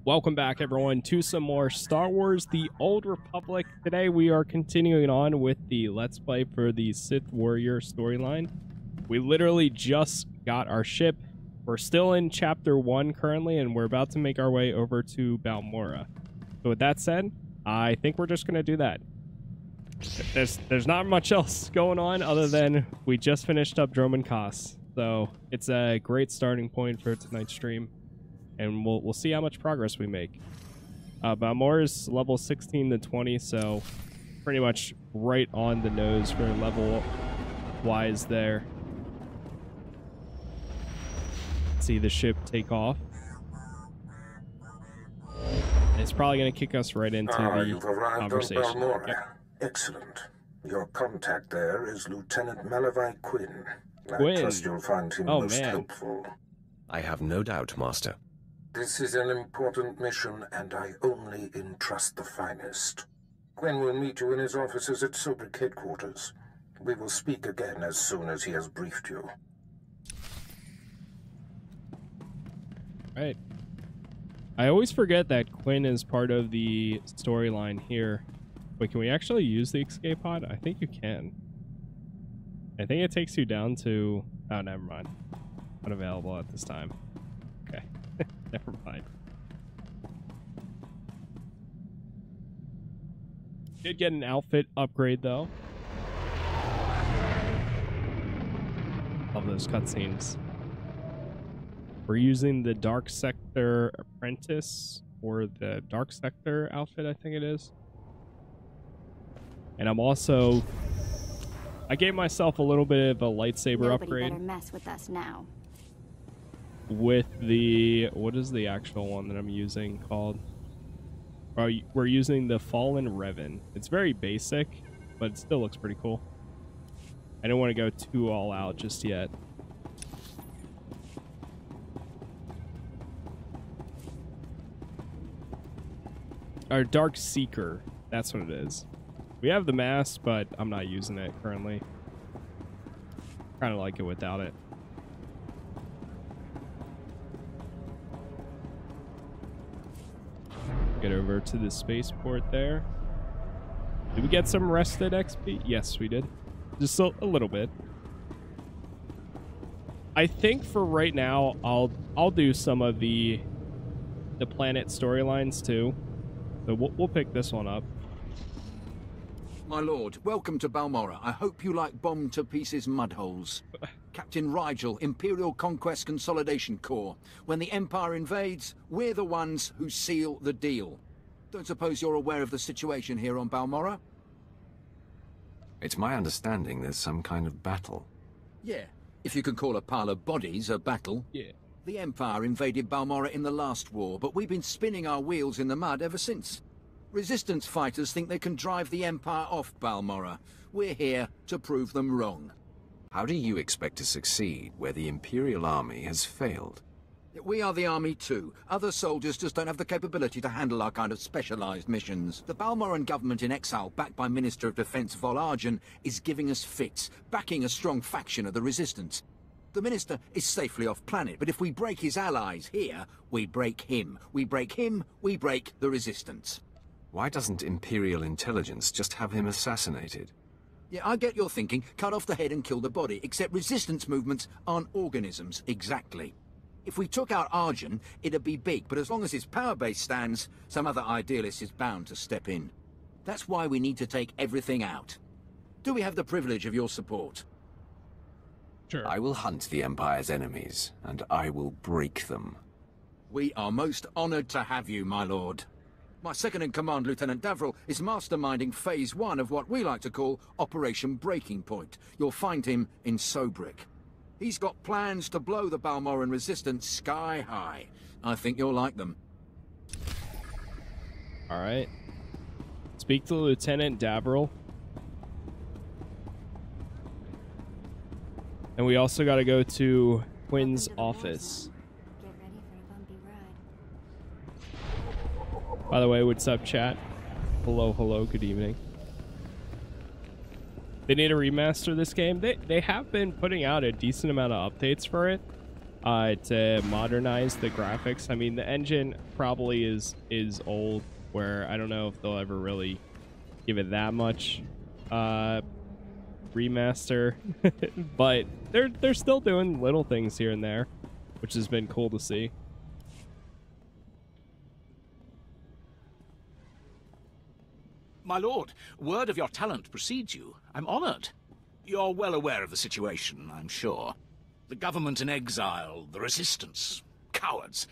Welcome back, everyone, to some more Star Wars The Old Republic. Today we are continuing on with the Let's Play for the Sith Warrior storyline. We literally just got our ship. We're still in Chapter 1 currently, and we're about to make our way over to Balmorra. So with that said, I think we're just going to do that. There's not much else going on other than we just finished up Drome and Casas. So it's a great starting point for tonight's stream. And we'll see how much progress we make. Balmorra is level 16 to 20, so pretty much right on the nose for level-wise there. See the ship take off. And it's probably going to kick us right into you've the arrived conversation. on Balmorra. Yep. Excellent. Your contact there is Lieutenant Malavai Quinn. Quinn. I trust you'll find him most helpful. I have no doubt, Master. This is an important mission, and I only entrust the finest. Quinn will meet you in his offices at SWTOR headquarters. We will speak again as soon as he has briefed you. Right. I always forget that Quinn is part of the storyline here. Wait, can we actually use the escape pod? I think you can. I think it takes you down to... Oh, never mind. Unavailable at this time. Okay. Never mind. Did get an outfit upgrade, though. Love those cutscenes. We're using the Dark Sector Apprentice, or the Dark Sector outfit, I think it is. And I'm also... I gave myself a little bit of a lightsaber upgrade. Nobody better mess with us now. With the... What is the actual one that I'm using called? We're using the Fallen Revan. It's very basic, but it still looks pretty cool. I don't want to go too all out just yet. Our Dark Seeker. That's what it is. We have the mask, but I'm not using it currently. Kind of like it without it. Get over to the spaceport there. Did we get some rested XP? Yes, we did. Just a little bit. I think for right now, I'll do some of the planet storylines too. So we'll pick this one up. My lord, welcome to Balmorra. I hope you like bomb-to-pieces mudholes. Captain Rigel, Imperial Conquest Consolidation Corps. When the Empire invades, we're the ones who seal the deal. Don't suppose you're aware of the situation here on Balmorra? It's my understanding there's some kind of battle. Yeah, if you can call a pile of bodies a battle. Yeah. The Empire invaded Balmorra in the last war, but we've been spinning our wheels in the mud ever since. Resistance fighters think they can drive the Empire off Balmorra. We're here to prove them wrong. How do you expect to succeed where the Imperial Army has failed? We are the army too. Other soldiers just don't have the capability to handle our kind of specialized missions. The Balmorran government in exile, backed by Minister of Defense Vol Argen, is giving us fits, backing a strong faction of the Resistance. The Minister is safely off planet, but if we break his allies here, we break him. We break him, we break the Resistance. Why doesn't Imperial Intelligence just have him assassinated? Yeah, I get your thinking. Cut off the head and kill the body, except resistance movements aren't organisms, exactly. If we took out Argen, it'd be big, but as long as his power base stands, some other idealist is bound to step in. That's why we need to take everything out. Do we have the privilege of your support? Sure. I will hunt the Empire's enemies, and I will break them. We are most honored to have you, my lord. My second-in-command, Lieutenant Davril, is masterminding Phase 1 of what we like to call Operation Breaking Point. You'll find him in Sobrik. He's got plans to blow the Balmorran resistance sky high. I think you'll like them. All right. Speak to Lieutenant Davril. And we also got to go to Quinn's office. By the way, what's up, chat? Hello, good evening. They need to remaster this game. They have been putting out a decent amount of updates for it. to modernize the graphics. I mean, the engine probably is old, where I don't know if they'll ever really give it that much remaster, but they're still doing little things here and there, which has been cool to see. My lord, word of your talent precedes you. I'm honored. You're well aware of the situation, I'm sure. The government in exile, the resistance, cowards.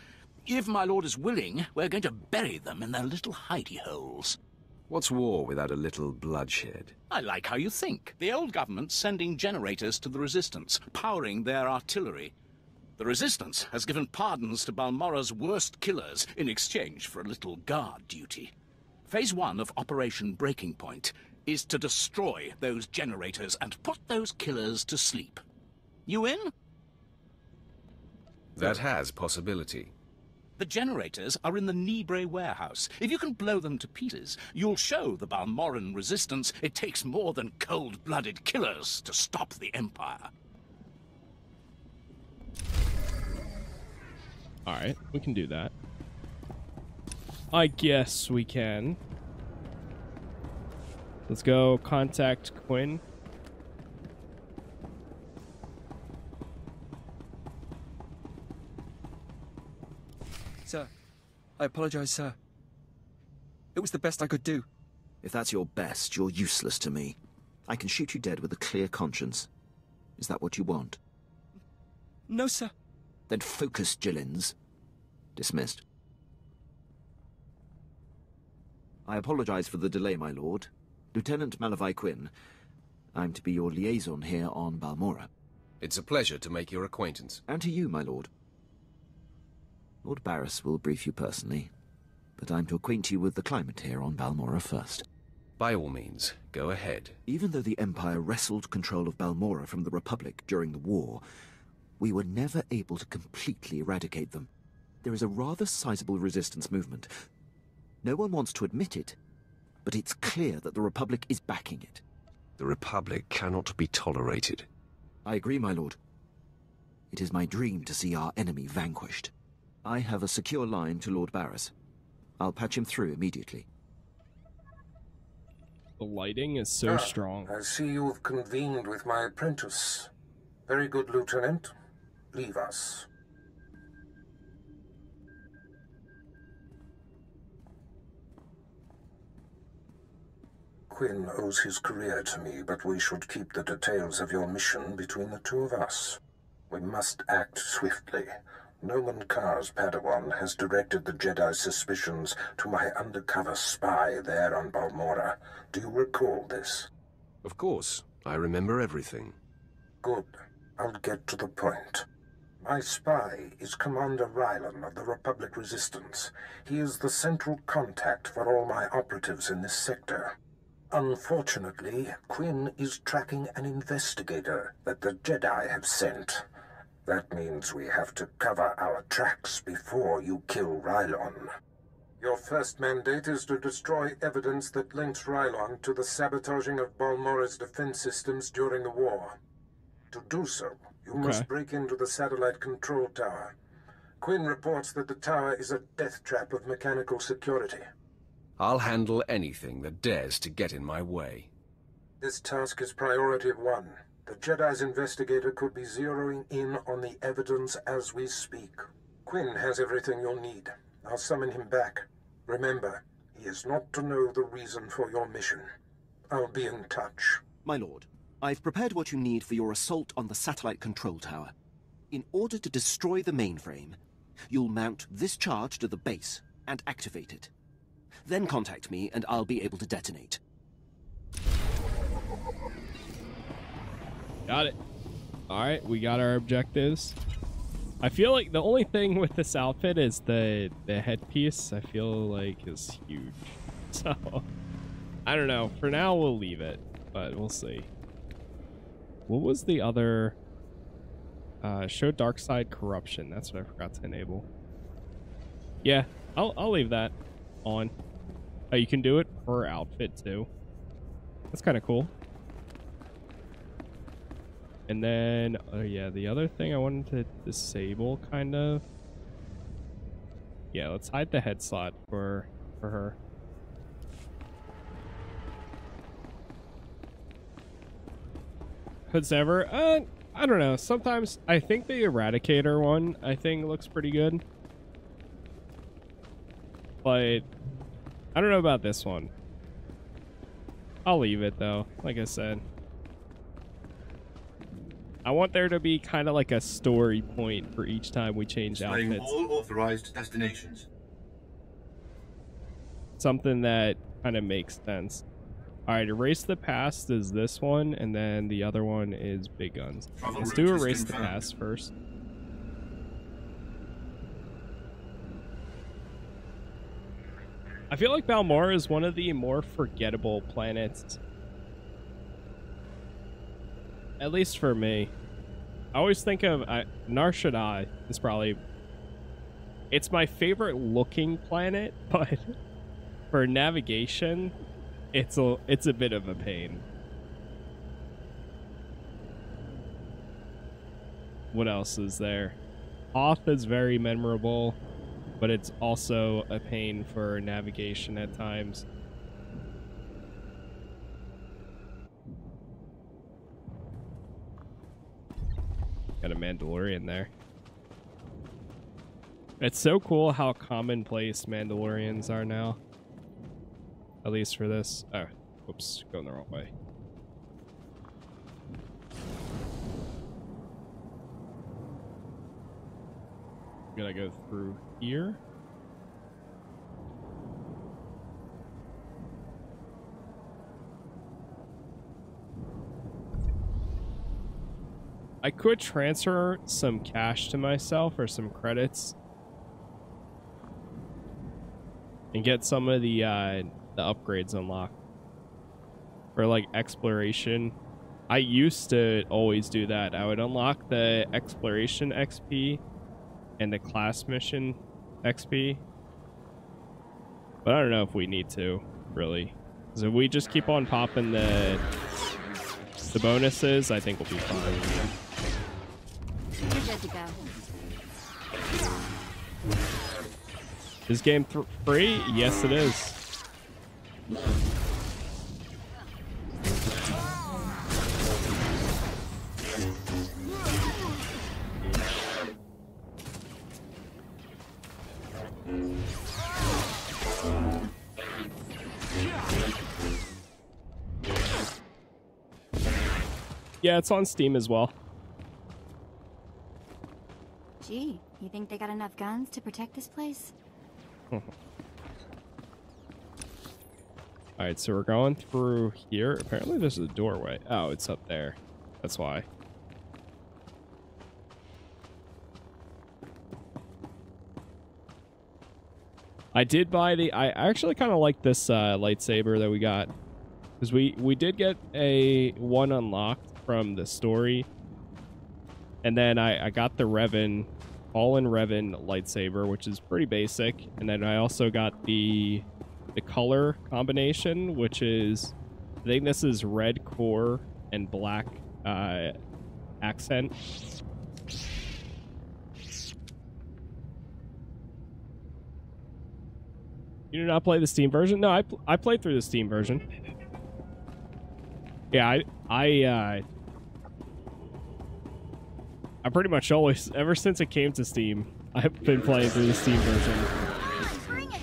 If my lord is willing, we're going to bury them in their little hidey holes. What's war without a little bloodshed? I like how you think. The old government's sending generators to the resistance, powering their artillery. The resistance has given pardons to Balmora's worst killers in exchange for a little guard duty. Phase 1 of Operation Breaking Point is to destroy those generators and put those killers to sleep. You in? That has possibility. The generators are in the Nibre warehouse. If you can blow them to pieces, you'll show the Balmoran resistance it takes more than cold-blooded killers to stop the Empire. Alright, we can do that. I guess we can. Let's go contact Quinn. Sir, I apologize, sir. It was the best I could do. If that's your best, you're useless to me. I can shoot you dead with a clear conscience. Is that what you want? No, sir. Then focus, Gillins. Dismissed. I apologize for the delay, my lord. Lieutenant Malavai Quinn. I'm to be your liaison here on Balmora. It's a pleasure to make your acquaintance. And to you, my lord. Lord Barris will brief you personally, but I'm to acquaint you with the climate here on Balmora first. By all means, go ahead. Even though the Empire wrestled control of Balmora from the Republic during the war, we were never able to completely eradicate them. There is a rather sizable resistance movement. No one wants to admit it, but it's clear that the Republic is backing it. The Republic cannot be tolerated. I agree, my lord. It is my dream to see our enemy vanquished. I have a secure line to Lord Barris. I'll patch him through immediately. The lighting is so strong. I see you've convened with my apprentice. Very good, Lieutenant. Leave us. Quinn owes his career to me, but we should keep the details of your mission between the two of us. We must act swiftly. Noman Carr's Padawan has directed the Jedi's suspicions to my undercover spy there on Balmora. Do you recall this? Of course. I remember everything. Good. I'll get to the point. My spy is Commander Rylan of the Republic Resistance. He is the central contact for all my operatives in this sector. Unfortunately, Quinn is tracking an investigator that the Jedi have sent. That means we have to cover our tracks before you kill Rylon. Your first mandate is to destroy evidence that links Rylon to the sabotaging of Balmora's defense systems during the war. To do so, you must break into the satellite control tower. Quinn reports that the tower is a death trap of mechanical security. I'll handle anything that dares to get in my way. This task is priority 1. The Jedi's investigator could be zeroing in on the evidence as we speak. Quinn has everything you'll need. I'll summon him back. Remember, he is not to know the reason for your mission. I'll be in touch. My lord, I've prepared what you need for your assault on the satellite control tower. In order to destroy the mainframe, you'll mount this charge to the base and activate it. Then contact me and I'll be able to detonate. Got it. Alright, we got our objectives. I feel like the only thing with this outfit is the headpiece, I feel like is huge. So, I don't know. For now, we'll leave it, but we'll see. What was the other... show dark side corruption. That's what I forgot to enable. Yeah, I'll leave that on. Oh, you can do it per outfit, too. That's kind of cool. And then, oh yeah, the other thing I wanted to disable, kind of. Yeah, let's hide the head slot for her. Hoods ever? I don't know. Sometimes I think the Eradicator one, I think, looks pretty good. But I don't know about this one. I'll leave it though, like I said. I want there to be kind of like a story point for each time we change outfits. All authorized destinations. Something that kind of makes sense. All right, erase the past is this one, and then the other one is big guns. Let's do erase the past first. I feel like Balmora is one of the more forgettable planets. At least for me. I always think of Nar Shaddaa is probably... It's my favorite looking planet, but for navigation, it's a bit of a pain. What else is there? Hoth is very memorable, but it's also a pain for navigation at times. Got a Mandalorian there. It's so cool how commonplace Mandalorians are now. At least for this. Oh, whoops, going the wrong way. Gotta go through here. I could transfer some cash to myself or some credits and get some of the upgrades unlocked for like exploration. I used to always do that. I would unlock the exploration XP and the class mission XP, but I don't know if we need to really, because if we just keep on popping the bonuses, I think we'll be fine. You're good to go. Is game free? Yes, it is. Yeah, it's on Steam as well. Gee, you think they got enough guns to protect this place? Alright, so we're going through here. Apparently there's a doorway. Oh, it's up there. That's why. I did buy the... I actually kind of like this lightsaber that we got. Because we did get one unlocked from the story. And then I got the Revan, Fallen Revan lightsaber, which is pretty basic. And then I also got the color combination, which is... I think this is red core and black accent. You did not play the Steam version? No, I played through the Steam version. Yeah, I pretty much always, ever since it came to Steam, I've been playing through the Steam version. Bring it!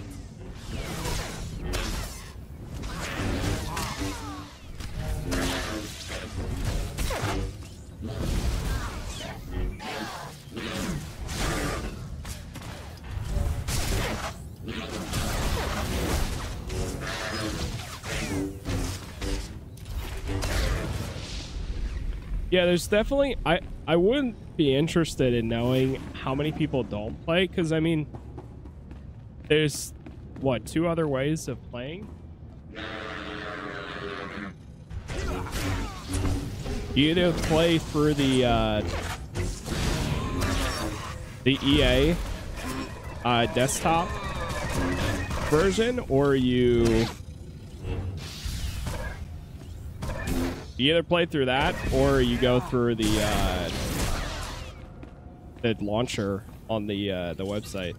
Yeah, there's definitely... I wouldn't be interested in knowing how many people don't play, because, I mean, there's, what, 2 other ways of playing? You either play through the EA desktop version, or you You either play through that or you go through the launcher on the website.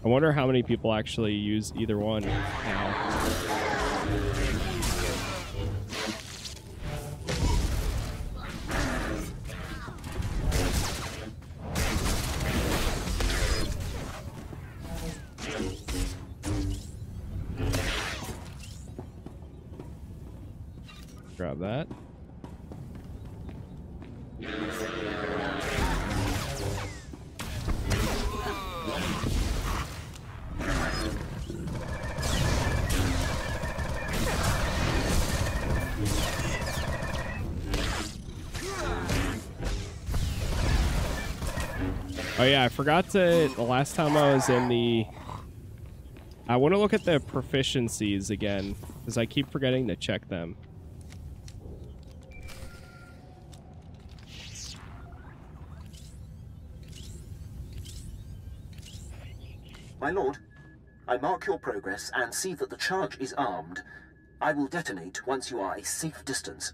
I wonder how many people actually use either one now. Grab that. Oh yeah, I forgot to, the last time I was in the, I want to look at the proficiencies again, because I keep forgetting to check them. My lord, I mark your progress and see that the charge is armed. I will detonate once you are a safe distance.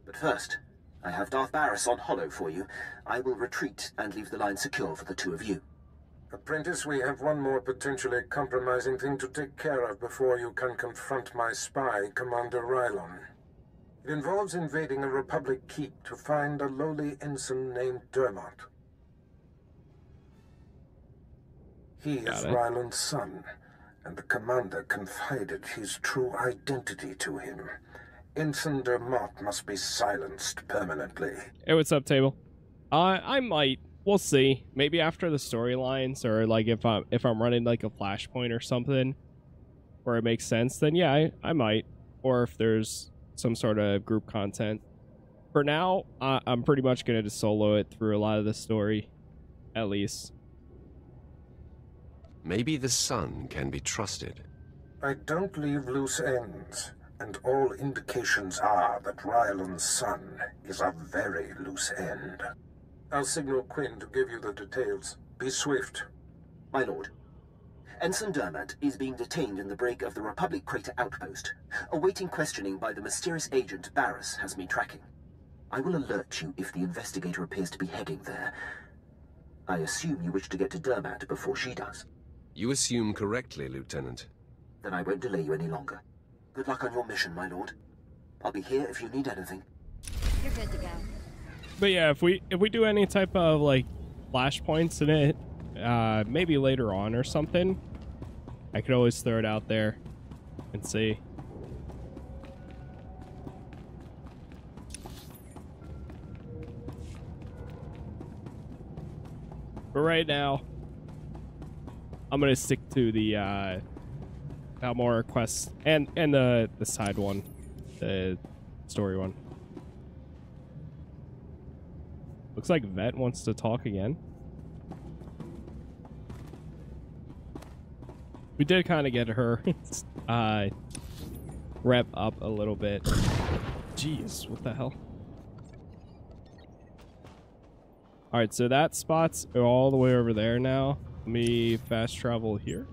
But first, I have Darth Barris on hollow for you. I will retreat and leave the line secure for the two of you. Apprentice, we have one more potentially compromising thing to take care of before you can confront my spy, Commander Rylon. It involves invading a Republic keep to find a lowly ensign named Dermot. He is Rylon's son, and the commander confided his true identity to him. Ensign Dermot must be silenced permanently. Hey, what's up, table? I might. We'll see. Maybe after the storylines, or like if I'm running like a flashpoint or something, where it makes sense, then yeah, I might. Or if there's some sort of group content. For now, I'm pretty much gonna just solo it through a lot of the story, at least. Maybe the son can be trusted. I don't leave loose ends, and all indications are that Rylon's son is a very loose end. I'll signal Quinn to give you the details. Be swift. My lord, Ensign Dermot is being detained in the break of the Republic Crater outpost, awaiting questioning by the mysterious agent Barris has me tracking. I will alert you if the investigator appears to be heading there. I assume you wish to get to Dermot before she does. You assume correctly, Lieutenant. Then I won't delay you any longer. Good luck on your mission, my lord. I'll be here if you need anything. You're good to go. But yeah, if we do any type of like flashpoints in it, maybe later on or something, I could always throw it out there and see. But right now, I'm gonna stick to the Balmora quest and the side one, the story one. Looks like Vet wants to talk again. We did kind of get her rep up a little bit. Jeez, what the hell? All right, so that spot's all the way over there now. Let me fast travel here.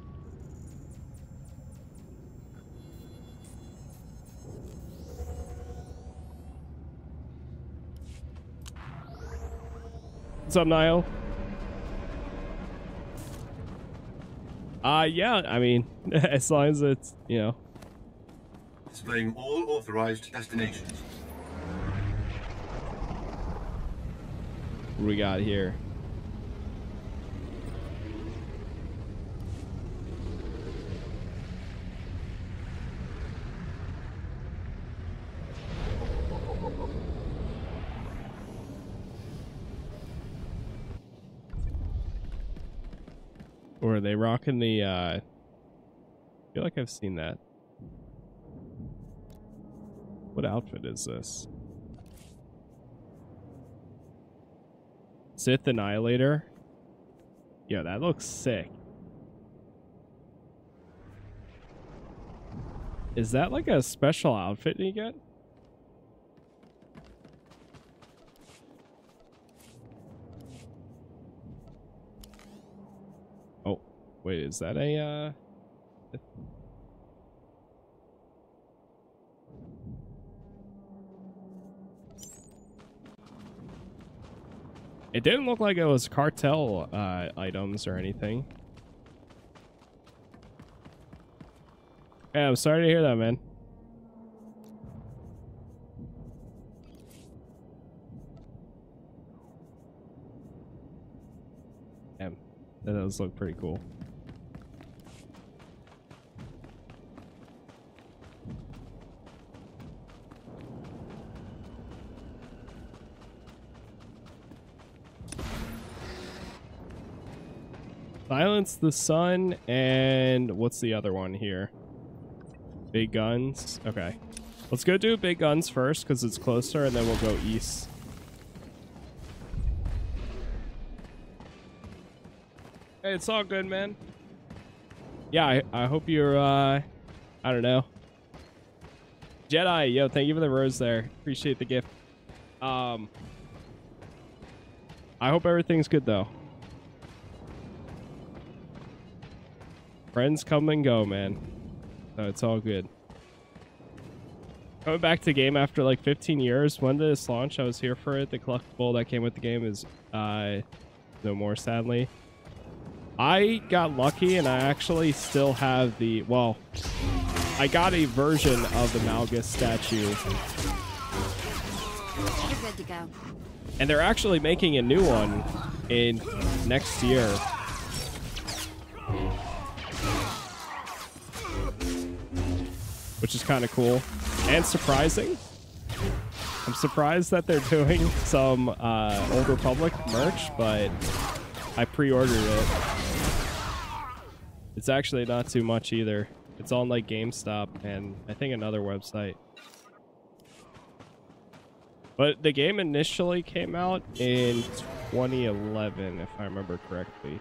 What's up, Niall? Yeah, I mean, as long as it's, you know. Displaying all authorized destinations. What do we got here? Or are they rocking the, I feel like I've seen that. What outfit is this? Sith Annihilator? Yeah, that looks sick. Is that like a special outfit you get? Oh, wait, is that a, It didn't look like it was cartel items or anything. Yeah, I'm sorry to hear that, man. Damn, that does look pretty cool. Silence the Sun, and what's the other one here? Big Guns. Okay. Let's go do Big Guns first, because it's closer, and then we'll go east. Hey, it's all good, man. Yeah, I hope you're, I don't know. Jedi, yo, thank you for the rose there. Appreciate the gift. I hope everything's good, though. Friends come and go, man. So it's all good. Coming back to the game after like 15 years. When did this launch? I was here for it. The collectible that came with the game is no more, sadly. I got lucky and I actually still have the... Well, I got a version of the Malgus statue. You're good to go. And they're actually making a new one in next year. Which is kind of cool and surprising. I'm surprised that they're doing some Old Republic merch, but I pre-ordered it. It's actually not too much either. It's on like GameStop and I think another website. But the game initially came out in 2011, if I remember correctly.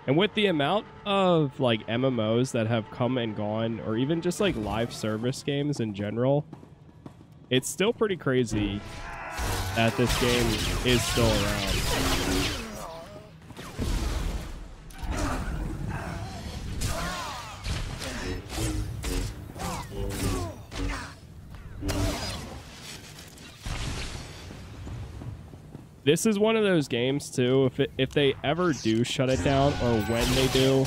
And with the amount of like MMOs that have come and gone, or even just like live service games in general, it's still pretty crazy that this game is still around. This is one of those games too, if they ever do shut it down, or when they do,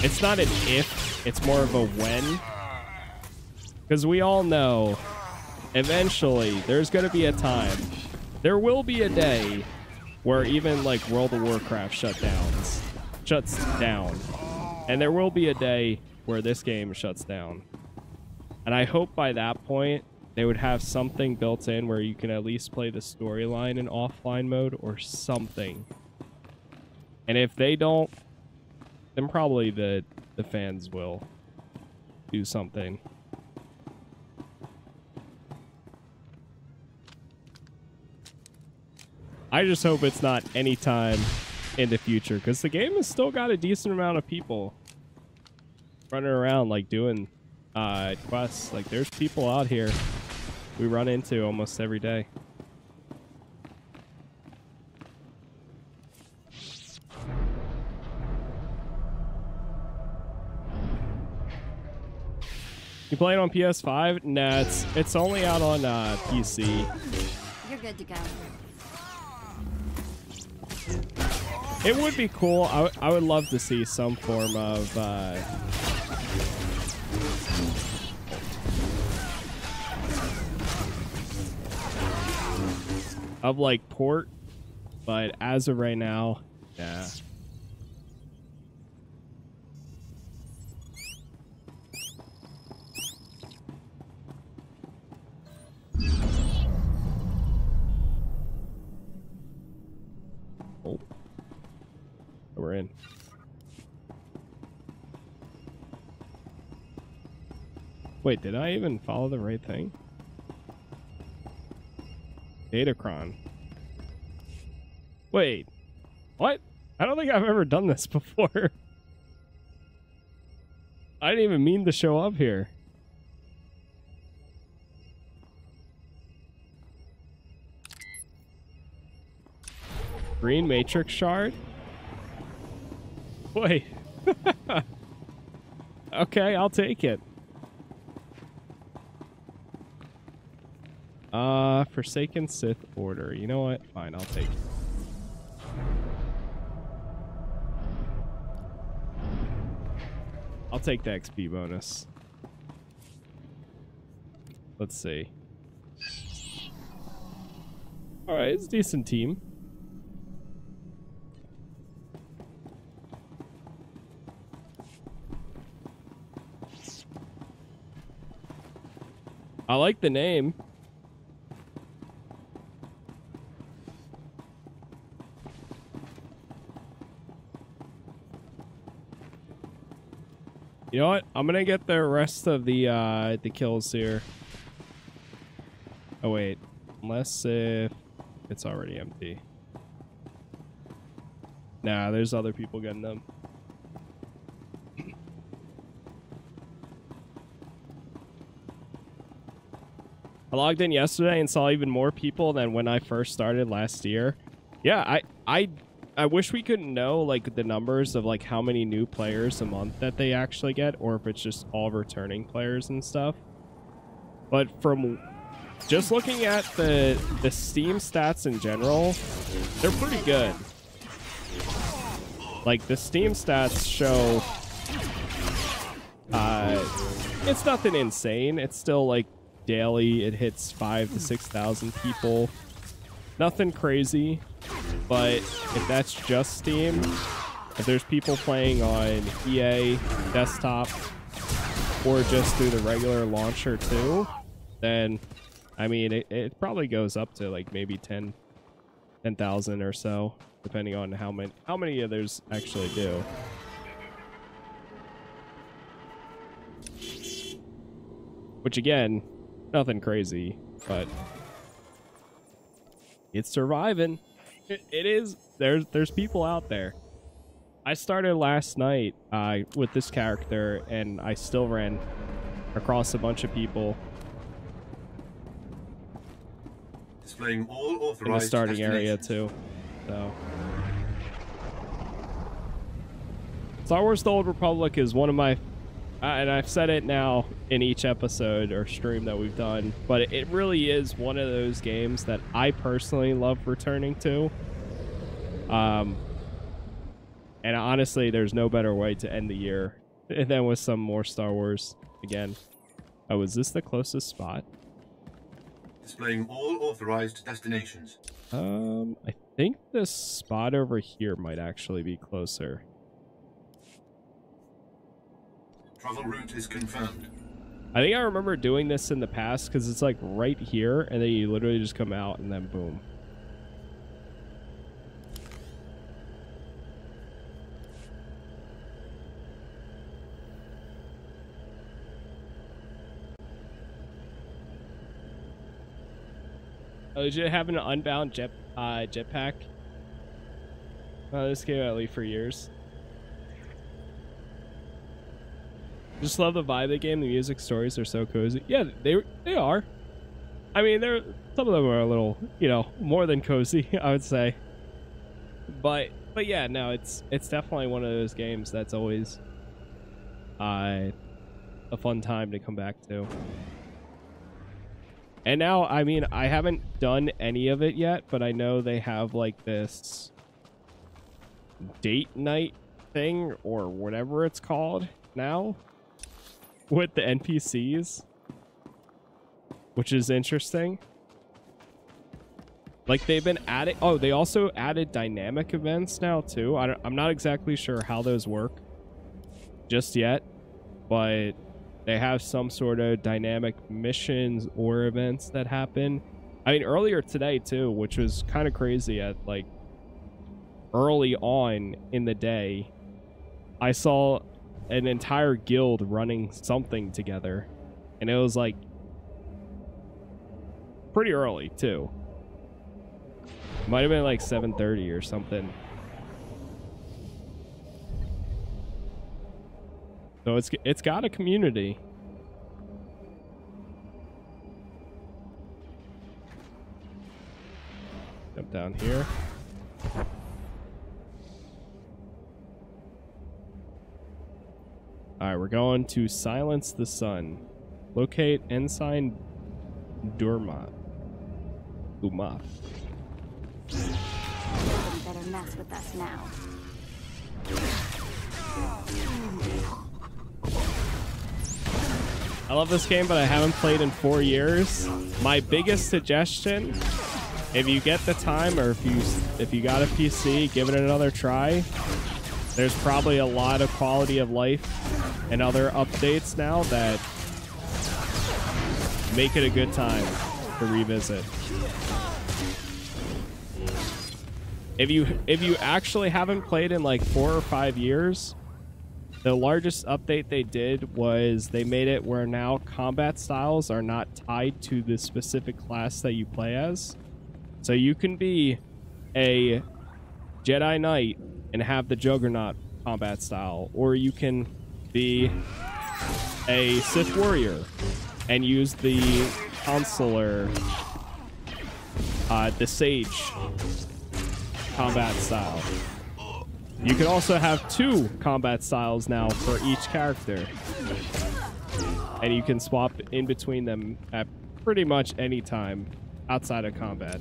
it's not an if, it's more of a when. Because we all know, eventually, there's going to be a time, there will be a day, where even like World of Warcraft shuts down. And there will be a day where this game shuts down. And I hope by that point, they would have something built in where you can at least play the storyline in offline mode or something. And if they don't, then probably the fans will do something. I just hope it's not anytime in the future, because the game has still got a decent amount of people running around like doing quests. Like there's people out here we run into almost every day. You play it on PS5? Nah, it's only out on PC. You're good to go. It would be cool. I would love to see some form of like port, but as of right now, yeah. Oh, we're in. Wait, did I even follow the right thing? Datacron. Wait, what? I don't think I've ever done this before. I didn't even mean to show up here. Green Matrix Shard? Wait. Okay, I'll take it. Forsaken Sith Order. You know what? Fine, I'll take it. I'll take the XP bonus. Let's see. Alright, it's a decent team. I like the name. You know what? I'm gonna get the rest of the kills here. Oh wait, unless if it's already empty. Nah, there's other people getting them. I logged in yesterday and saw even more people than when I first started last year. Yeah, I wish we could know like the numbers of like how many new players a month that they actually get, or if it's just all returning players and stuff. But from just looking at the Steam stats in general, they're pretty good. Like the Steam stats show it's nothing insane. It's still like daily it hits 5,000 to 6,000 people. Nothing crazy. But if that's just Steam, if there's people playing on EA desktop or just through the regular launcher too, then I mean it probably goes up to like maybe 10,000 or so, depending on how many others actually do. Which again, nothing crazy, but it's surviving. It is. There's people out there. I started last night with this character, and I still ran across a bunch of people Displaying all authorized in the starting area too. So, Star Wars: The Old Republic is one of my, and I've said it now in each episode or stream that we've done, but it really is one of those games that I personally love returning to. And honestly, there's no better way to end the year than with some more Star Wars again. Oh, is this the closest spot? Displaying all authorized destinations. I think this spot over here might actually be closer. Travel route is confirmed. I think I remember doing this in the past because it's like right here, and then you literally just come out and then boom. Oh, did you have an unbound jetpack? Oh, this came out late for years. Just love the vibe of the game. The music, stories are so cozy. Yeah, they are. I mean, some of them are a little, you know, more than cozy, I would say. But yeah, no, it's definitely one of those games that's always a fun time to come back to. And now, I mean, I haven't done any of it yet, but I know they have like this date night thing or whatever it's called now with the NPCs, which is interesting. Like they've been adding, oh, they also added dynamic events now too. I'm not exactly sure how those work just yet, but they have some sort of dynamic missions or events that happen. I mean, earlier today too, which was kind of crazy at like early on in the day, I saw an entire guild running something together, and it was like pretty early too. Might have been like 7:30 or something. So it's got a community. Jump down here. Alright, we're going to silence the sun. Locate Ensign Durmat. Uma. Somebody better mess with us now. I love this game, but I haven't played in 4 years. My biggest suggestion, if you get the time or if you got a PC, give it another try. There's probably a lot of quality of life and other updates now that make it a good time to revisit. If you actually haven't played in like 4 or 5 years, the largest update they did was they made it where now combat styles are not tied to the specific class that you play as. So you can be a Jedi Knight and have the Juggernaut combat style, or you can be a Sith Warrior and use the Consular, the Sage combat style. You can also have 2 combat styles now for each character, and you can swap in between them at pretty much any time outside of combat.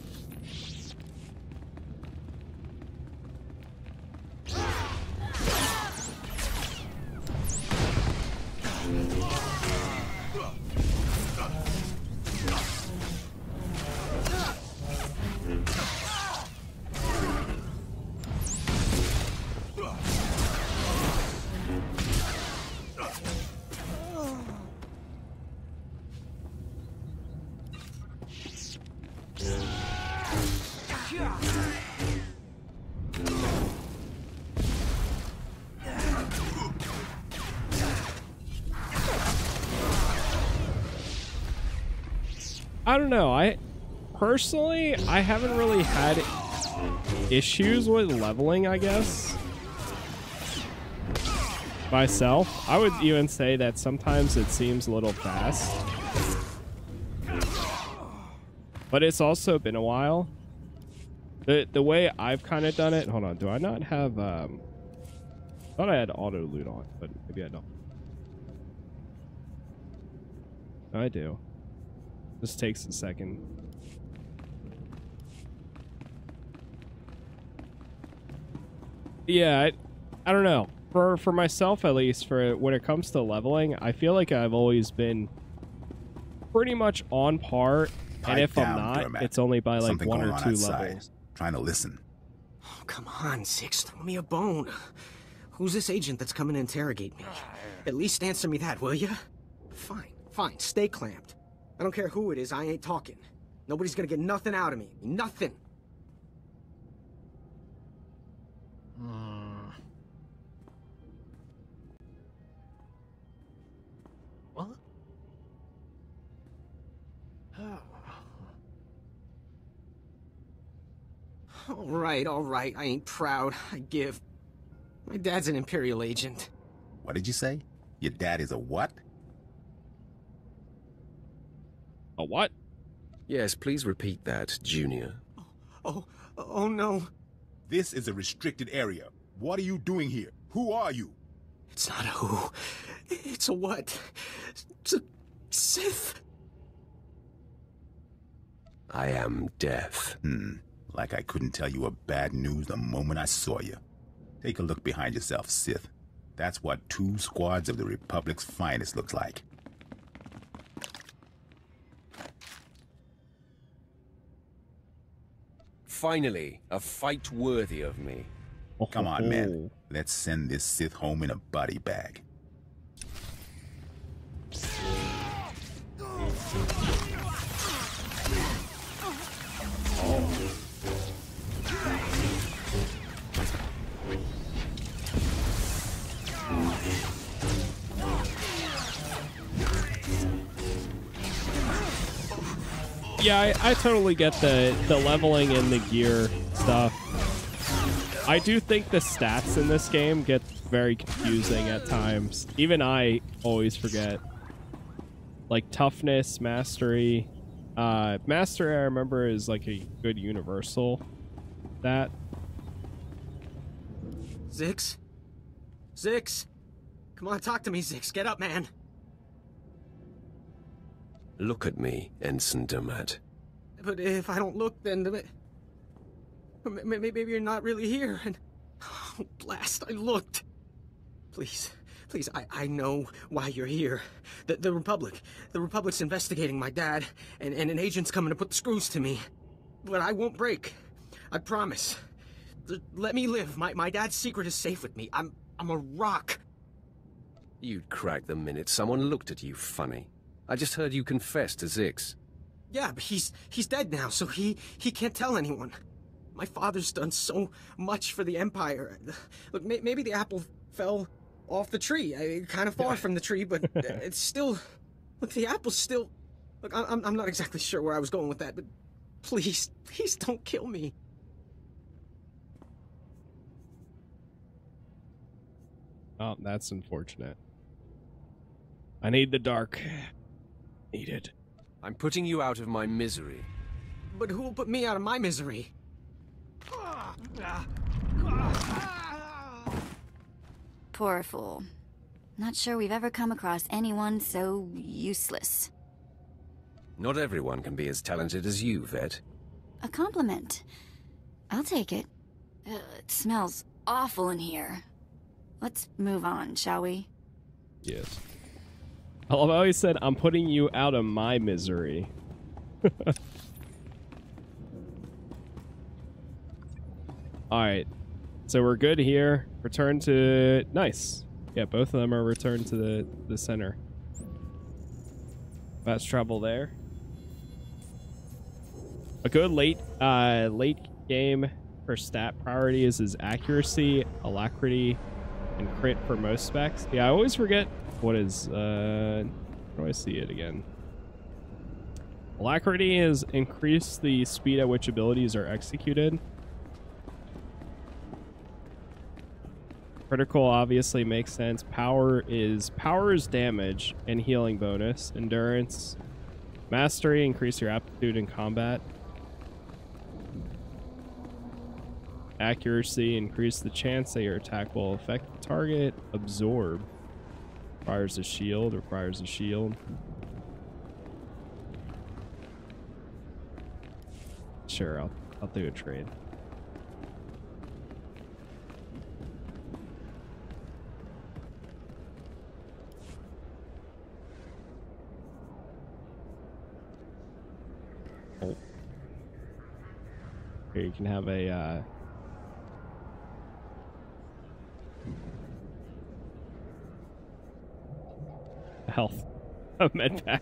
I don't know. I personally haven't really had issues with leveling, I guess. Myself, I would even say that sometimes it seems a little fast. But it's also been a while. The way I've kind of done it, hold on, do I not have I thought I had auto loot on, but maybe I don't. I do. This takes a second. Yeah, I don't know. For myself, at least, for when it comes to leveling, I feel like I've always been pretty much on par. And if I'm not, it's only by like 1 or 2 levels. Trying to listen. Oh, come on, Six. Throw me a bone. Who's this agent that's coming to interrogate me? At least answer me that, will you? Fine, fine. Stay clamped. I don't care who it is, I ain't talking. Nobody's gonna get nothing out of me. Nothing. What? All right. I ain't proud. I give. My dad's an Imperial agent. What did you say? Your dad is a what? A what? Yes, please repeat that, Junior. Oh no. This is a restricted area. What are you doing here? Who are you? It's not a who. It's a what. It's a Sith. I am deaf. Like I couldn't tell you a bad news the moment I saw you. Take a look behind yourself, Sith. That's what 2 squads of the Republic's finest looks like. Finally, a fight worthy of me. Come on, man. Let's send this Sith home in a body bag. Yeah, I totally get the leveling and the gear stuff. I do think the stats in this game get very confusing at times. Even I always forget. Like toughness, mastery. Mastery, I remember, is like a good universal stat. Zix? Zix? Come on, talk to me, Zix. Get up, man. Look at me, Ensign Dermat. But if I don't look, then maybe you're not really here. And oh, blast! I looked. Please, I know why you're here. The Republic's investigating my dad, and an agent's coming to put the screws to me. But I won't break. I promise. Let me live. My dad's secret is safe with me. I'm a rock. You'd crack the minute someone looked at you funny. I just heard you confess to Zix. Yeah, but he's dead now, so he can't tell anyone. My father's done so much for the Empire. Look, maybe the apple fell off the tree. Kind of far from the tree, but it's still... Look, the apple's still... Look, I'm not exactly sure where I was going with that, but please don't kill me. Oh, that's unfortunate. I need the dark. Need it. I'm putting you out of my misery. But who will put me out of my misery? Poor fool. Not sure we've ever come across anyone so useless. Not everyone can be as talented as you, Vet. A compliment. I'll take it. It smells awful in here. Let's move on, shall we? Yes. I've always said, I'm putting you out of my misery. Alright. So we're good here. Return to... Nice. Yeah, both of them are returned to the center. Fast travel there. A good late game for stat priorities is accuracy, alacrity, and crit for most specs. Yeah, I always forget what is... Where do I see it again? Alacrity is increase the speed at which abilities are executed. Critical obviously makes sense. Power is damage and healing bonus. Endurance. Mastery, increase your aptitude in combat. Accuracy, increase the chance that your attack will affect the target. Absorb. Requires a shield. Sure, I'll do a trade. Oh. Here you can have a health a med pack.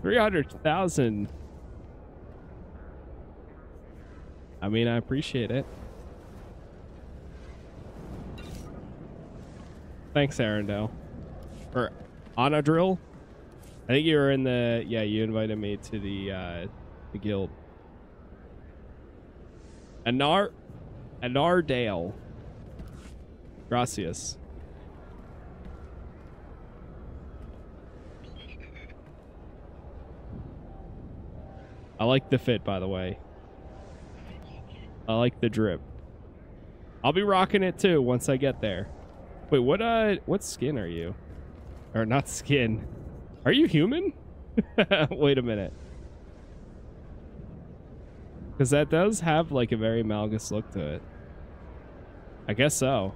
300,000. I mean, I appreciate it. Thanks, Arendelle. Or Anadrill. I think you were in the... Yeah, you invited me to the guild. Anardale. Gracias. I like the fit, by the way. I like the drip. I'll be rocking it too once I get there. Wait, what skin are you? Or not skin. Are you human? Wait a minute. Because that does have like a very Malgus look to it. I guess so.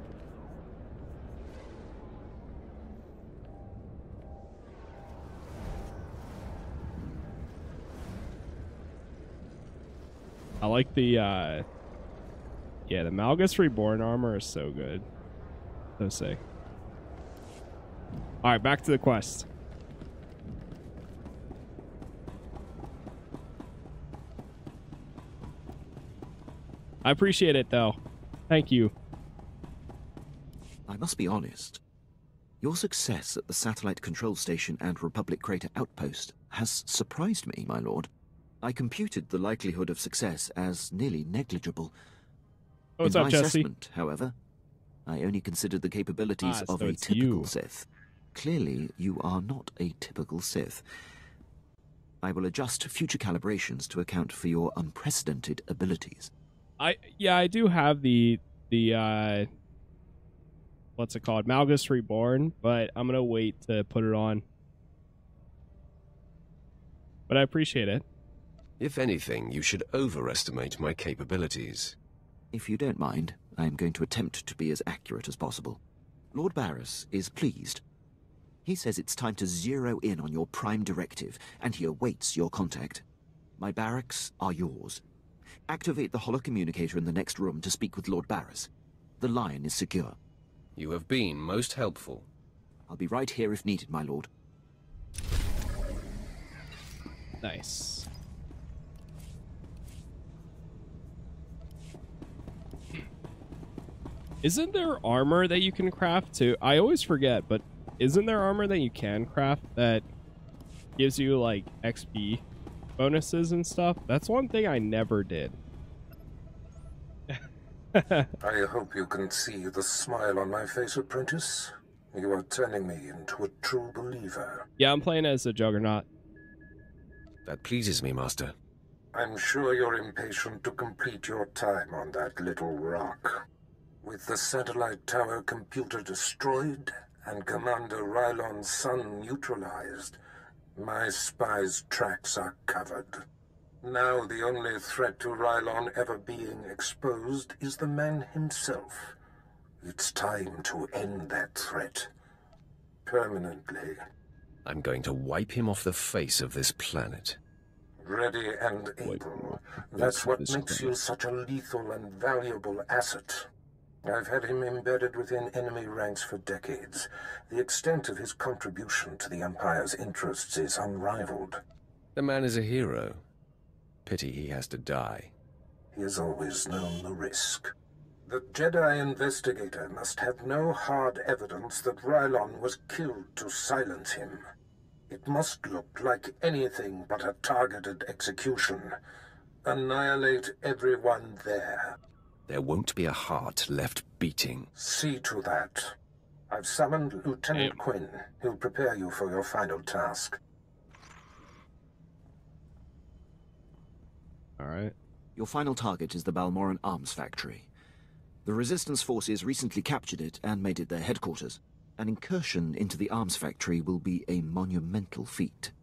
I like the, yeah, the Malgus Reborn armor is so good. So sick. Alright, back to the quest. I appreciate it, though. Thank you. I must be honest. Your success at the Satellite Control Station and Republic Crater Outpost has surprised me, my lord. I computed the likelihood of success as nearly negligible. Oh, what's In up, my Jesse? assessment, however, I only considered the capabilities of a typical Sith. Clearly, you are not a typical Sith. I will adjust future calibrations to account for your unprecedented abilities. Yeah, I do have the what's it called? Malgus Reborn, but I'm gonna wait to put it on. But I appreciate it. If anything, you should overestimate my capabilities. If you don't mind, I am going to attempt to be as accurate as possible. Lord Barris is pleased. He says it's time to zero in on your prime directive, and he awaits your contact. My barracks are yours. Activate the holocommunicator in the next room to speak with Lord Barris. The Lion is secure. You have been most helpful. I'll be right here if needed, my lord. Nice. Isn't there armor that you can craft too? I always forget, but isn't there armor that you can craft that gives you like XP bonuses and stuff? That's one thing I never did. I hope you can see the smile on my face, apprentice. You are turning me into a true believer. Yeah, I'm playing as a Juggernaut. That pleases me, Master. I'm sure you're impatient to complete your time on that little rock. With the satellite tower computer destroyed and Commander Rylon's son neutralized, my spy's tracks are covered. Now the only threat to Rylon ever being exposed is the man himself. It's time to end that threat. Permanently. I'm going to wipe him off the face of this planet. Ready and able. That's what makes you such a lethal and valuable asset. I've had him embedded within enemy ranks for decades. The extent of his contribution to the Empire's interests is unrivaled. The man is a hero. Pity he has to die. He has always known the risk. The Jedi investigator must have no hard evidence that Rylon was killed to silence him. It must look like anything but a targeted execution. Annihilate everyone there. There won't be a heart left beating. See to that. I've summoned Lieutenant Quinn. He'll prepare you for your final task. Alright. Your final target is the Balmoran Arms Factory. The Resistance forces recently captured it and made it their headquarters. An incursion into the arms factory will be a monumental feat.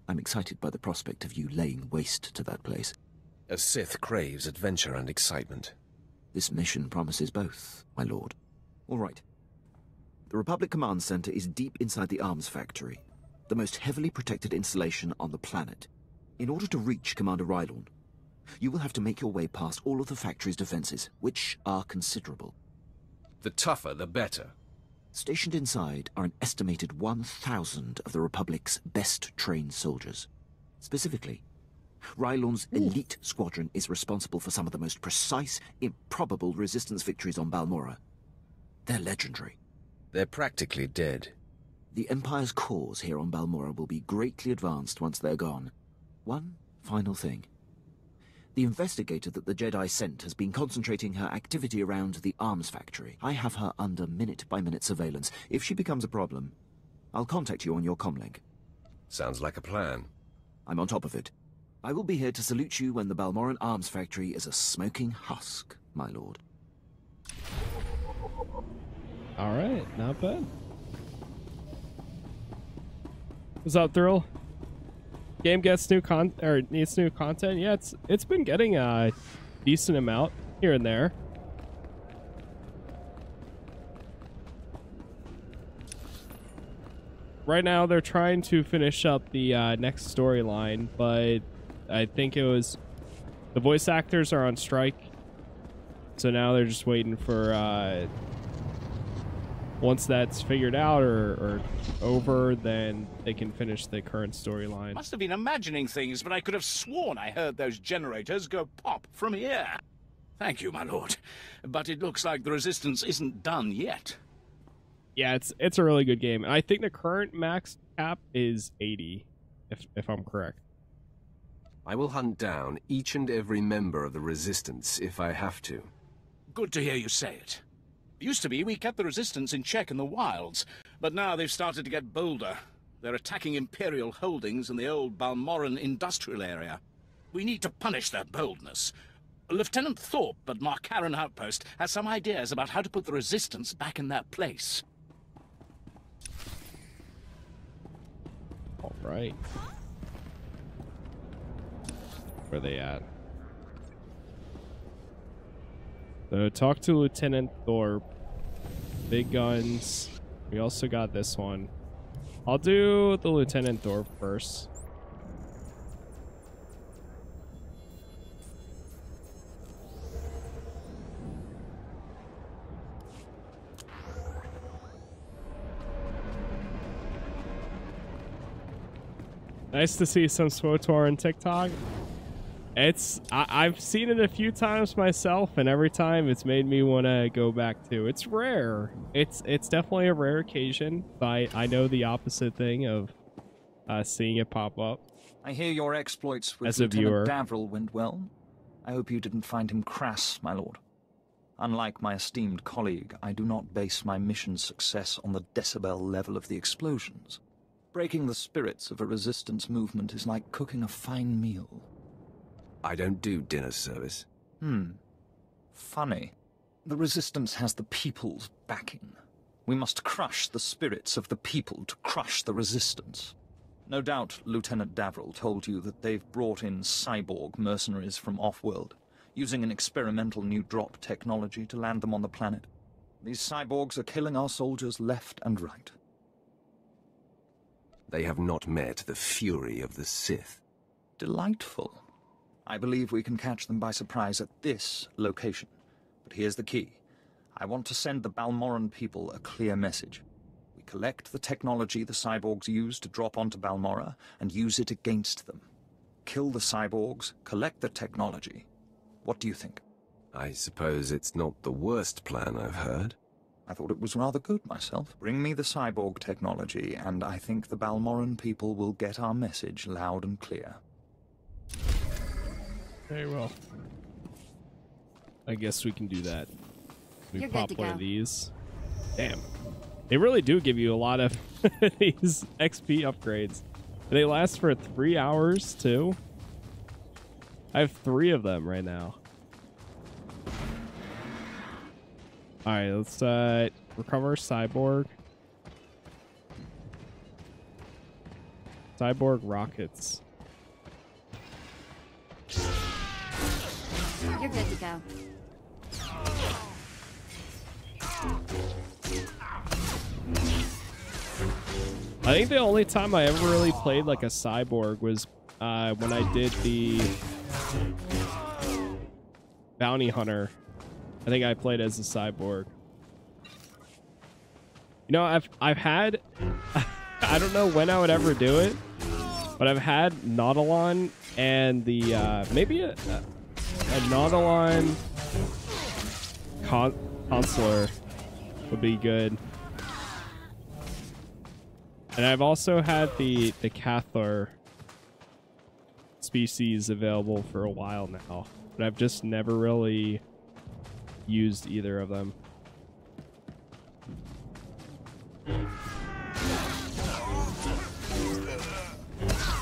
I'm excited by the prospect of you laying waste to that place. A Sith craves adventure and excitement. This mission promises both, my lord. All right. The Republic Command Center is deep inside the arms factory, the most heavily protected installation on the planet. In order to reach Commander Rylon, you will have to make your way past all of the factory's defenses, which are considerable. The tougher, the better. Stationed inside are an estimated 1,000 of the Republic's best-trained soldiers. Specifically, Rylon's elite squadron is responsible for some of the most precise, improbable resistance victories on Balmora. They're legendary. They're practically dead. The Empire's cause here on Balmora will be greatly advanced once they're gone. One final thing. The investigator that the Jedi sent has been concentrating her activity around the arms factory. I have her under minute-by-minute surveillance. If she becomes a problem, I'll contact you on your comlink. Sounds like a plan. I'm on top of it. I will be here to salute you when the Balmoran arms factory is a smoking husk, my lord. Alright, not bad. What's up, Thrill? Game gets needs new content. Yeah, it's been getting a decent amount here and there. Right now they're trying to finish up the next storyline, but I think it was the voice actors are on strike, so now they're just waiting for once that's figured out or over, then they can finish the current storyline. Must have been imagining things, but I could have sworn I heard those generators go pop from here. Thank you, my lord. But it looks like the Resistance isn't done yet. Yeah, it's a really good game. And I think the current max cap is 80, if I'm correct. I will hunt down each and every member of the Resistance if I have to. Good to hear you say it. Used to be we kept the Resistance in check in the wilds, but now they've started to get bolder. They're attacking Imperial holdings in the old Balmoran industrial area. We need to punish their boldness. Lieutenant Thorpe at Marcaran Outpost has some ideas about how to put the Resistance back in their place. All right. Where are they at? So talk to Lieutenant Thorpe. Big guns. We also got this one. I'll do the Lieutenant Thorpe first. Nice to see some SWTOR on TikTok. I've seen it a few times myself, and every time it's made me want to go back to. It's rare. It's definitely a rare occasion. But I know the opposite thing of seeing it pop up. I hear your exploits with as a viewer. Lieutenant Davril went well. I hope you didn't find him crass, my lord. Unlike my esteemed colleague, I do not base my mission's success on the decibel level of the explosions. Breaking the spirits of a resistance movement is like cooking a fine meal. I don't do dinner service. Funny. The resistance has the people's backing. We must crush the spirits of the people to crush the resistance. No doubt Lieutenant Davril told you that they've brought in cyborg mercenaries from off-world, using an experimental new drop technology to land them on the planet. These cyborgs are killing our soldiers left and right. They have not met the fury of the Sith. Delightful. I believe we can catch them by surprise at this location. But here's the key. I want to send the Balmoran people a clear message. We collect the technology the cyborgs use to drop onto Balmora and use it against them. Kill the cyborgs, collect the technology. What do you think? I suppose it's not the worst plan I've heard. I thought it was rather good myself. Bring me the cyborg technology, and I think the Balmoran people will get our message loud and clear. Very well. I guess we can do that. We You're pop good to one go. of these. Damn. They really do give you a lot of these XP upgrades. They last for 3 hours, too. I have 3 of them right now. Alright, let's recover Cyborg. Cyborg rockets. You're good to go. I think the only time I ever really played like a cyborg was when I did the bounty hunter. I think I played as a cyborg. You know, I've had I don't know when I would ever do it, but I've had Nautilon and the maybe a Nautilon consular would be good. And I've also had the Cathar species available for a while now, but I've just never really used either of them.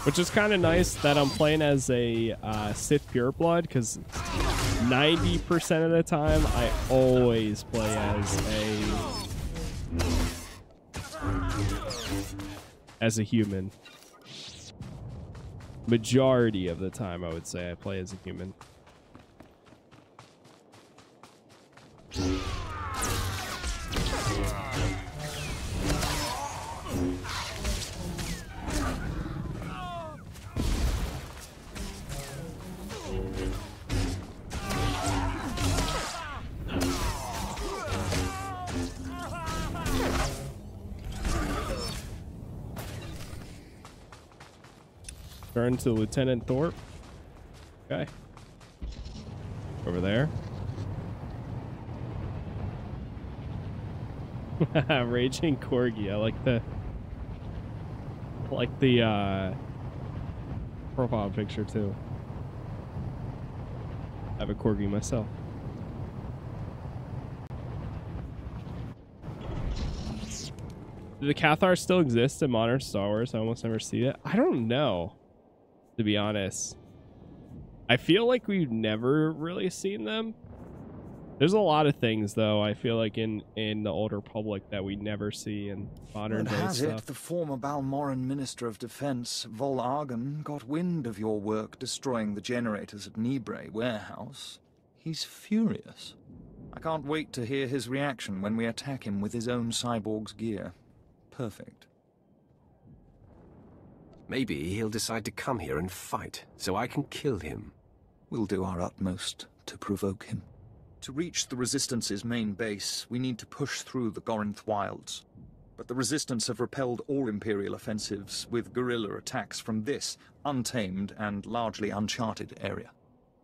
Which is kind of nice that I'm playing as a Sith Pureblood, because 90% of the time I always play as a human. Majority of the time, I would say I play as a human. Turn to Lieutenant Thorpe. Okay. Over there. Raging Corgi. I like the profile picture too. I have a Corgi myself. Do the Cathar still exist in modern Star Wars? I almost never see it. I don't know, to be honest. I feel like we've never really seen them. There's a lot of things, though, I feel like in the Old Republic that we never see in modern day has stuff. it, the former Balmoran Minister of Defense, Vol Argon, got wind of your work destroying the generators at Nibre warehouse. He's furious. I can't wait to hear his reaction when we attack him with his own cyborg's gear. Perfect. Maybe he'll decide to come here and fight, so I can kill him. We'll do our utmost to provoke him. To reach the Resistance's main base, we need to push through the Gorinth wilds. But the Resistance have repelled all Imperial offensives with guerrilla attacks from this untamed and largely uncharted area.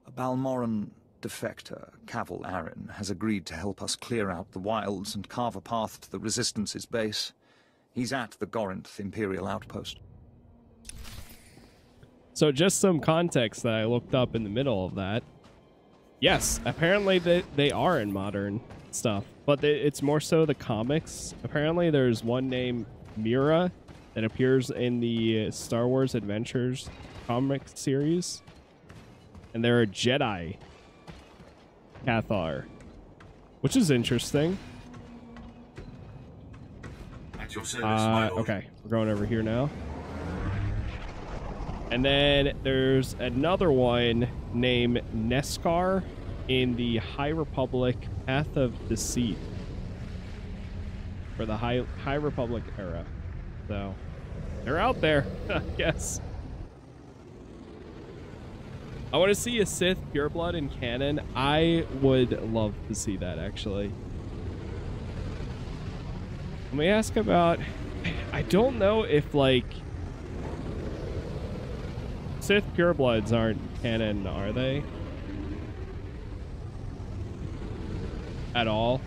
A Balmoran defector, Cavil Aren, has agreed to help us clear out the wilds and carve a path to the Resistance's base. He's at the Gorinth Imperial outpost. So just some context that I looked up in the middle of that. Yes, apparently they are in modern stuff, but it's more so the comics. Apparently there's one named Mira that appears in the Star Wars Adventures comic series, and they're a Jedi Cathar, which is interesting. At your service, my lord. Okay, we're going over here now. And then there's another one named Neskar in the High Republic Path of Deceit for the High Republic era. So they're out there, I guess. I want to see a Sith pureblood in canon. I would love to see that, actually. Let me ask about... I don't know if, like... Sith purebloods aren't canon, are they? At all?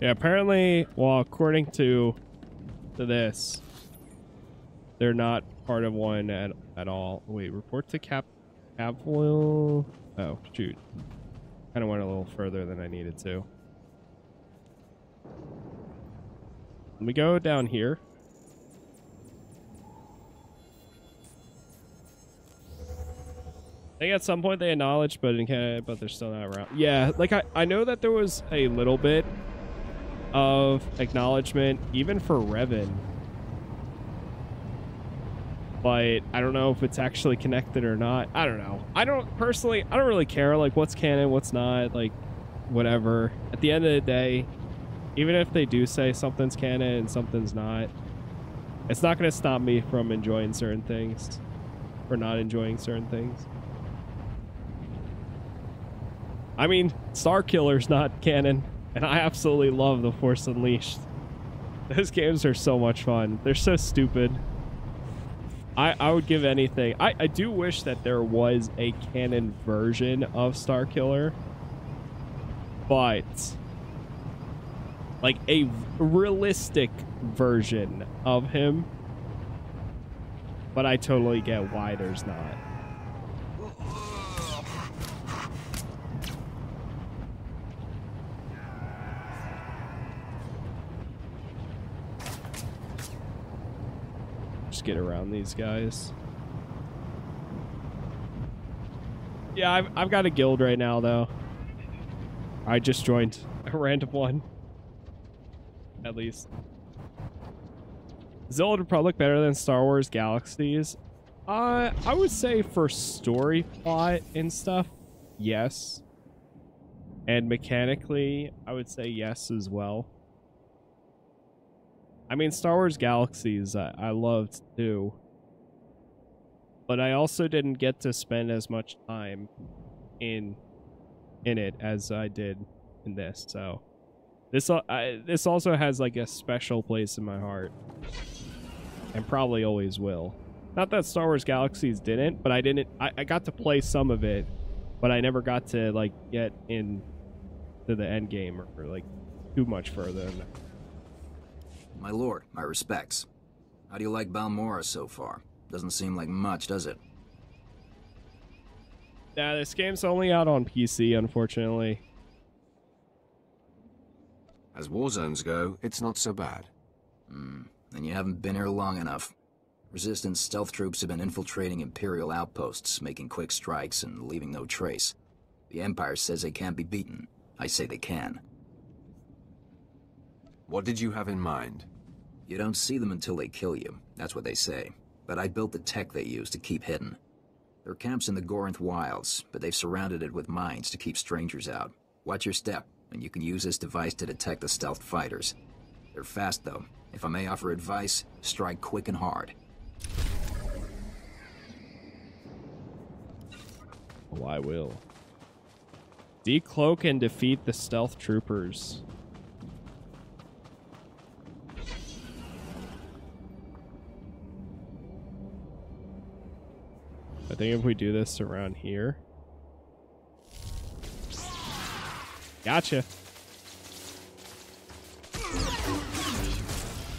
Yeah, apparently, well, according to this, they're not part of one at all. Wait, report to Capwell. Oh, shoot. Kind of went a little further than I needed to. Let me go down here. I think at some point they acknowledged, but they're still not around. Yeah, like I know that there was a little bit of acknowledgement, even for Revan. But I don't know if it's actually connected or not. I don't know. I don't really care, like, what's canon, what's not, like, whatever. At the end of the day, even if they do say something's canon and something's not, it's not going to stop me from enjoying certain things or not enjoying certain things. I mean, Starkiller's not canon, and I absolutely love The Force Unleashed. Those games are so much fun. They're so stupid. I would give anything. I do wish that there was a canon version of Starkiller, but like a realistic version of him. But I totally get why there's not. Get around these guys. Yeah, I've got a guild right now, though. I just joined a random one. At least. Is the Old Republic better than Star Wars Galaxies? I would say for story plot and stuff, yes. And mechanically, I would say yes as well. I mean, Star Wars Galaxies, I loved too. But I also didn't get to spend as much time in it as I did in this. So this also has like a special place in my heart. And probably always will. Not that Star Wars Galaxies didn't, but I got to play some of it, but I never got to like get in to the end game or like too much further than that. My lord, my respects. How do you like Balmora so far? Doesn't seem like much, does it? Yeah, this game's only out on PC, unfortunately. As war zones go, it's not so bad. Then you haven't been here long enough. Resistance stealth troops have been infiltrating Imperial outposts, making quick strikes and leaving no trace. The Empire says they can't be beaten. I say they can. What did you have in mind? You don't see them until they kill you. That's what they say. But I built the tech they use to keep hidden. Their camp's in the Gorinth Wilds, but they've surrounded it with mines to keep strangers out. Watch your step, and you can use this device to detect the stealth fighters. They're fast, though. If I may offer advice, strike quick and hard. Oh, I will. Decloak and defeat the stealth troopers. I think if we do this around here. Gotcha.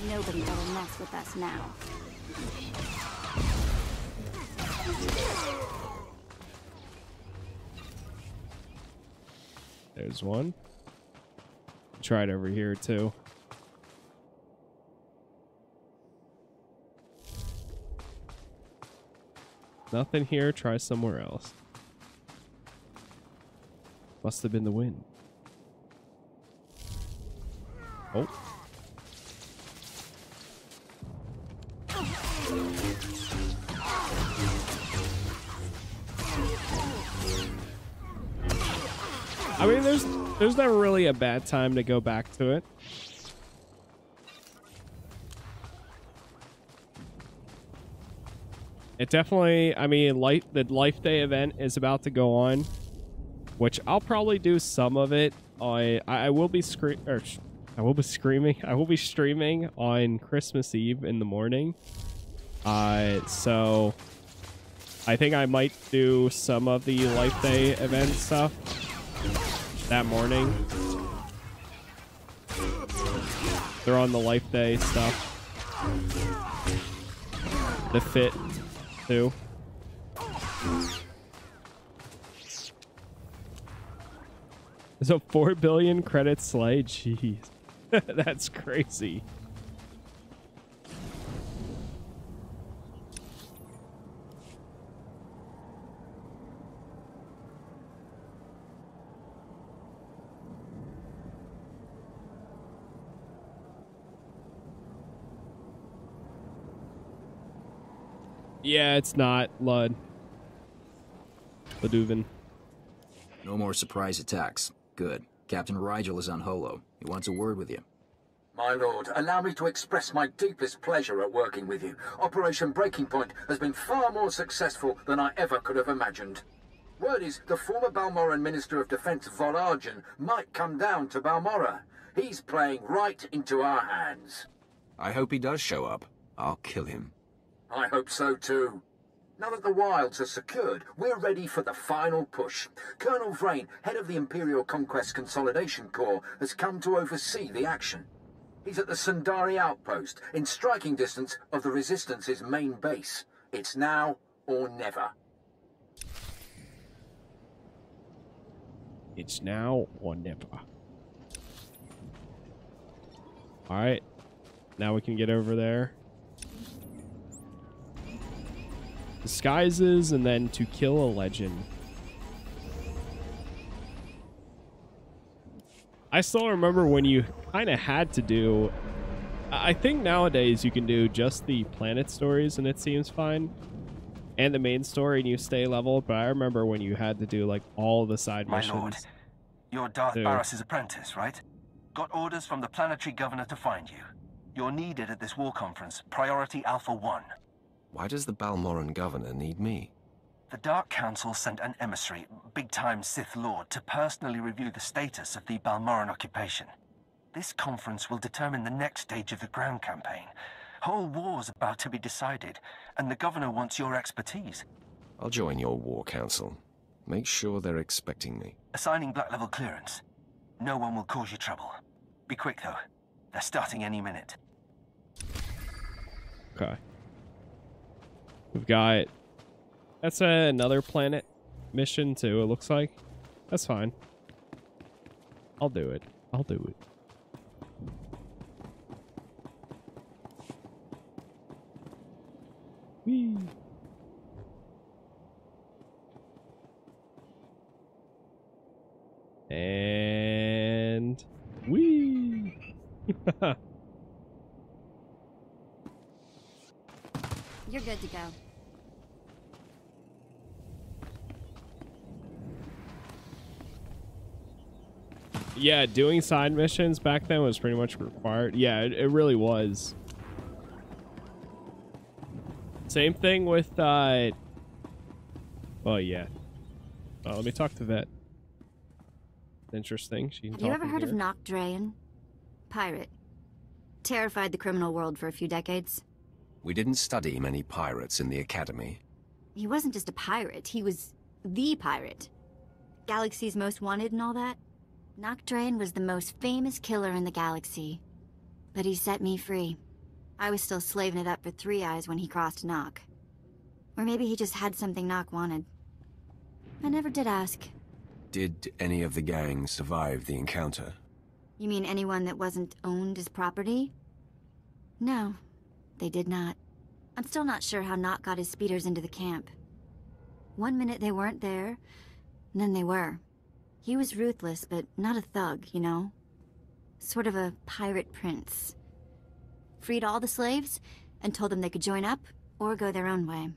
Nobody will mess with us now. There's one. Try it over here too. Nothing here. Try somewhere else. Must have been the wind. Oh. I mean, there's never really a bad time to go back to it. It definitely, I mean, the Life Day event is about to go on, which I'll probably do some of it. I will be streaming on Christmas Eve in the morning. So I think I might do some of the Life Day event stuff that morning. They're on the Life Day stuff. The fit too. There's a 4 billion credit slay. Jeez. That's crazy. Yeah, it's not Lud. Laduvin. No more surprise attacks. Good. Captain Rigel is on Holo. He wants a word with you. My lord, allow me to express my deepest pleasure at working with you. Operation Breaking Point has been far more successful than I ever could have imagined. Word is the former Balmoran Minister of Defense Vol Argen might come down to Balmora. He's playing right into our hands. I hope he does show up. I'll kill him. I hope so too. Now that the wilds are secured, we're ready for the final push. Colonel Vrain, head of the Imperial Conquest Consolidation Corps, has come to oversee the action. He's at the Sundari outpost, in striking distance of the Resistance's main base. It's now or never. It's now or never. Alright. Now we can get over there. Disguises and then to kill a legend. I still remember when you kind of had to do... I think nowadays you can do just the planet stories and it seems fine. And the main story and you stay level. But I remember when you had to do like all the side missions. My lord, you're Darth Barris's apprentice, right? Got orders from the planetary governor to find you. You're needed at this war conference, Priority Alpha 1. Why does the Balmoran governor need me? The Dark Council sent an emissary, big-time Sith Lord, to personally review the status of the Balmoran occupation. This conference will determine the next stage of the ground campaign. Whole war's about to be decided, and the governor wants your expertise. I'll join your war council. Make sure they're expecting me. Assigning black-level clearance. No one will cause you trouble. Be quick, though. They're starting any minute. Okay. We've got... That's another planet mission too, it looks like. That's fine. I'll do it. I'll do it. Whee. And whee. You're good to go. Yeah, doing side missions back then was pretty much required. Yeah, it really was. Same thing with, oh yeah. Let me talk to Vet. Interesting. She can Have you ever heard of Nock Drayan? Pirate. Terrified the criminal world for a few decades. We didn't study many pirates in the academy. He wasn't just a pirate, he was the pirate. Galaxy's most wanted and all that. Nock Drayan was the most famous killer in the galaxy. But he set me free. I was still slaving it up for Three Eyes when he crossed Nock. Or maybe he just had something Nock wanted. I never did ask. Did any of the gang survive the encounter? You mean anyone that wasn't owned as property? No, they did not. I'm still not sure how Nock got his speeders into the camp. One minute they weren't there, and then they were. He was ruthless, but not a thug, you know? Sort of a pirate prince. Freed all the slaves, and told them they could join up, or go their own way.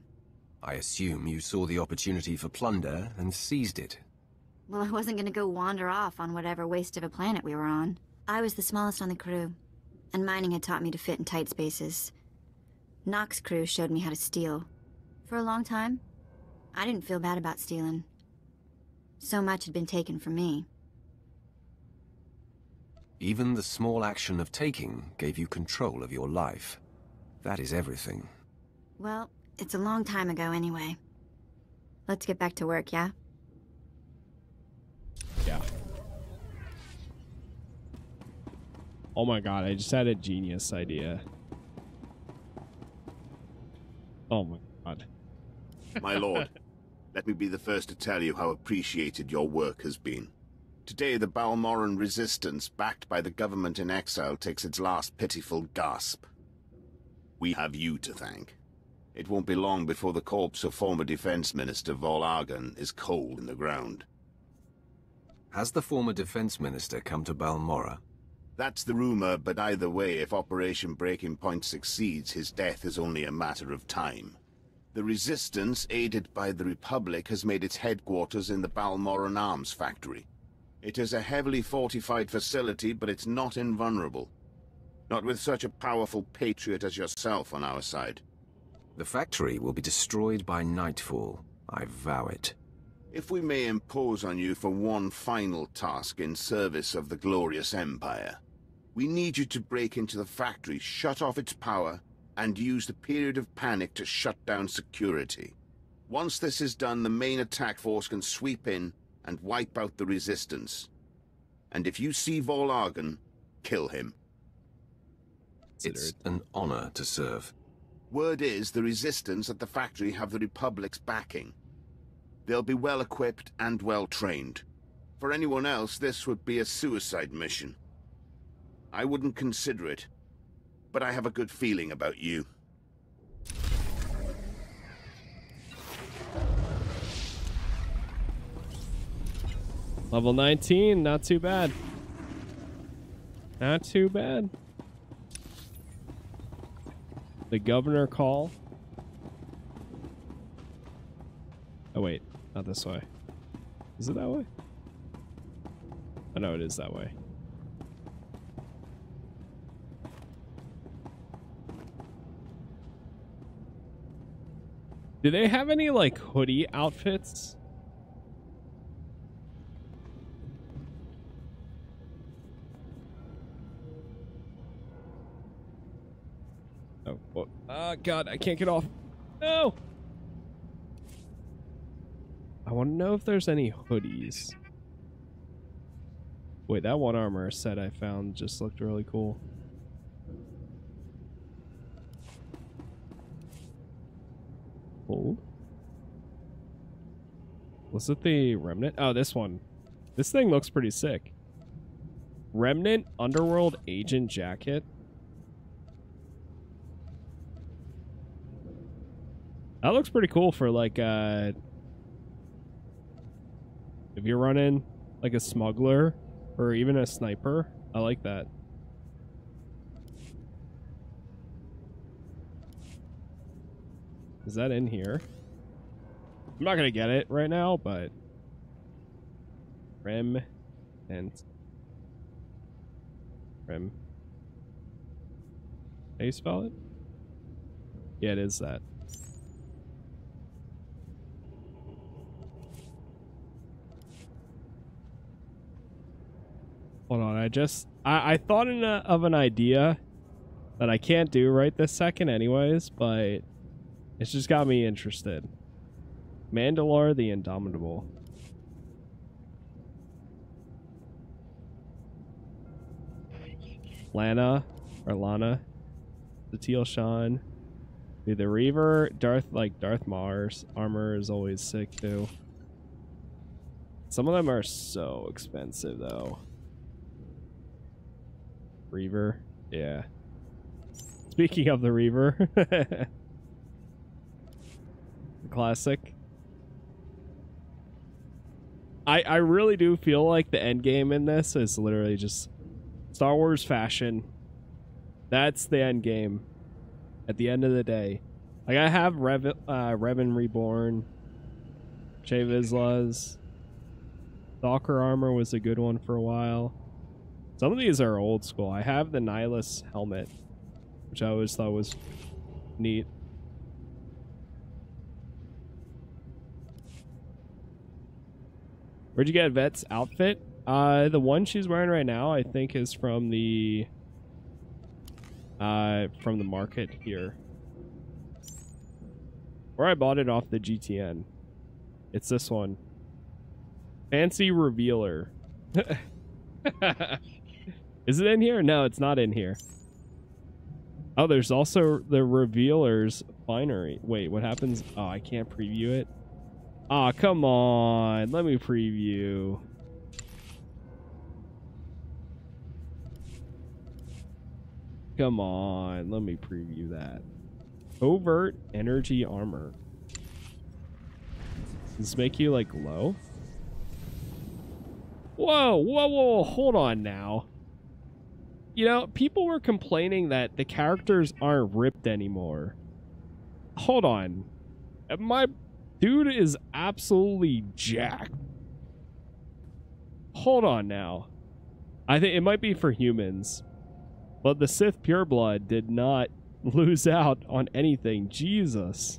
I assume you saw the opportunity for plunder and seized it. Well, I wasn't gonna go wander off on whatever waste of a planet we were on. I was the smallest on the crew, and mining had taught me to fit in tight spaces. Nock's crew showed me how to steal. For a long time, I didn't feel bad about stealing. So much had been taken from me. Even the small action of taking gave you control of your life. That is everything. Well, it's a long time ago anyway. Let's get back to work, yeah? Yeah. Oh my god, I just had a genius idea. Oh my god. My lord, let me be the first to tell you how appreciated your work has been. Today, the Balmoran resistance, backed by the government in exile, takes its last pitiful gasp. We have you to thank. It won't be long before the corpse of former Defense Minister Vol Argon is cold in the ground. Has the former Defense Minister come to Balmora? That's the rumor, but either way, if Operation Breaking Point succeeds, his death is only a matter of time. The Resistance, aided by the Republic, has made its headquarters in the Balmoran Arms Factory. It is a heavily fortified facility, but it's not invulnerable. Not with such a powerful patriot as yourself on our side. The factory will be destroyed by nightfall. I vow it. If we may impose on you for one final task in service of the glorious Empire, we need you to break into the factory, shut off its power, and use the period of panic to shut down security. Once this is done, the main attack force can sweep in and wipe out the Resistance. And if you see Vol Argon, kill him. It's an honor to serve. Word is the Resistance at the factory have the Republic's backing. They'll be well-equipped and well-trained. For anyone else, this would be a suicide mission. I wouldn't consider it, but I have a good feeling about you. Level 19, not too bad. Not too bad. The governor call. Oh wait, not this way. Is it that way? Oh no, it is that way. Do they have any like hoodie outfits? Oh, what? Oh god, I can't get off. No! I want to know if there's any hoodies. Wait, that one armor set I found just looked really cool. Hold. Was it the Remnant? Oh, this one. This thing looks pretty sick. Remnant Underworld Agent Jacket. That looks pretty cool for like if you're running like a smuggler or even a sniper. I like that. Is that in here? I'm not gonna get it right now, but Rem and Rem. How you spell it? Yeah, it is that. Hold on, I thought of an idea that I can't do right this second anyways, but it's just got me interested. Mandalore the Indomitable. Lana, the Teal Sean. Dude, the Reaver, Darth Maul's armor is always sick too. Some of them are so expensive though. Reaver, yeah. Speaking of the Reaver, the classic. I really do feel like the end game in this is literally just Star Wars fashion. That's the end game. At the end of the day, like I have Revan Reborn, Che Vizslas, Stalker armor was a good one for a while. Some of these are old school. I have the Nihilus helmet, which I always thought was neat. Where'd you get Vet's outfit? The one she's wearing right now, I think, is from the market here. Or I bought it off the GTN. It's this one. Fancy Revealer. Is it in here? No, it's not in here. Oh, there's also the Revealer's Finery. Wait, what happens? Oh, I can't preview it. Aw, come on. Let me preview. Come on. Let me preview that. Overt Energy Armor. Does this make you, like, low? Whoa, whoa, whoa. Hold on now. You know, people were complaining that the characters aren't ripped anymore. Hold on. My dude is absolutely jacked. Hold on now. I think it might be for humans. But the Sith Pureblood did not lose out on anything. Jesus.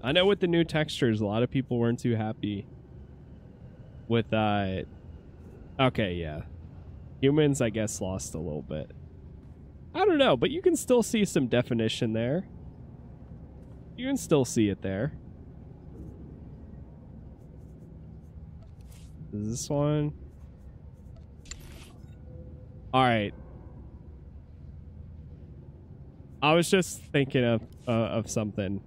I know with the new textures, a lot of people weren't too happy with okay, yeah. Humans, I guess, lost a little bit. I don't know, but you can still see some definition there. You can still see it there. Is this one? Alright. I was just thinking of something.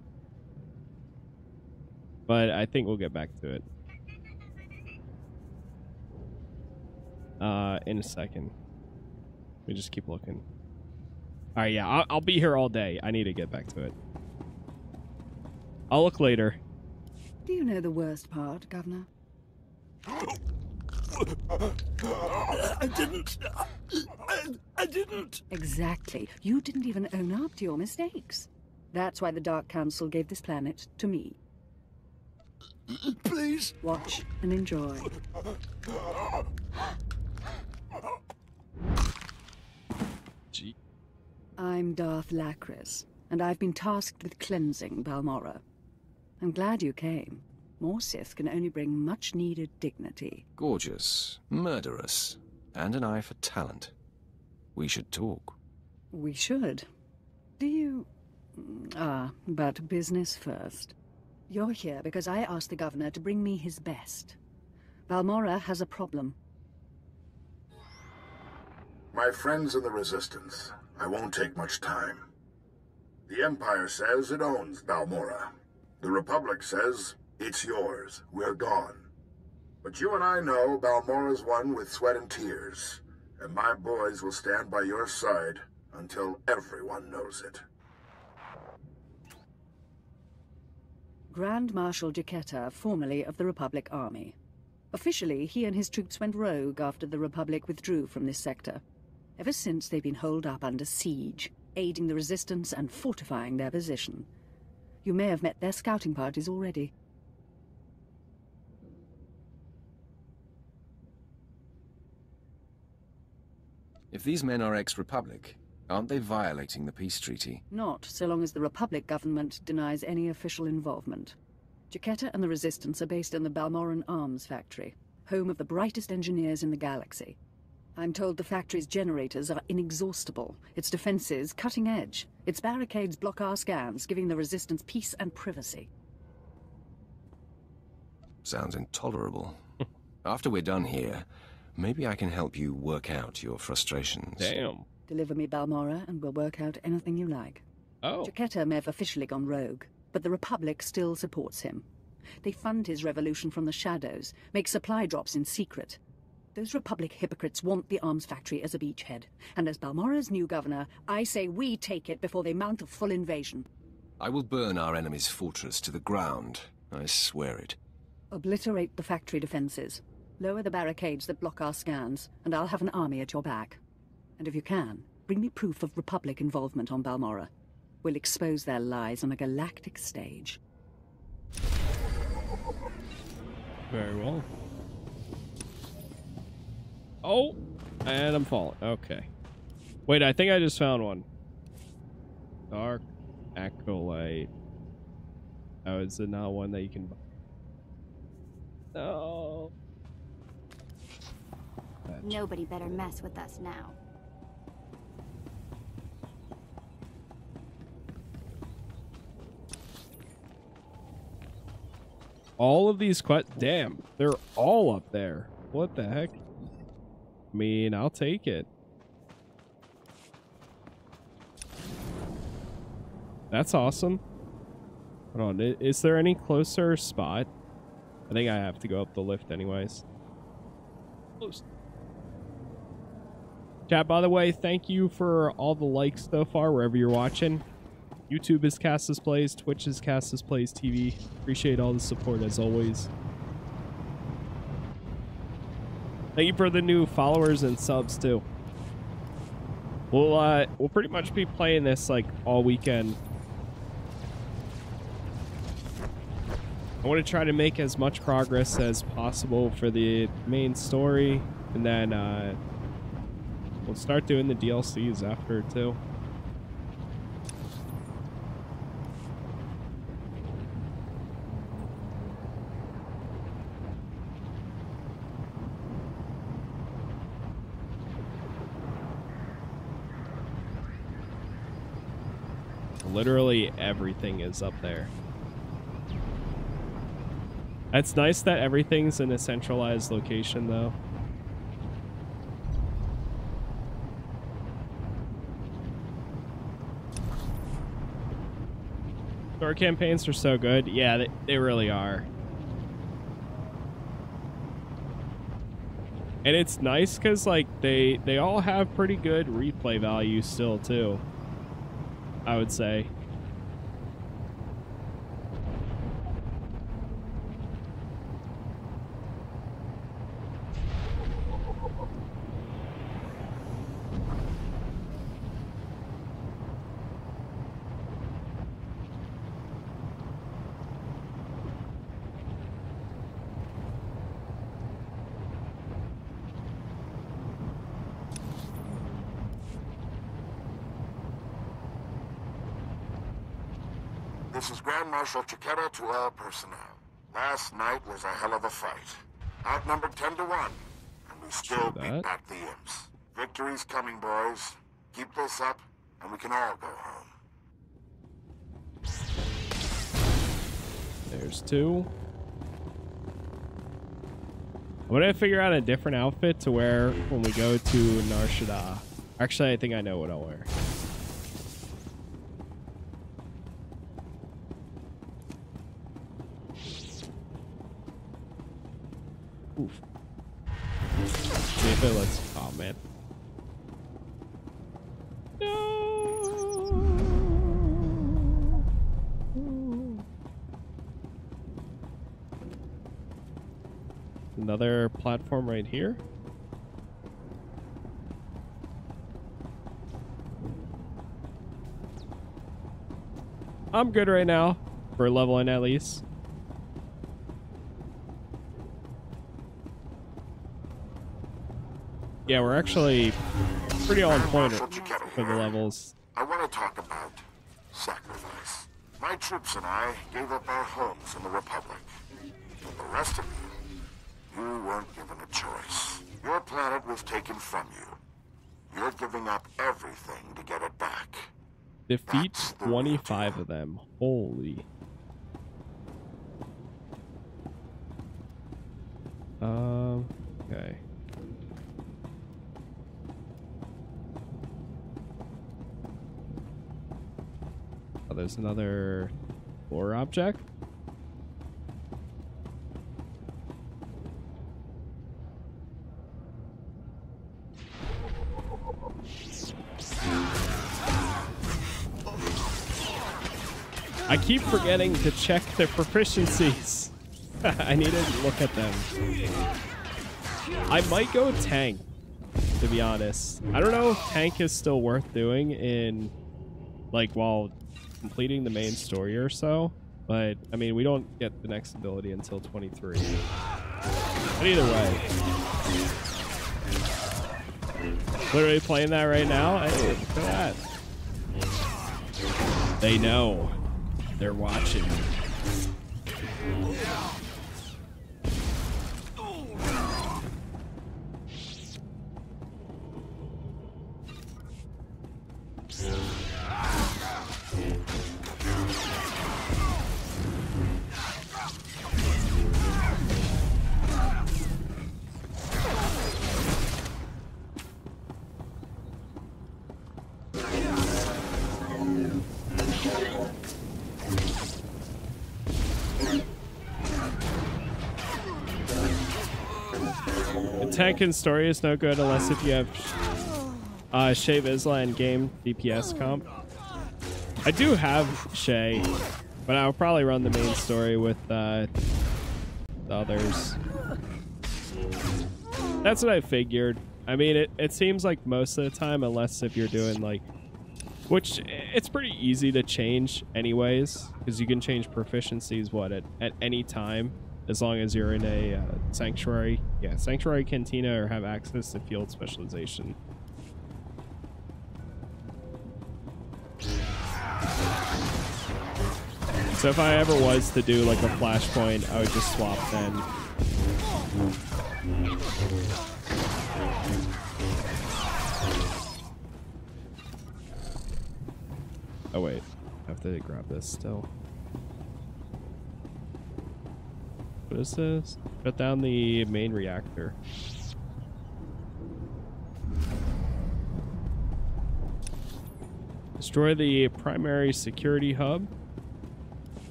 But I think we'll get back to it. In a second. Let me just keep looking. Alright, yeah, I'll be here all day. I need to get back to it. I'll look later. Do you know the worst part, Governor? I didn't. I didn't. Exactly. You didn't even own up to your mistakes. That's why the Dark Council gave this planet to me. Please. Watch and enjoy. Gee. I'm Darth Lacris, and I've been tasked with cleansing Balmorra. I'm glad you came. More Sith can only bring much-needed dignity. Gorgeous, murderous, and an eye for talent. We should talk. We should. Do you... but business first. You're here because I asked the Governor to bring me his best. Balmorra has a problem. My friends in the Resistance, I won't take much time. The Empire says it owns Balmorra, The Republic says, it's yours. We're gone. But you and I know Balmora's won with sweat and tears, and my boys will stand by your side until everyone knows it. Grand Marshal Jaquetta, formerly of the Republic Army. Officially, he and his troops went rogue after the Republic withdrew from this sector. Ever since, they've been holed up under siege, aiding the resistance and fortifying their position. You may have met their scouting parties already. If these men are ex-Republic, aren't they violating the peace treaty? Not so long as the Republic government denies any official involvement. Jaquetta and the Resistance are based in the Balmoran Arms Factory, home of the brightest engineers in the galaxy. I'm told the factory's generators are inexhaustible, its defenses cutting edge, its barricades block our scans, giving the Resistance peace and privacy. Sounds intolerable. After we're done here, maybe I can help you work out your frustrations. Damn. Deliver me Balmora and we'll work out anything you like. Oh. Jaquetta may have officially gone rogue, but the Republic still supports him. They fund his revolution from the shadows, make supply drops in secret. Those Republic hypocrites want the arms factory as a beachhead. And as Balmora's new governor, I say we take it before they mount a full invasion. I will burn our enemy's fortress to the ground. I swear it. Obliterate the factory defenses. Lower the barricades that block our scans, and I'll have an army at your back. And if you can, bring me proof of Republic involvement on Balmora. We'll expose their lies on a galactic stage. Very well. Oh, and I'm falling. Okay. Wait, I think I just found one. Dark Acolyte. Oh, is it not one that you can buy? No. Nobody better mess with us now. All of these damn, they're all up there. What the heck? I mean, I'll take it. That's awesome. Hold on, is there any closer spot? I think I have to go up the lift anyways. Close. Chat, by the way, thank you for all the likes so far wherever you're watching. YouTube is Casas Plays, Twitch is Casas Plays TV. Appreciate all the support as always. Thank you for the new followers and subs too. We'll pretty much be playing this like all weekend. I want to try to make as much progress as possible for the main story, and then we'll start doing the DLCs after too. Literally everything is up there. It's nice that everything's in a centralized location, though. Story campaigns are so good. Yeah, they really are. And it's nice because, like, they all have pretty good replay value still, too. I would say. This is Grand Marshal Jaquetta to all personnel. Last night was a hell of a fight. Outnumbered 10 to 1, and we still beat back the imps. Victory's coming, boys. Keep this up, and we can all go home. There's two. I'm gonna figure out a different outfit to wear when we go to Nar Shaddaa. Actually, I think I know what I'll wear. . Oof. See if it lets. Oh man. Another platform right here. I'm good right now for leveling at least. Yeah, we're actually pretty on point for the levels. I want to talk about sacrifice. My troops and I gave up our homes in the Republic. The rest of you weren't given a choice. Your planet was taken from you. You're giving up everything to get it back. Defeat 25 of them. Holy. Okay. Oh, there's another floor object. I keep forgetting to check their proficiencies. I need to look at them. I might go tank, to be honest. I don't know if tank is still worth doing in, like, while completing the main story or so. But, I mean, we don't get the next ability until 23. But either way. Literally playing that right now. Hey, look at that. They know. They're watching. Tank and story is no good unless if you have Shay Vizsla and game DPS comp. I do have Shay, but I'll probably run the main story with the others. That's what I figured. I mean, it seems like most of the time, unless if you're doing like, which it's pretty easy to change anyways, because you can change proficiencies at any time. As long as you're in a sanctuary. Yeah, sanctuary cantina or have access to field specialization. So if I ever was to do like a flashpoint, I would just swap then. Oh wait, I have to grab this still. What is this? Shut down the main reactor. Destroy the primary security hub.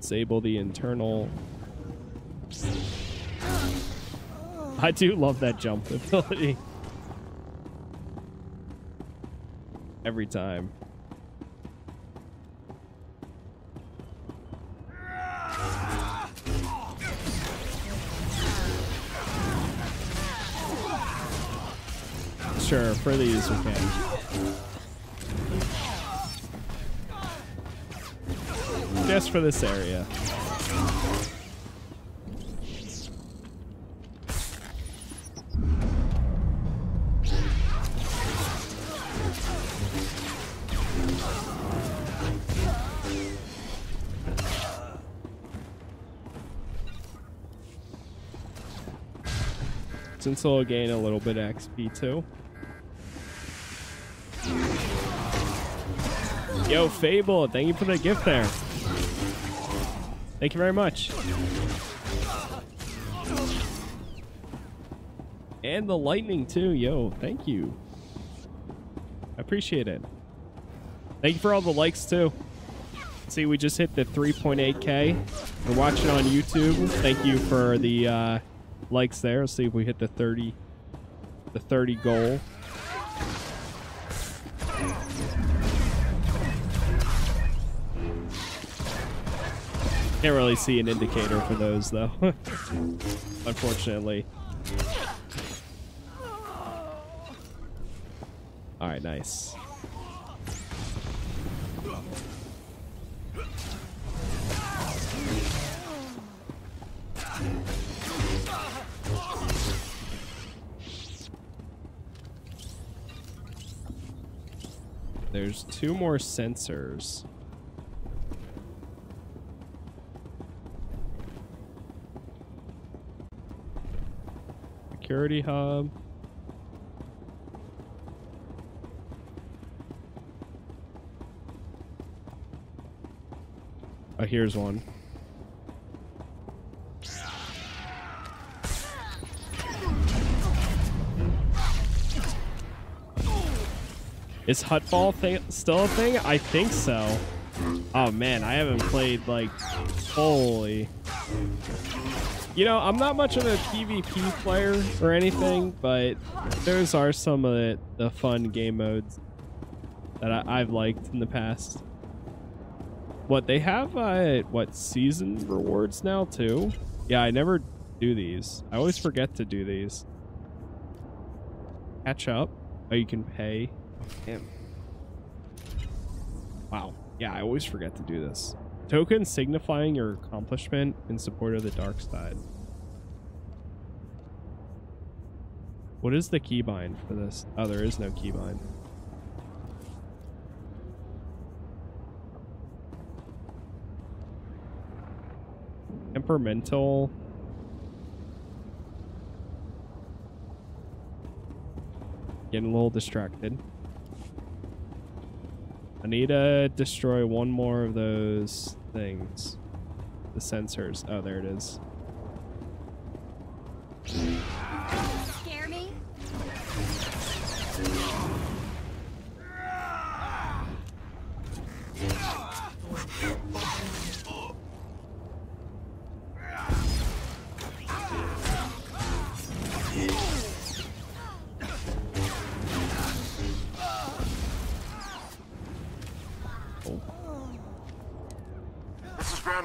Disable the internal. I do love that jump ability. Every time. Sure, for these we can. Just for this area. Since it'll gain a little bit of XP too. Yo, Fable, thank you for the gift there. Thank you very much. And the lightning too, yo, thank you. I appreciate it. Thank you for all the likes too. See, we just hit the 3.8K. We're watching on YouTube. Thank you for the likes there. Let's see if we hit the 30 goal. Can't really see an indicator for those though. Unfortunately. All right, nice. There's 2 more sensors. Security hub. Oh, here's one. Is Hutball still a thing? I think so. Oh man, I haven't played like fully. You know, I'm not much of a PvP player or anything, but those are some of the fun game modes that I've liked in the past. What, they have, what, season rewards now too? Yeah, I never do these. I always forget to do these. Catch up. Oh, you can pay. Damn. Wow. Yeah, I always forget to do this. Token signifying your accomplishment in support of the dark side. What is the keybind for this? Oh, there is no keybind. Temperamental. Getting a little distracted. I need to destroy one more of those things. The sensors. Oh, there it is. Scare me?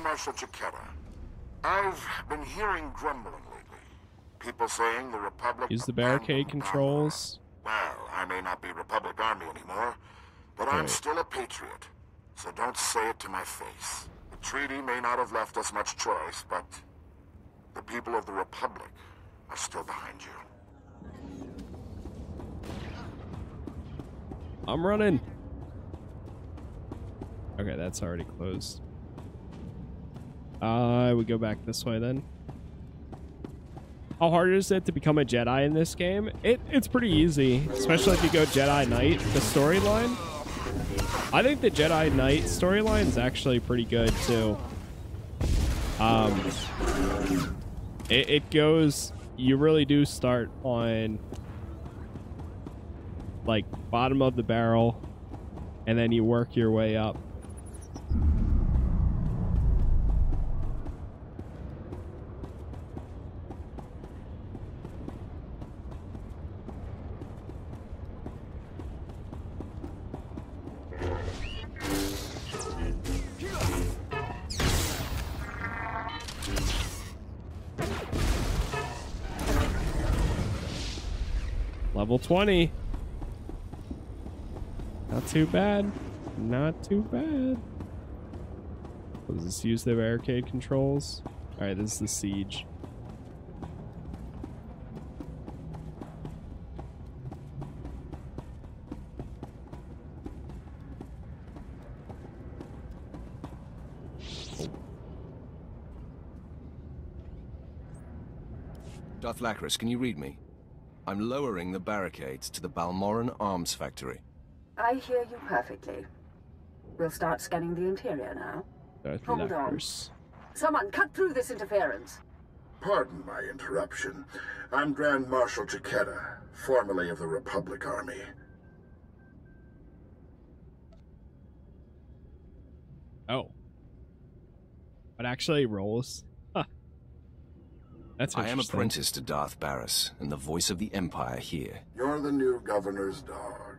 Marshal Chiquetta. I've been hearing grumbling lately. People saying the Republic... Use the barricade controls. Well, I may not be Republic Army anymore, but I'm still a patriot. So don't say it to my face. The treaty may not have left us much choice, but the people of the Republic are still behind you. I'm running. Okay, that's already closed. We go back this way then. How hard is it to become a Jedi in this game? It's pretty easy, especially if you go Jedi Knight, the storyline. I think the Jedi Knight storyline is actually pretty good too. It goes, you really do start on like bottom of the barrel and then you work your way up. Level 20. Not too bad. Not too bad. Does this use the barricade controls? Alright, this is the siege. Darth Lacris, can you read me? I'm lowering the barricades to the Balmoran Arms Factory. I hear you perfectly. We'll start scanning the interior now. Hold on. Someone cut through this interference. Pardon my interruption. I'm Grand Marshal Chiquetta, formerly of the Republic Army. Oh. It actually rolls. Huh. That's I am interesting. apprentice to Darth Barris, and the voice of the Empire here. You're the new governor's dog.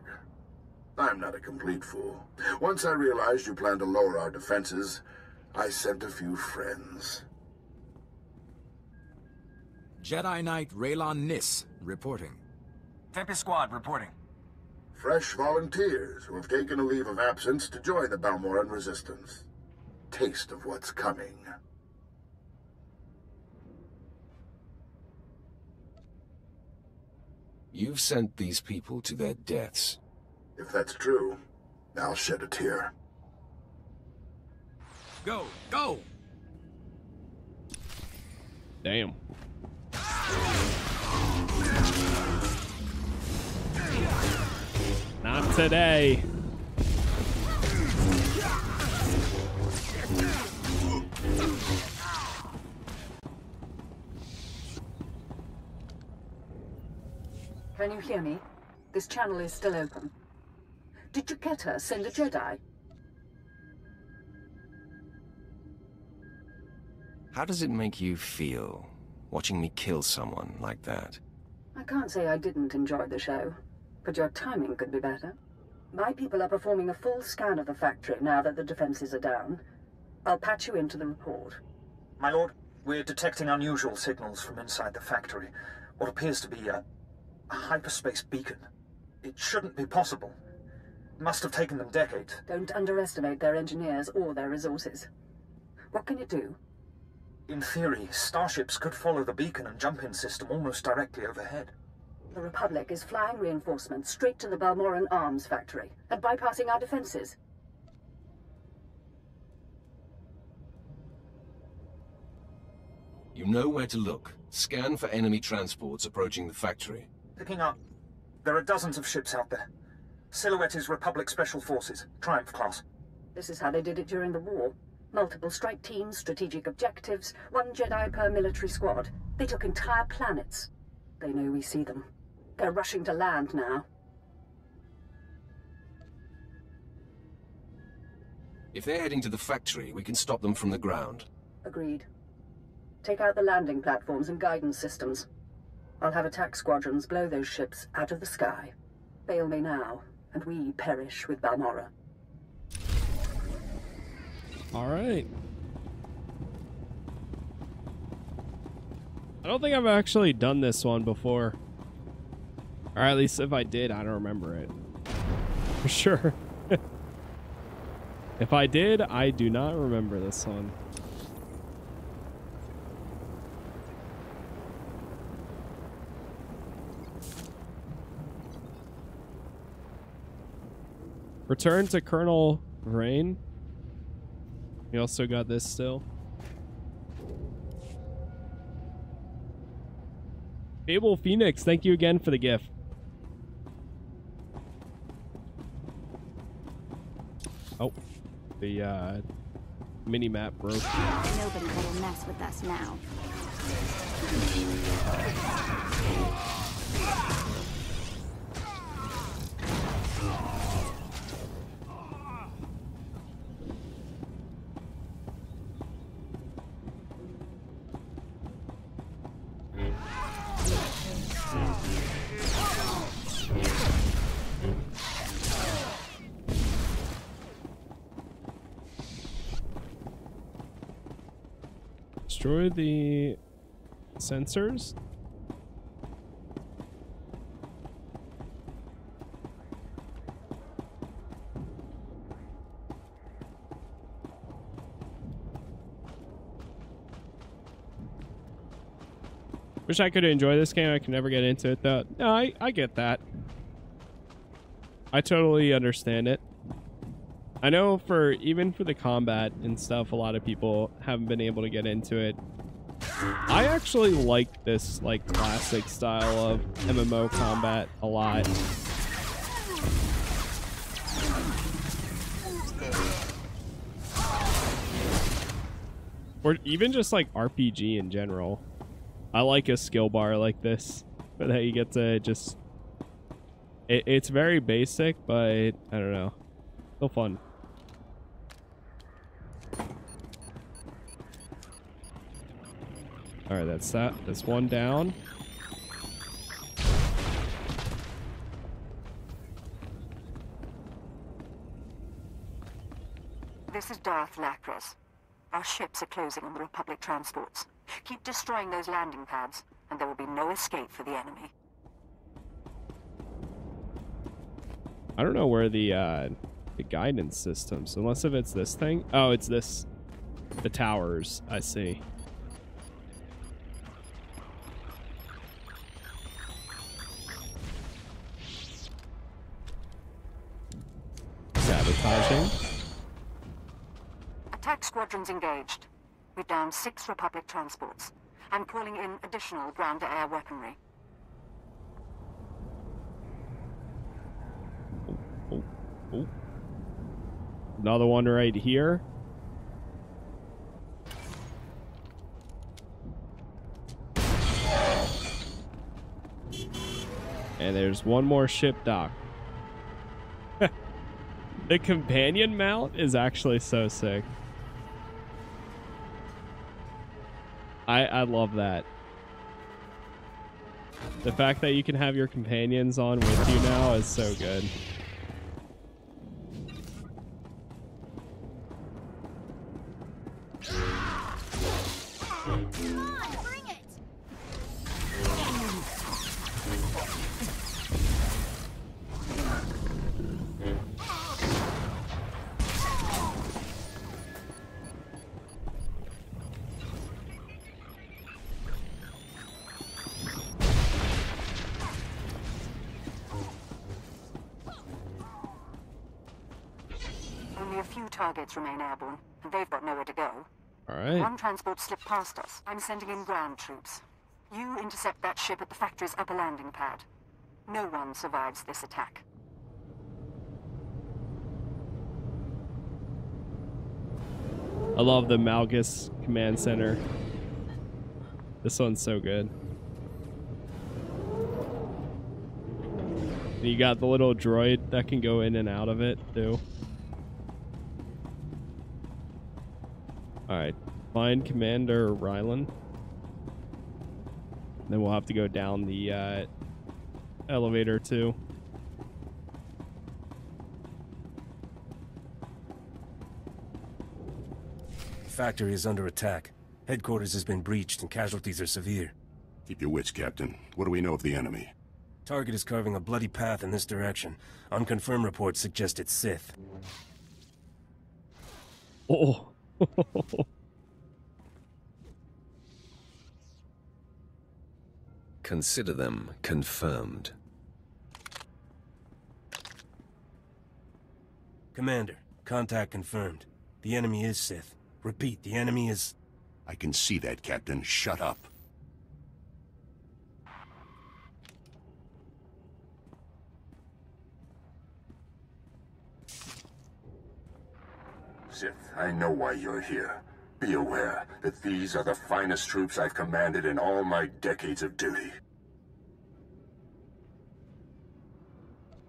I'm not a complete fool. Once I realized you planned to lower our defenses, I sent a few friends. Jedi Knight Raylon Nis, reporting. Tempest Squad, reporting. Fresh volunteers who have taken a leave of absence to join the Balmoran Resistance. Taste of what's coming. You've sent these people to their deaths. If that's true, I'll shed a tear. Go! Go! Damn. Not today. Can you hear me? This channel is still open. Did Juketa send a Jedi? How does it make you feel, watching me kill someone like that? I can't say I didn't enjoy the show, but your timing could be better. My people are performing a full scan of the factory now that the defenses are down. I'll patch you into the report. My lord, we're detecting unusual signals from inside the factory. What appears to be a hyperspace beacon. It shouldn't be possible. It must have taken them decades. Don't underestimate their engineers or their resources. What can it do? In theory, starships could follow the beacon and jump-in system almost directly overhead. The Republic is flying reinforcements straight to the Balmoran arms factory and bypassing our defenses. You know where to look. Scan for enemy transports approaching the factory. Picking up. There are dozens of ships out there. Silhouette is Republic Special Forces, Triumph class. This is how they did it during the war. Multiple strike teams, strategic objectives, 1 Jedi per military squad. They took entire planets. They know we see them. They're rushing to land now. If they're heading to the factory, we can stop them from the ground. Agreed. Take out the landing platforms and guidance systems. I'll have attack squadrons blow those ships out of the sky. Fail me now, and we perish with Balmora. All right. I don't think I've actually done this one before. Or at least if I did, I don't remember it. For sure. If I did, I do not remember this one. Return to Colonel Vrain. We also got this still. Fable Phoenix, thank you again for the gift. Oh, the mini map broke. Nobody better mess with us now. Destroy the sensors. Wish I could enjoy this game. I can never get into it though. No, I get that. I totally understand it. I know even for the combat and stuff, a lot of people haven't been able to get into it. I actually like this like classic style of MMO combat a lot. Or even just like RPG in general. I like a skill bar like this, but that you get to just... It's very basic, but I don't know. Still fun. Alright, that's that. That's one down. This is Darth Lacris. Our ships are closing on the Republic transports. Keep destroying those landing pads, and there will be no escape for the enemy. I don't know where the guidance systems, unless if it's this thing. Oh, it's this. The towers, I see. Sabotaging. Attack squadrons engaged. We've downed 6 Republic transports. I'm calling in additional ground-to-air weaponry. Oh. Another one right here. And there's one more ship dock. The companion mount is actually so sick. I love that. The fact that you can have your companions on with you now is so good. Only a few targets remain airborne, and they've got nowhere to go. All right. One transport slipped past us. I'm sending in ground troops. You intercept that ship at the factory's upper landing pad. No one survives this attack. I love the Malgus Command Center. This one's so good. And you got the little droid that can go in and out of it, too. Alright, find Commander Rylan. Then we'll have to go down the elevator, too. The factory is under attack. Headquarters has been breached and casualties are severe. Keep your wits, Captain. What do we know of the enemy? Target is carving a bloody path in this direction. Unconfirmed reports suggest it's Sith. Oh. Consider them confirmed. Commander, contact confirmed. The enemy is Sith. Repeat, the enemy is... I can see that, Captain. Shut up. Sith, I know why you're here. Be aware that these are the finest troops I've commanded in all my decades of duty.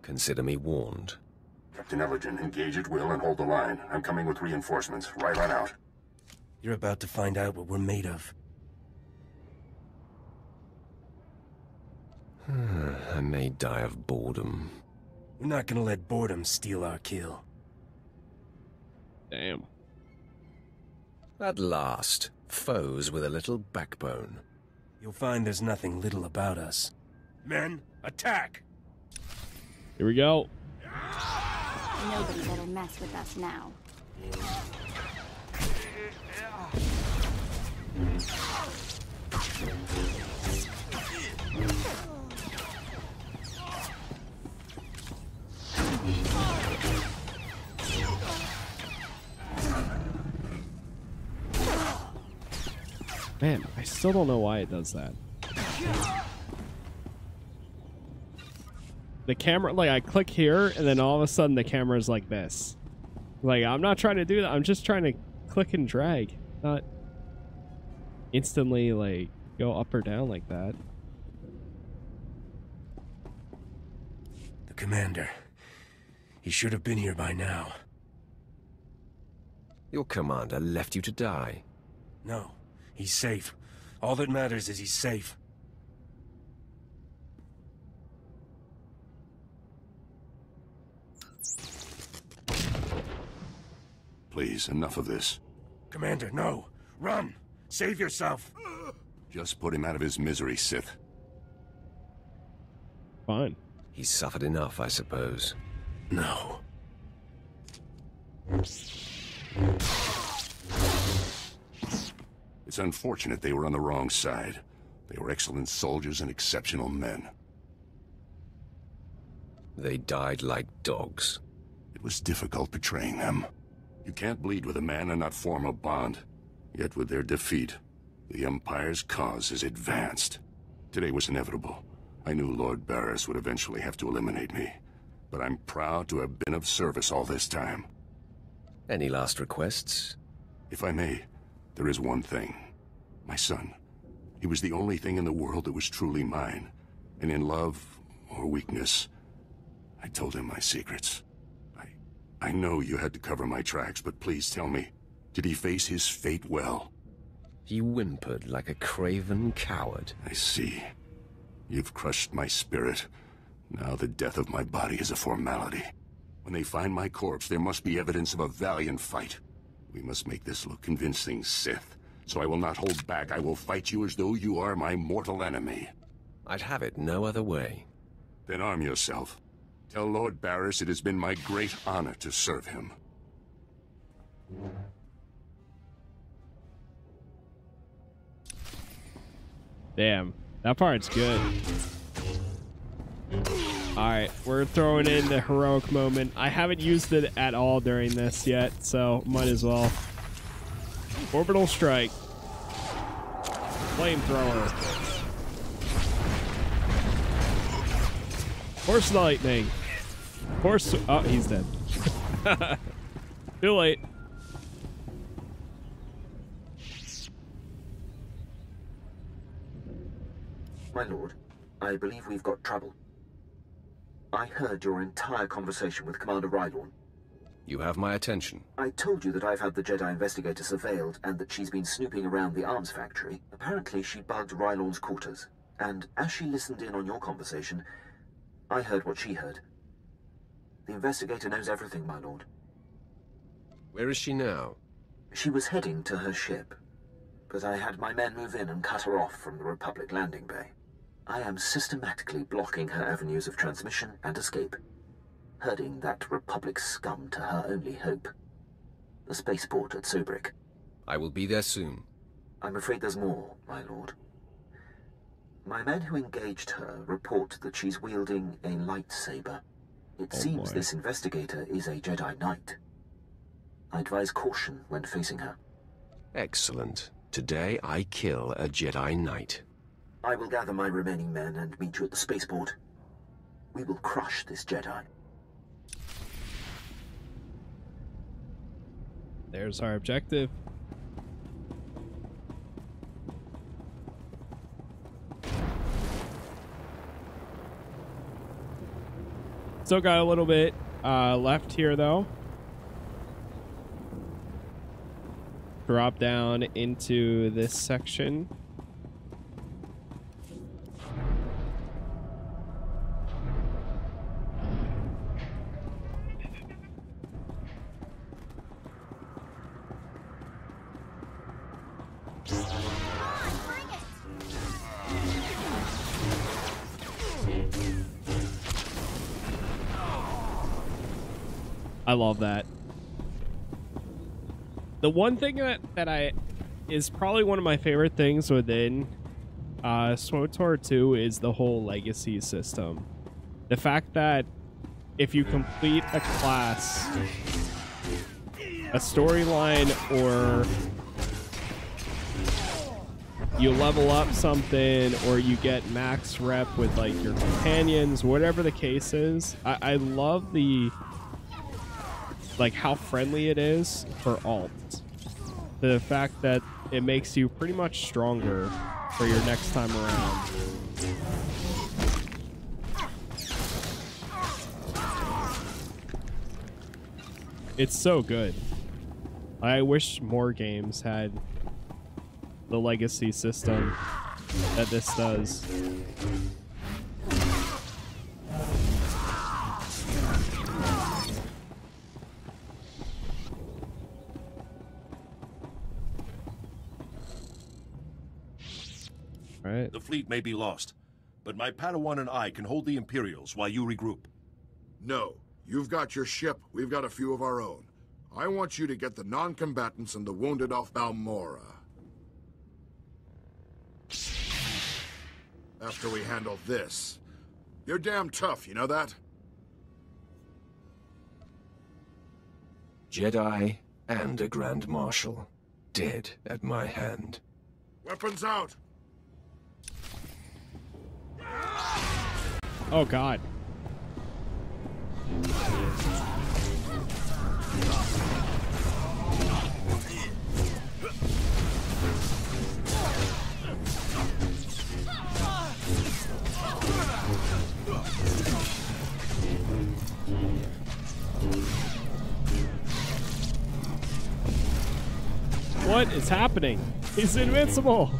Consider me warned. Captain Ellergen, engage at will and hold the line. I'm coming with reinforcements. Right on out. You're about to find out what we're made of. I may die of boredom. We're not gonna let boredom steal our kill. Damn. At last, foes with a little backbone. You'll find there's nothing little about us. Men, attack! Here we go. Nobody better mess with us now. Man, I still don't know why it does that. The camera, like, I click here, and then all of a sudden the camera's like this. Like, I'm not trying to do that. I'm just trying to click and drag. Not instantly, like, go up or down like that. The commander. He should have been here by now. Your commander left you to die. No, he's safe. All that matters is he's safe. Please, enough of this. Commander, no. Run! Save yourself! Just put him out of his misery, Sith. Fine. He's suffered enough, I suppose. No. It's unfortunate they were on the wrong side. They were excellent soldiers and exceptional men. They died like dogs. It was difficult betraying them. You can't bleed with a man and not form a bond. Yet with their defeat, the Empire's cause is advanced. Today was inevitable. I knew Lord Barris would eventually have to eliminate me. But I'm proud to have been of service all this time. Any last requests? If I may, there is one thing. My son. He was the only thing in the world that was truly mine. And in love or weakness, I told him my secrets. I know you had to cover my tracks, but please tell me, did he face his fate well? He whimpered like a craven coward. I see. You've crushed my spirit. Now the death of my body is a formality. When they find my corpse, there must be evidence of a valiant fight. We must make this look convincing, Sith. So I will not hold back. I will fight you as though you are my mortal enemy. I'd have it no other way. Then arm yourself. Tell Lord Barris it has been my great honor to serve him. Damn, that part's good. Alright, we're throwing in the heroic moment. I haven't used it at all during this yet, so might as well. Orbital strike. Flamethrower. Force lightning. Force. Oh, he's dead. Too late. My lord, I believe we've got trouble. I heard your entire conversation with Commander Rylorn. You have my attention. I told you that I've had the Jedi investigator surveilled and that she's been snooping around the arms factory. Apparently she bugged Rylorn's quarters, and as she listened in on your conversation, I heard what she heard. The investigator knows everything, my lord. Where is she now? She was heading to her ship, but I had my men move in and cut her off from the Republic landing bay. I am systematically blocking her avenues of transmission and escape, herding that Republic scum to her only hope, the spaceport at Sobrik. I will be there soon. I'm afraid there's more, my lord. My men who engaged her report that she's wielding a lightsaber. It seems this investigator is a Jedi Knight. I advise caution when facing her. Excellent. Today I kill a Jedi Knight. I will gather my remaining men and meet you at the spaceport. We will crush this Jedi. There's our objective. Still got a little bit left here, though. Drop down into this section. I love that. The one thing that I is probably one of my favorite things within SWTOR 2 is the whole legacy system. The fact that if you complete a class, a storyline, or you level up something, or you get max rep with like your companions, whatever the case is, I love the like how friendly it is for alt. The fact that it makes you pretty much stronger for your next time around. It's so good. I wish more games had the legacy system that this does. Right. The fleet may be lost, but my Padawan and I can hold the Imperials while you regroup. No. You've got your ship, we've got a few of our own. I want you to get the non-combatants and the wounded off Balmora. After we handle this. You're damn tough, you know that? Jedi and a Grand Marshal, dead at my hand. Weapons out! Oh God. What is happening? He's invincible.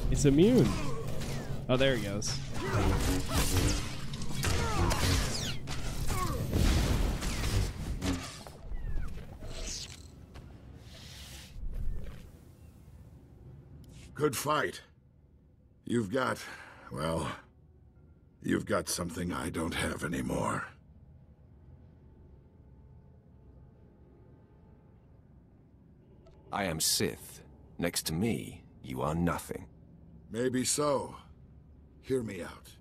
He's immune. Oh, there he goes. Good fight. You've got, well, you've got something I don't have anymore. I am Sith. Next to me, you are nothing. Maybe so. Hear me out.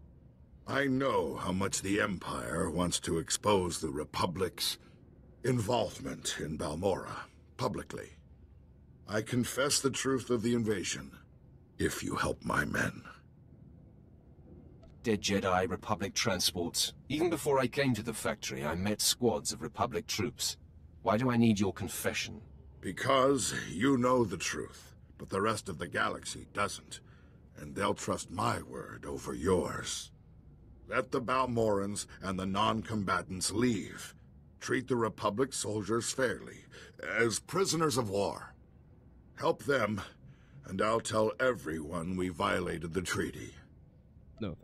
I know how much the Empire wants to expose the Republic's involvement in Balmora, publicly. I confess the truth of the invasion, if you help my men. Dead Jedi Republic transports. Even before I came to the factory, I met squads of Republic troops. Why do I need your confession? Because you know the truth, but the rest of the galaxy doesn't. And they'll trust my word over yours. Let the Balmorans and the non-combatants leave. Treat the Republic soldiers fairly, as prisoners of war. Help them, and I'll tell everyone we violated the treaty. No.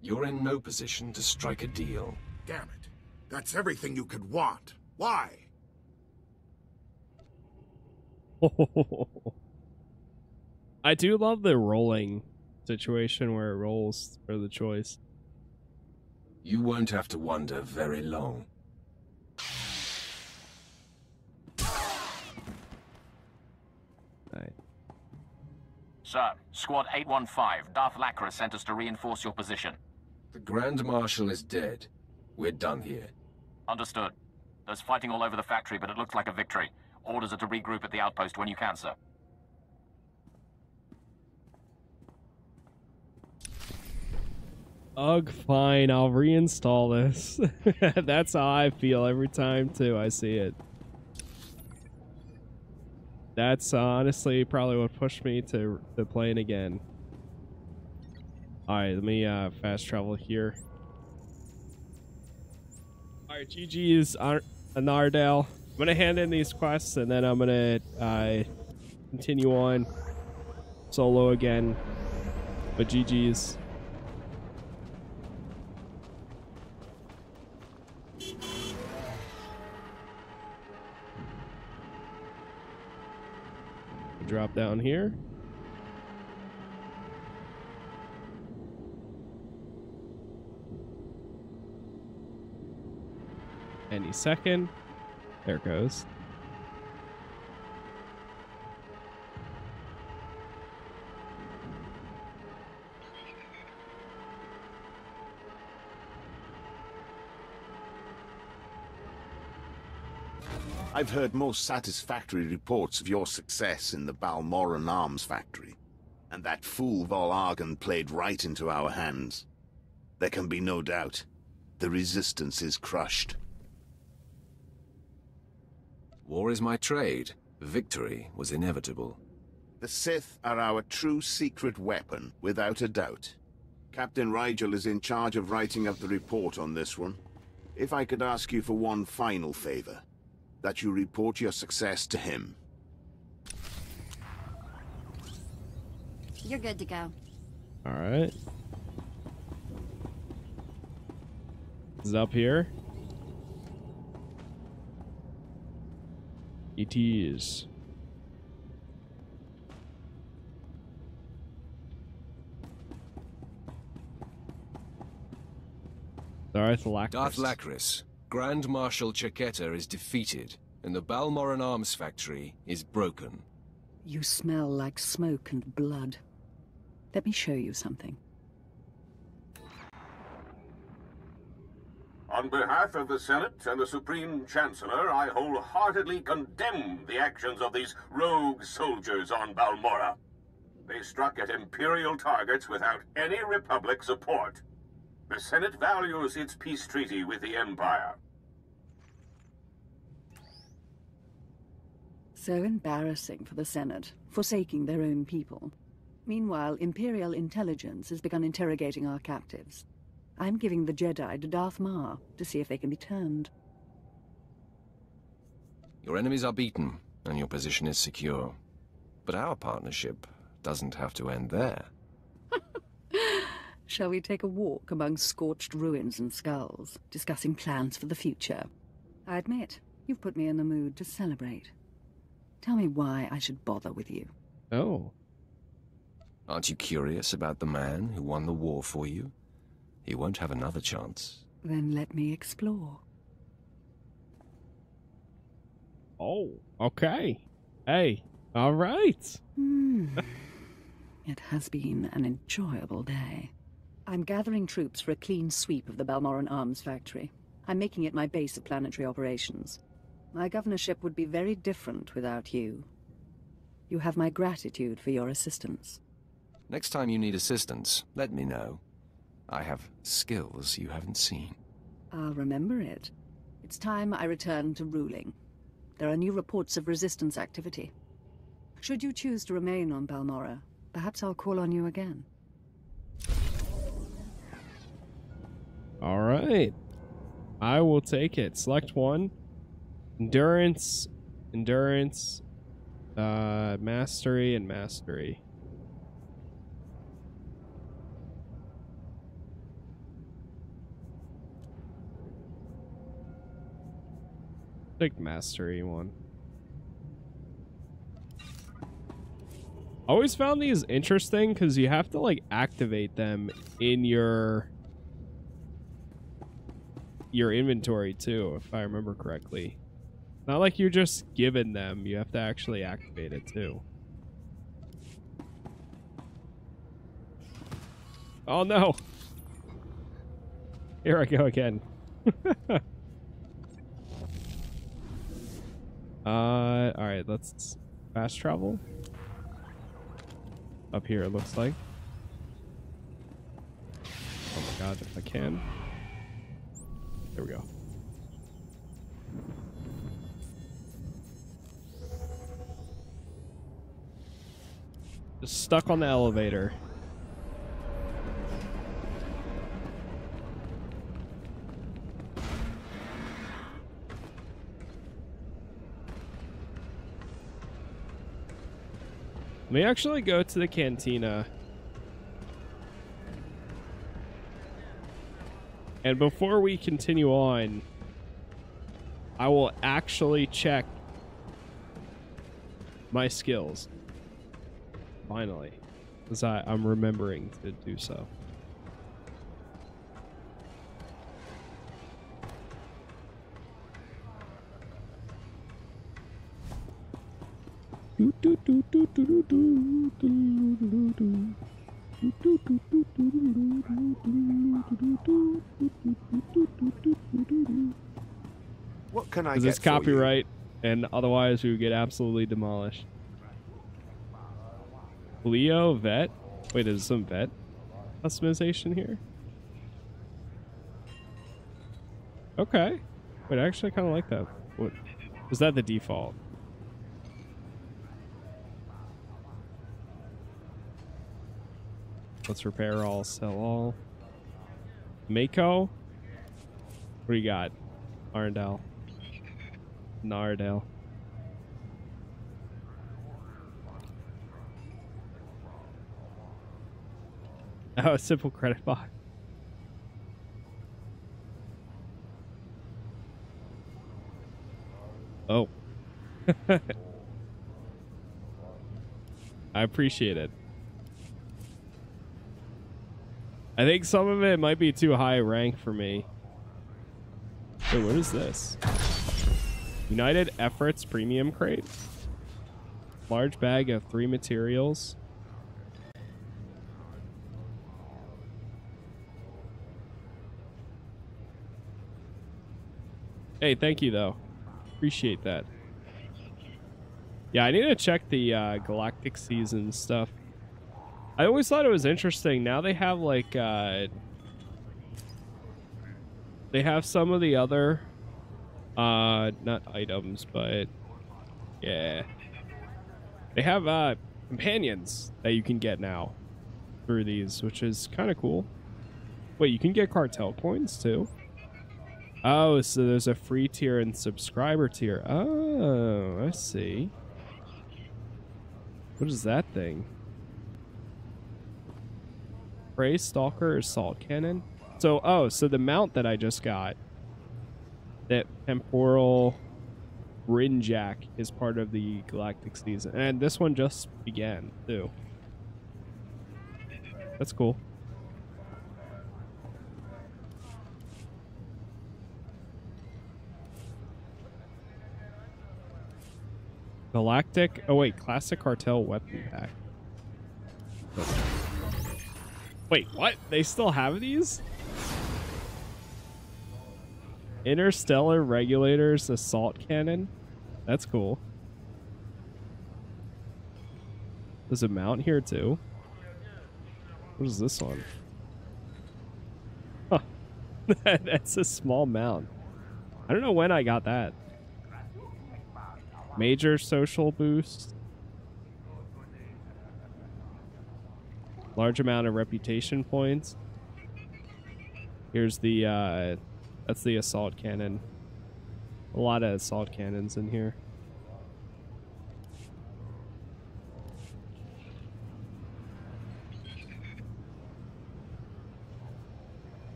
You're in no position to strike a deal. Damn it. That's everything you could want. Why? I do love the rolling situation where it rolls for the choice. You won't have to wonder very long. Right. Sir, Squad 815, Darth Lacra sent us to reinforce your position. The Grand Marshal is dead. We're done here. Understood. There's fighting all over the factory, but it looks like a victory. Orders are to regroup at the outpost when you can, sir. Ugh, fine, I'll reinstall this. That's how I feel every time, too, I see it. That's honestly probably what pushed me to playing again. Alright, let me fast travel here. Alright, GG's Nardale. I'm gonna hand in these quests and then I'm gonna continue on solo again. But GG's. Drop down here. Any second. There it goes. I've heard most satisfactory reports of your success in the Balmoran arms factory, and that fool Vol-Argon played right into our hands. There can be no doubt. The Resistance is crushed. War is my trade. Victory was inevitable. The Sith are our true secret weapon, without a doubt. Captain Rigel is in charge of writing up the report on this one. If I could ask you for one final favor, that you report your success to him. You're good to go. All right. This is up here. It is. Darth Lacris. Grand Marshal Chiqueta is defeated, and the Balmoran Arms Factory is broken. You smell like smoke and blood. Let me show you something. On behalf of the Senate and the Supreme Chancellor, I wholeheartedly condemn the actions of these rogue soldiers on Balmora. They struck at Imperial targets without any Republic support. The Senate values its peace treaty with the Empire. So embarrassing for the Senate, forsaking their own people. Meanwhile, Imperial intelligence has begun interrogating our captives. I'm giving the Jedi to Darth Maul to see if they can be turned. Your enemies are beaten, and your position is secure. But our partnership doesn't have to end there. Shall we take a walk among scorched ruins and skulls, discussing plans for the future? I admit, you've put me in the mood to celebrate. Tell me why I should bother with you. Oh. Aren't you curious about the man who won the war for you? He won't have another chance. Then let me explore. Oh, okay. Hey, all right. It has been an enjoyable day. I'm gathering troops for a clean sweep of the Balmoran Arms Factory. I'm making it my base of planetary operations. My governorship would be very different without you. You have my gratitude for your assistance. Next time you need assistance, let me know. I have skills you haven't seen. I'll remember it. It's time I return to ruling. There are new reports of resistance activity. Should you choose to remain on Balmora, perhaps I'll call on you again. All right. I will take it. Select one. Endurance, mastery, and mastery. Take mastery one. Always found these interesting because you have to like activate them in your inventory too, if I remember correctly. Not like you're just given them, you have to actually activate it too. Oh no! Here I go again. Alright, let's fast travel. Up here, it looks like. Oh my god, if I can. There we go. Just stuck on the elevator. Let me actually go to the cantina. And before we continue on, I will actually check my skills. Finally. Because I'm remembering to do so. What can I get? Because it's copyright, and otherwise we would get absolutely demolished. Leo vet. Wait, is some vet customization here? Okay. Wait, I actually kind of like that. What was that? The default? Let's repair all, sell all. Mako? What do you got? Arndale. Nardale. Oh, a simple credit box. Oh. I appreciate it. I think some of it might be too high rank for me. Wait, what is this? United Efforts Premium Crate. Large bag of 3 materials. Hey, thank you though. Appreciate that. Yeah, I need to check the Galactic Season stuff. I always thought it was interesting. Now they have like they have some of the other not items, but yeah. They have companions that you can get now through these, which is kind of cool. Wait, you can get cartel coins too? Oh, so there's a free tier and subscriber tier. Oh, I see. What is that thing? Prey, Stalker, Assault Cannon? So, oh, so the mount that I just got, that Temporal Rinjack, is part of the Galactic Season. And this one just began, too. That's cool. Galactic, oh wait, Classic Cartel Weapon Pack. Wait, what? They still have these? Interstellar Regulators Assault Cannon? That's cool. There's a mount here too. What is this one? Huh. That's a small mount. I don't know when I got that. Major social boost. Large amount of reputation points. Here's the that's the assault cannon. A lot of assault cannons in here.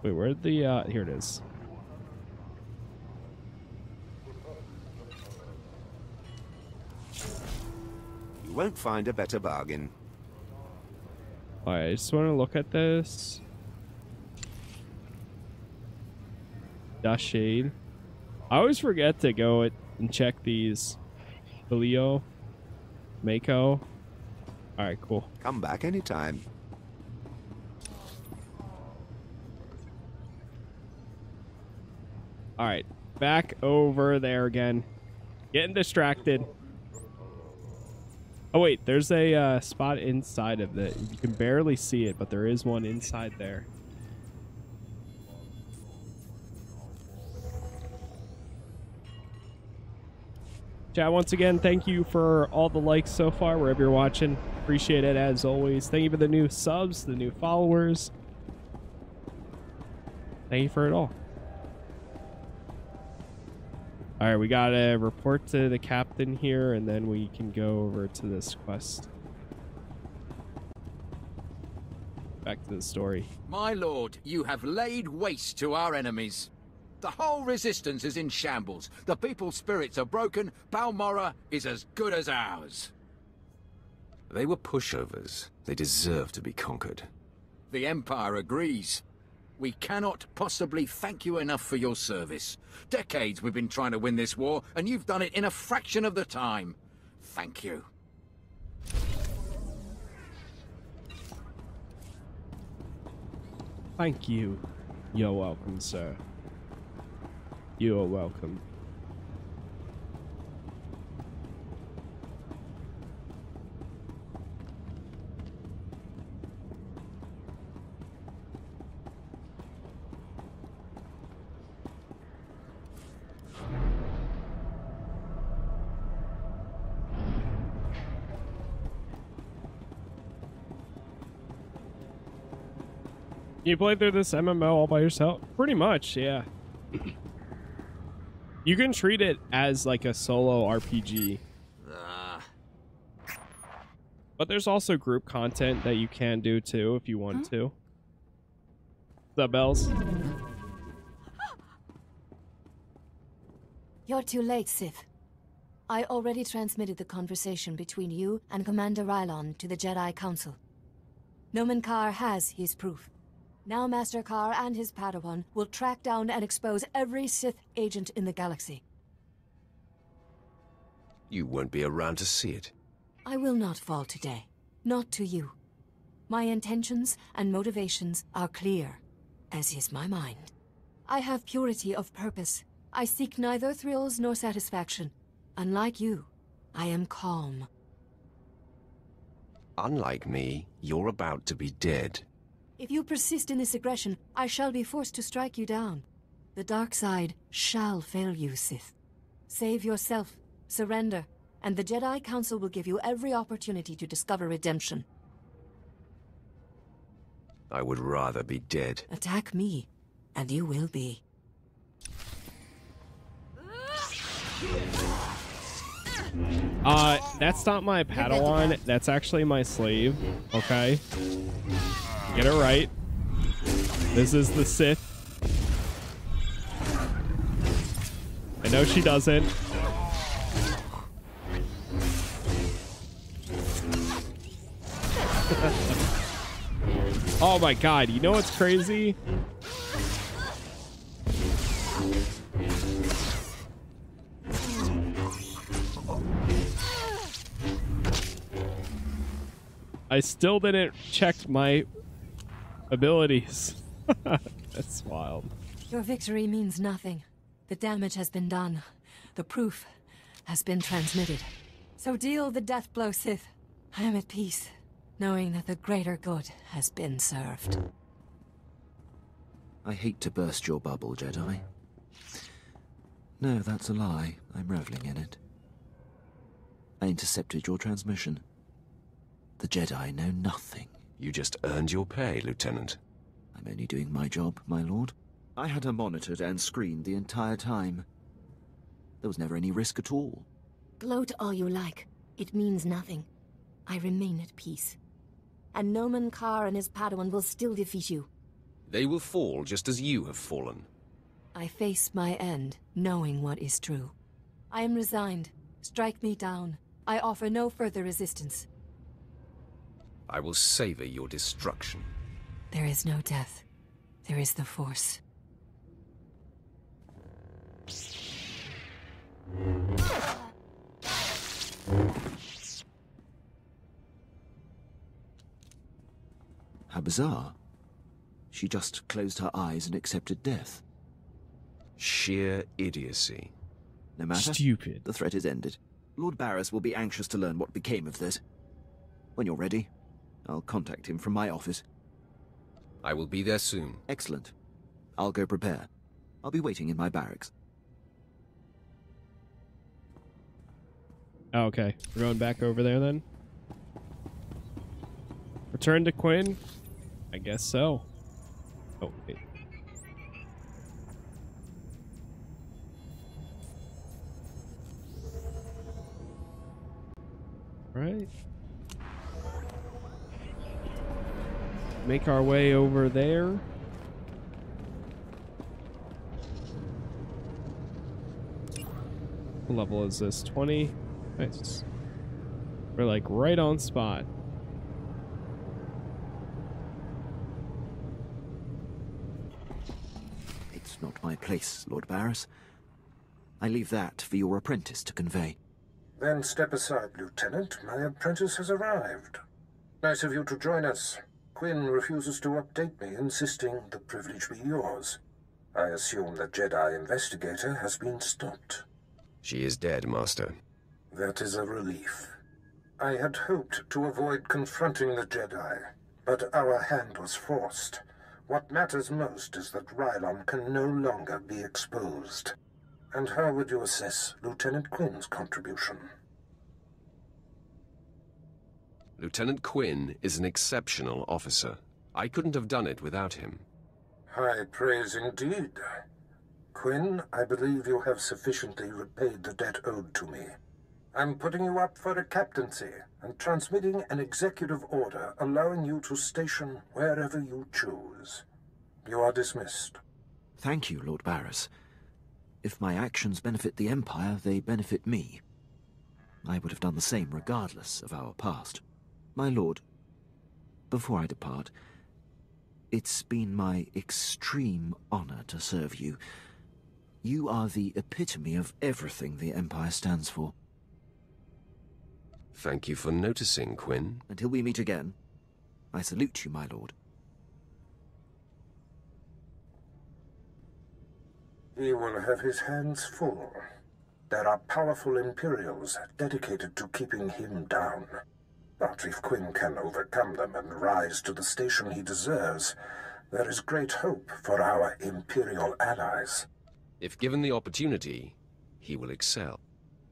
Wait, where'd the here it is. You won't find a better bargain. Alright, I just want to look at this. Dust Shade. I always forget to go and check these. Leo. Mako. Alright, cool. Come back anytime. Alright, back over there again. Getting distracted. Oh wait, there's a spot inside of it. You can barely see it, but there is one inside there. Chat, once again, thank you for all the likes so far, wherever you're watching. Appreciate it as always. Thank you for the new subs, the new followers. Thank you for it all. Alright, we gotta report to the captain here, and then we can go over to this quest. Back to the story. My lord, you have laid waste to our enemies. The whole resistance is in shambles. The people's spirits are broken. Balmorra is as good as ours. They were pushovers. They deserve to be conquered. The Empire agrees. We cannot possibly thank you enough for your service. Decades we've been trying to win this war, and you've done it in a fraction of the time. Thank you. Thank you. You're welcome, sir. You are welcome. You play through this MMO all by yourself? Pretty much, yeah. You can treat it as like a solo RPG. But there's also group content that you can do too if you want to. What's up, Bells? You're too late, Sith. I already transmitted the conversation between you and Commander Rylon to the Jedi Council. Nomen Karr has his proof. Now Master Karr and his Padawan will track down and expose every Sith agent in the galaxy. You won't be around to see it. I will not fall today. Not to you. My intentions and motivations are clear, as is my mind. I have purity of purpose. I seek neither thrills nor satisfaction. Unlike you, I am calm. Unlike me, you're about to be dead. If you persist in this aggression, I shall be forced to strike you down. The dark side shall fail you, Sith. Save yourself, surrender, and the Jedi Council will give you every opportunity to discover redemption. I would rather be dead. Attack me, and you will be. That's not my Padawan. That's actually my slave. Okay? Get it right. This is the Sith. I know she doesn't. Oh my god, you know what's crazy? I still didn't check my abilities. That's wild. Your victory means nothing. The damage has been done. The proof has been transmitted. So deal the death blow, Sith. I am at peace, knowing that the greater good has been served. I hate to burst your bubble, Jedi. No, that's a lie. I'm reveling in it. I intercepted your transmission. The Jedi know nothing. You just earned your pay, Lieutenant. I'm only doing my job, my lord. I had her monitored and screened the entire time. There was never any risk at all. Gloat all you like. It means nothing. I remain at peace. And Nomen Karr and his Padawan will still defeat you. They will fall just as you have fallen. I face my end, knowing what is true. I am resigned. Strike me down. I offer no further resistance. I will savor your destruction. There is no death. There is the Force. How bizarre. She just closed her eyes and accepted death. Sheer idiocy. No matter. Stupid. The threat is ended. Lord Barris will be anxious to learn what became of this. When you're ready, I'll contact him from my office. I will be there soon. Excellent. I'll go prepare. I'll be waiting in my barracks. Oh, okay. We're going back over there then? Return to Quinn? I guess so. Oh, wait. Right. Make our way over there. What level is this? 20? Nice. We're like right on spot. It's not my place, Lord Barris. I leave that for your apprentice to convey. Then step aside, Lieutenant. My apprentice has arrived. Nice of you to join us. Quinn refuses to update me, insisting the privilege be yours. I assume the Jedi investigator has been stopped. She is dead, Master. That is a relief. I had hoped to avoid confronting the Jedi, but our hand was forced. What matters most is that Rylon can no longer be exposed. And how would you assess Lieutenant Quinn's contribution? Lieutenant Quinn is an exceptional officer. I couldn't have done it without him. High praise indeed. Quinn, I believe you have sufficiently repaid the debt owed to me. I'm putting you up for a captaincy and transmitting an executive order allowing you to station wherever you choose. You are dismissed. Thank you, Lord Barris. If my actions benefit the Empire, they benefit me. I would have done the same regardless of our past. My lord, before I depart, it's been my extreme honor to serve you. You are the epitome of everything the Empire stands for. Thank you for noticing, Quinn. Until we meet again, I salute you, my lord. He will have his hands full. There are powerful Imperials dedicated to keeping him down. But if Quinn can overcome them and rise to the station he deserves, there is great hope for our Imperial allies. If given the opportunity, he will excel.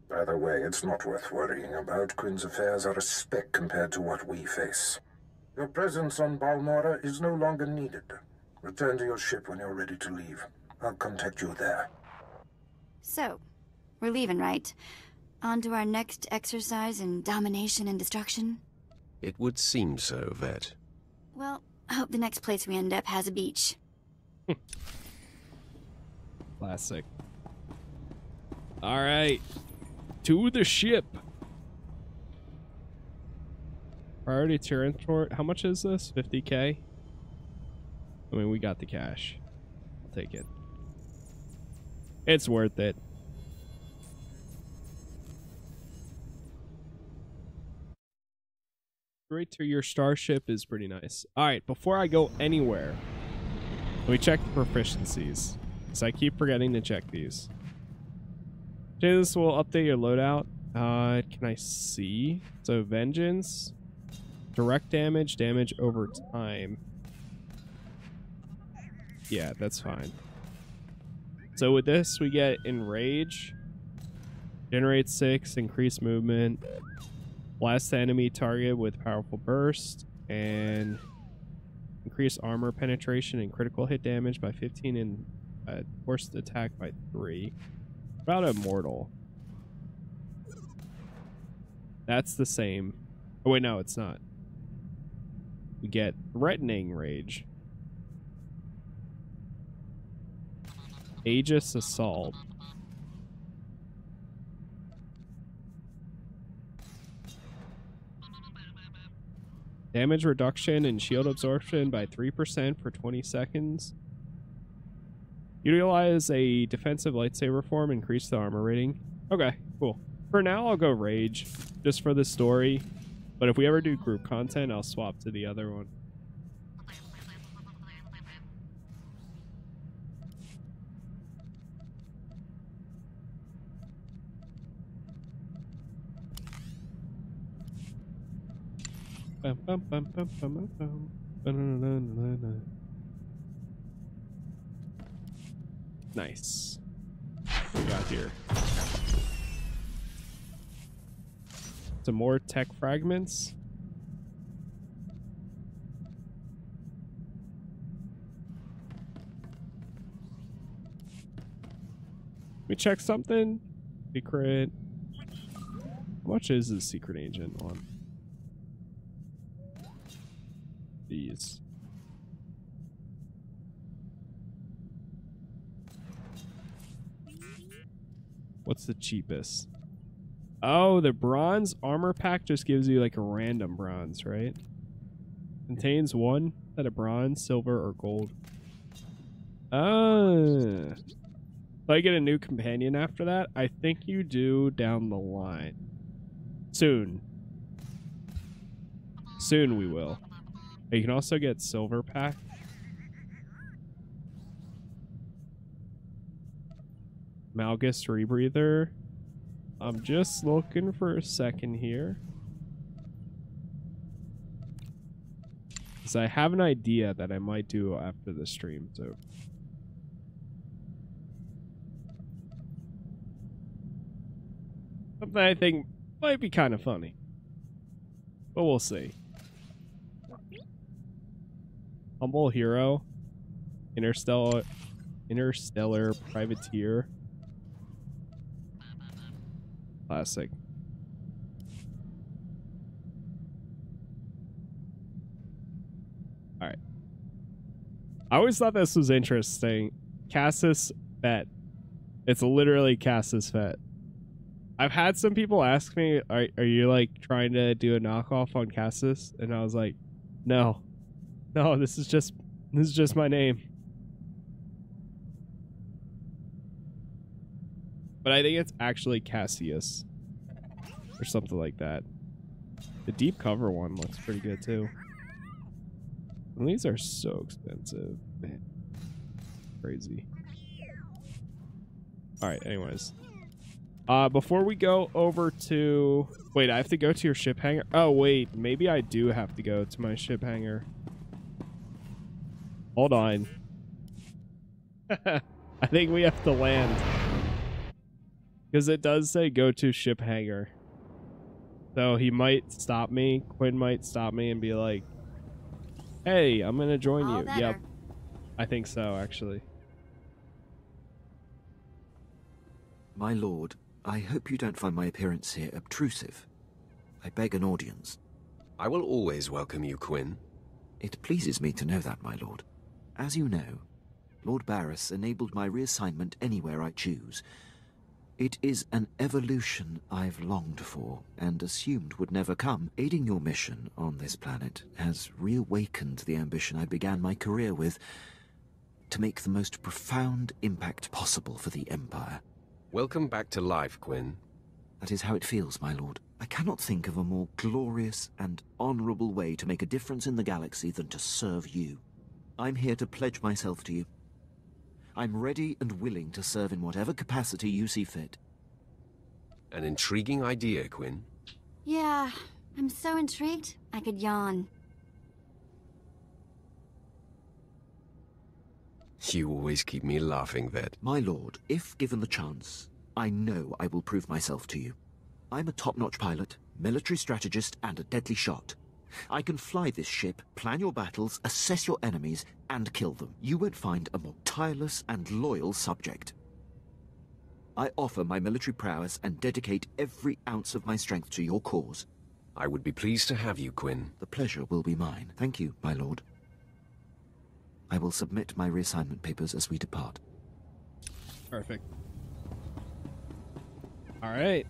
By the way, it's not worth worrying about. Quinn's affairs are a speck compared to what we face. Your presence on Balmorra is no longer needed. Return to your ship when you're ready to leave. I'll contact you there. So, we're leaving, right? On to our next exercise in domination and destruction? It would seem so, Vet. Well, I hope the next place we end up has a beach. Classic. Alright. To the ship. Priority transport. How much is this? 50k? I mean, we got the cash. I'll take it. It's worth it. Straight to your starship is pretty nice. Alright, before I go anywhere, let me check the proficiencies, because I keep forgetting to check these. This will update your loadout. Can I see? So vengeance, direct damage, damage over time. Yeah, that's fine. So with this, we get enrage, generate 6, increase movement, blast the enemy target with powerful burst, and increase armor penetration and critical hit damage by 15 and forced attack by 3. About immortal. That's the same. Oh wait, no, it's not. We get threatening rage. Aegis assault. Damage reduction and shield absorption by 3% for 20 seconds. Utilize a defensive lightsaber form, increase the armor rating. Okay, cool. For now, I'll go Rage, just for the story. But if we ever do group content, I'll swap to the other one. Nice. What we got here? Some more tech fragments. We check something. Secret. How much is the secret agent on? These. What's the cheapest? Oh, the bronze armor pack just gives you like a random bronze, right? Contains one set of bronze, silver, or gold. So I get a new companion after that? I think you do down the line. Soon. Soon we will. You can also get silver pack. Malgus rebreather. I'm just looking for a second here. Because I have an idea that I might do after the stream, so. Something I think might be kind of funny. But we'll see. Humble hero. Interstellar privateer. Classic. Alright. I always thought this was interesting. Casas Vet. It's literally Casas Vet. I've had some people ask me, are you like trying to do a knockoff on Casas? And I was like, no. No, this is just my name. But I think it's actually Cassius. Or something like that. The deep cover one looks pretty good too. And these are so expensive. Man. Crazy. Alright, anyways. Before we go over to... Wait, I have to go to your ship hangar? Oh, wait. Maybe I do have to go to my ship hangar. Hold on. I think we have to land. Because it does say go to ship hangar. So he might stop me. Quinn might stop me and be like, hey, I'm going to join you. Better. Yep. I think so, actually. My lord, I hope you don't find my appearance here obtrusive. I beg an audience. I will always welcome you, Quinn. It pleases me to know that, my lord. As you know, Lord Barris enabled my reassignment anywhere I choose. It is an evolution I've longed for and assumed would never come. Aiding your mission on this planet has reawakened the ambition I began my career with, to make the most profound impact possible for the Empire. Welcome back to life, Quinn. That is how it feels, my lord. I cannot think of a more glorious and honorable way to make a difference in the galaxy than to serve you. I'm here to pledge myself to you. I'm ready and willing to serve in whatever capacity you see fit. An intriguing idea, Quinn. Yeah, I'm so intrigued, I could yawn. You always keep me laughing, Vet. My lord, if given the chance, I know I will prove myself to you. I'm a top-notch pilot, military strategist, and a deadly shot. I can fly this ship, plan your battles, assess your enemies, and kill them. You won't find a more tireless and loyal subject. I offer my military prowess and dedicate every ounce of my strength to your cause. I would be pleased to have you, Quinn. The pleasure will be mine. Thank you, my lord. I will submit my reassignment papers as we depart. Perfect. Alright.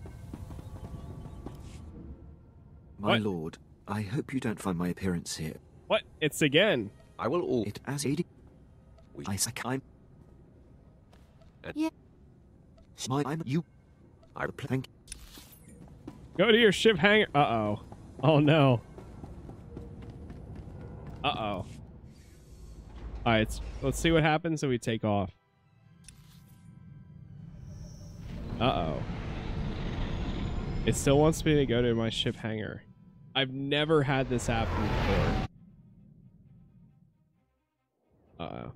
My lord, I hope you don't find my appearance here. What? It's again. I will all... It as aiding... I'm... Yeah. I'm... You... I... Thank you. Go to your ship hangar. Uh-oh. Oh, no. Uh-oh. Alright, let's see what happens if we take off. Uh-oh. It still wants me to go to my ship hangar. I've never had this happen before. Uh-oh.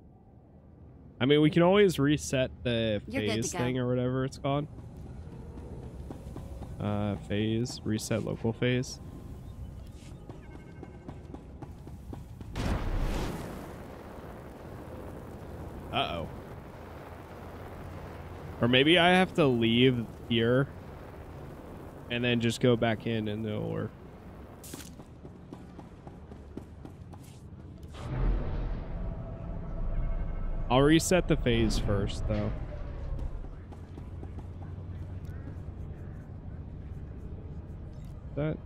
I mean, we can always reset the phase thing or whatever it's called. Phase. Reset local phase. Uh-oh. Or maybe I have to leave here and then just go back in and it'll work. I'll reset the phase first, though. That.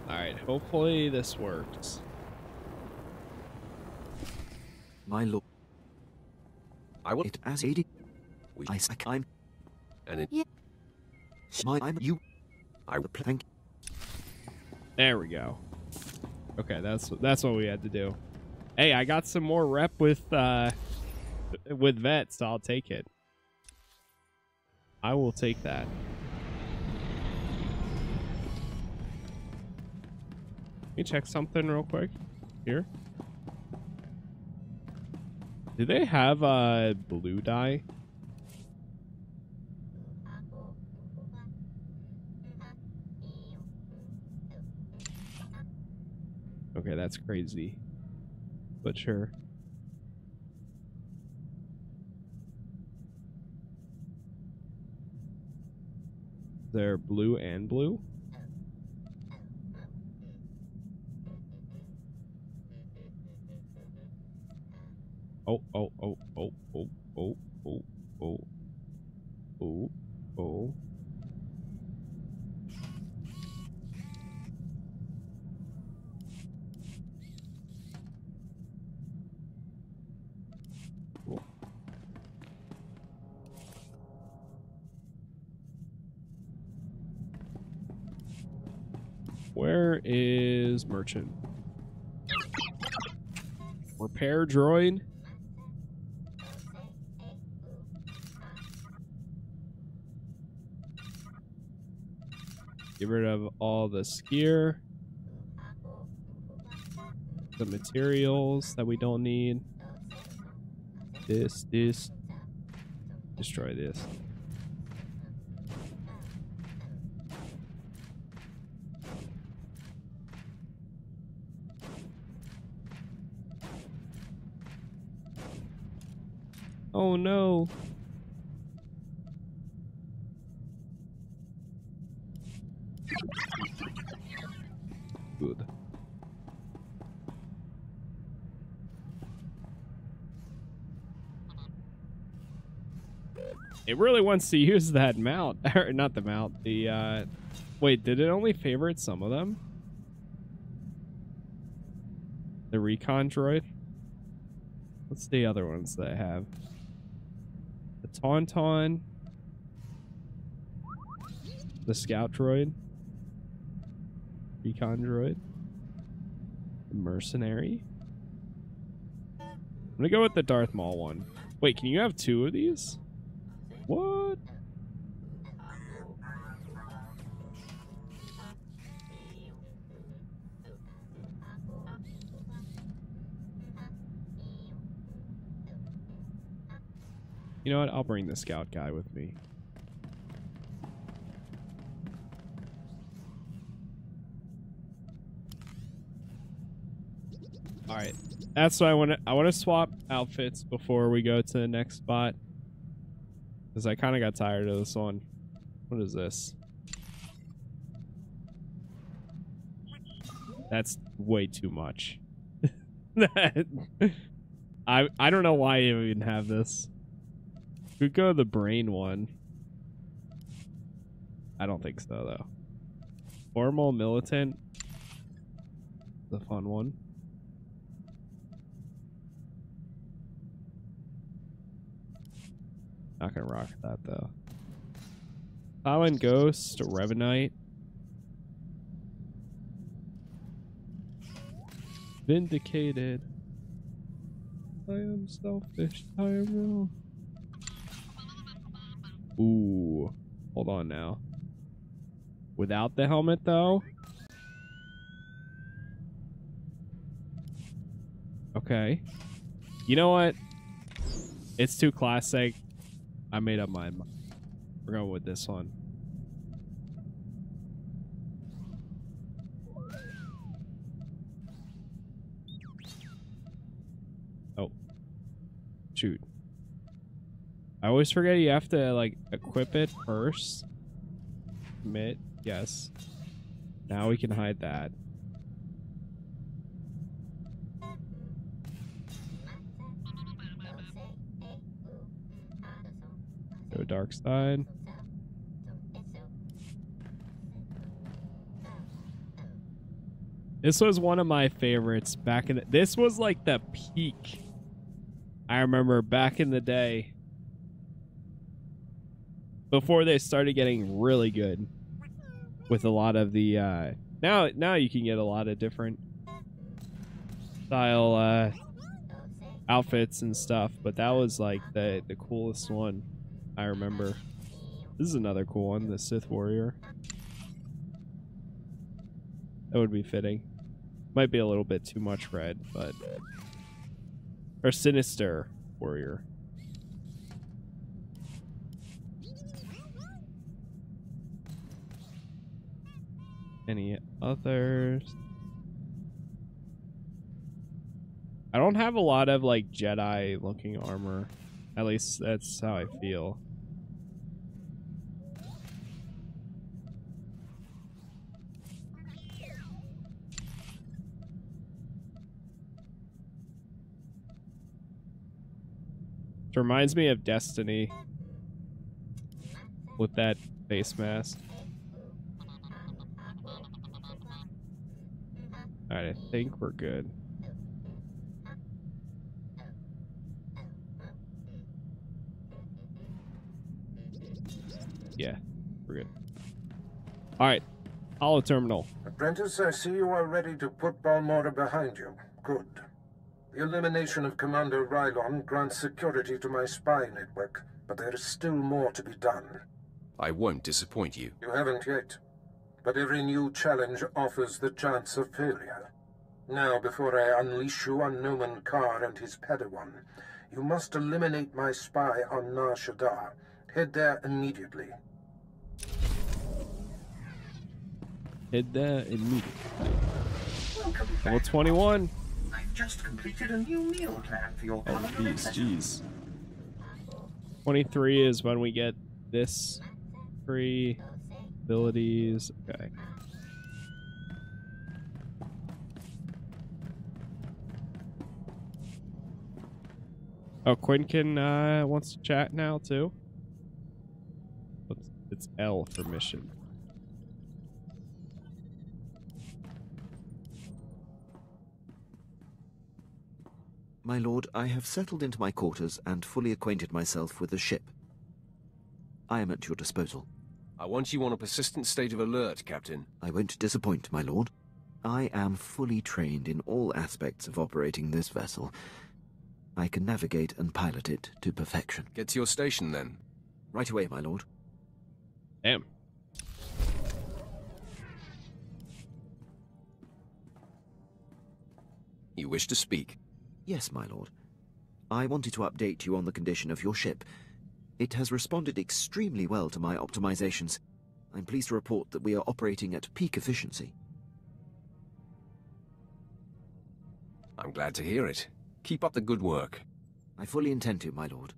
Alright, hopefully this works. My lord. I will... It as aiding... I'm... And it... Yeah. I'm... You... I will... Thank... There we go. Okay, that's what we had to do. Hey, I got some more rep with vets, so I'll take it. I will take that. Let me check something real quick. Here. Do they have blue dye? Okay, that's crazy. But sure. They're blue and blue? Oh, oh, oh, oh, oh, oh, oh, oh, oh, oh. Where is merchant? Repair droid. Get rid of all the skier. The materials that we don't need. This. Destroy this. Oh no. Good. It really wants to use that mount. Or not the mount. The, wait, did it only favorite some of them? The recon droid? What's the other ones that I have? The Tauntaun. The Scout droid. Recon droid. The Mercenary. I'm gonna go with the Darth Maul one. Wait, can you have two of these? What? You know what? I'll bring the scout guy with me. All right, that's what I want to. I want to swap outfits before we go to the next spot, because I kind of got tired of this one. What is this? That's way too much. I don't know why you even have this. We could go the brain one. I don't think so though. Formal militant. The fun one. Not gonna rock that though. Silent Ghost, Revenite. Vindicated. I am selfish. I am wrong. Ooh. Hold on now. Without the helmet though? Okay. You know what? It's too classic. I made up mine. We're going with this one. Oh. Shoot. I always forget you have to, like, equip it first. Commit. Yes. Now we can hide that. Go dark side. This was one of my favorites back in the... This was like the peak. I remember back in the day. Before they started getting really good. With a lot of the... Now you can get a lot of different style outfits and stuff. But that was like the coolest one. I remember. This is another cool one, the Sith Warrior. That would be fitting. Might be a little bit too much red, but... Or Sinister Warrior. Any others? I don't have a lot of like Jedi looking armor. At least that's how I feel. It reminds me of Destiny with that face mask. Alright, I think we're good. Yeah, we're good. Alright, Hollow Terminal. Apprentice, I see you are ready to put Balmorra behind you. Good. The elimination of Commander Rylon grants security to my spy network, but there is still more to be done. I won't disappoint you. You haven't yet, but every new challenge offers the chance of failure. Now, before I unleash you on Noman Carr and his Padawan, you must eliminate my spy on Nar Shaddaa. Head there immediately. Head there immediately. Level 21. I've just completed a new meal plan for your culinary pleasure. Jeez. 23 is when we get this free abilities. Okay. Oh, Quinkin wants to chat now too. It's L for mission. My lord, I have settled into my quarters and fully acquainted myself with the ship. I am at your disposal. I want you on a persistent state of alert, Captain. I won't disappoint, my lord. I am fully trained in all aspects of operating this vessel. I can navigate and pilot it to perfection. Get to your station, then. Right away, my lord. Damn. You wish to speak? Yes, my lord. I wanted to update you on the condition of your ship. It has responded extremely well to my optimizations. I'm pleased to report that we are operating at peak efficiency. I'm glad to hear it. Keep up the good work. I fully intend to, my lord.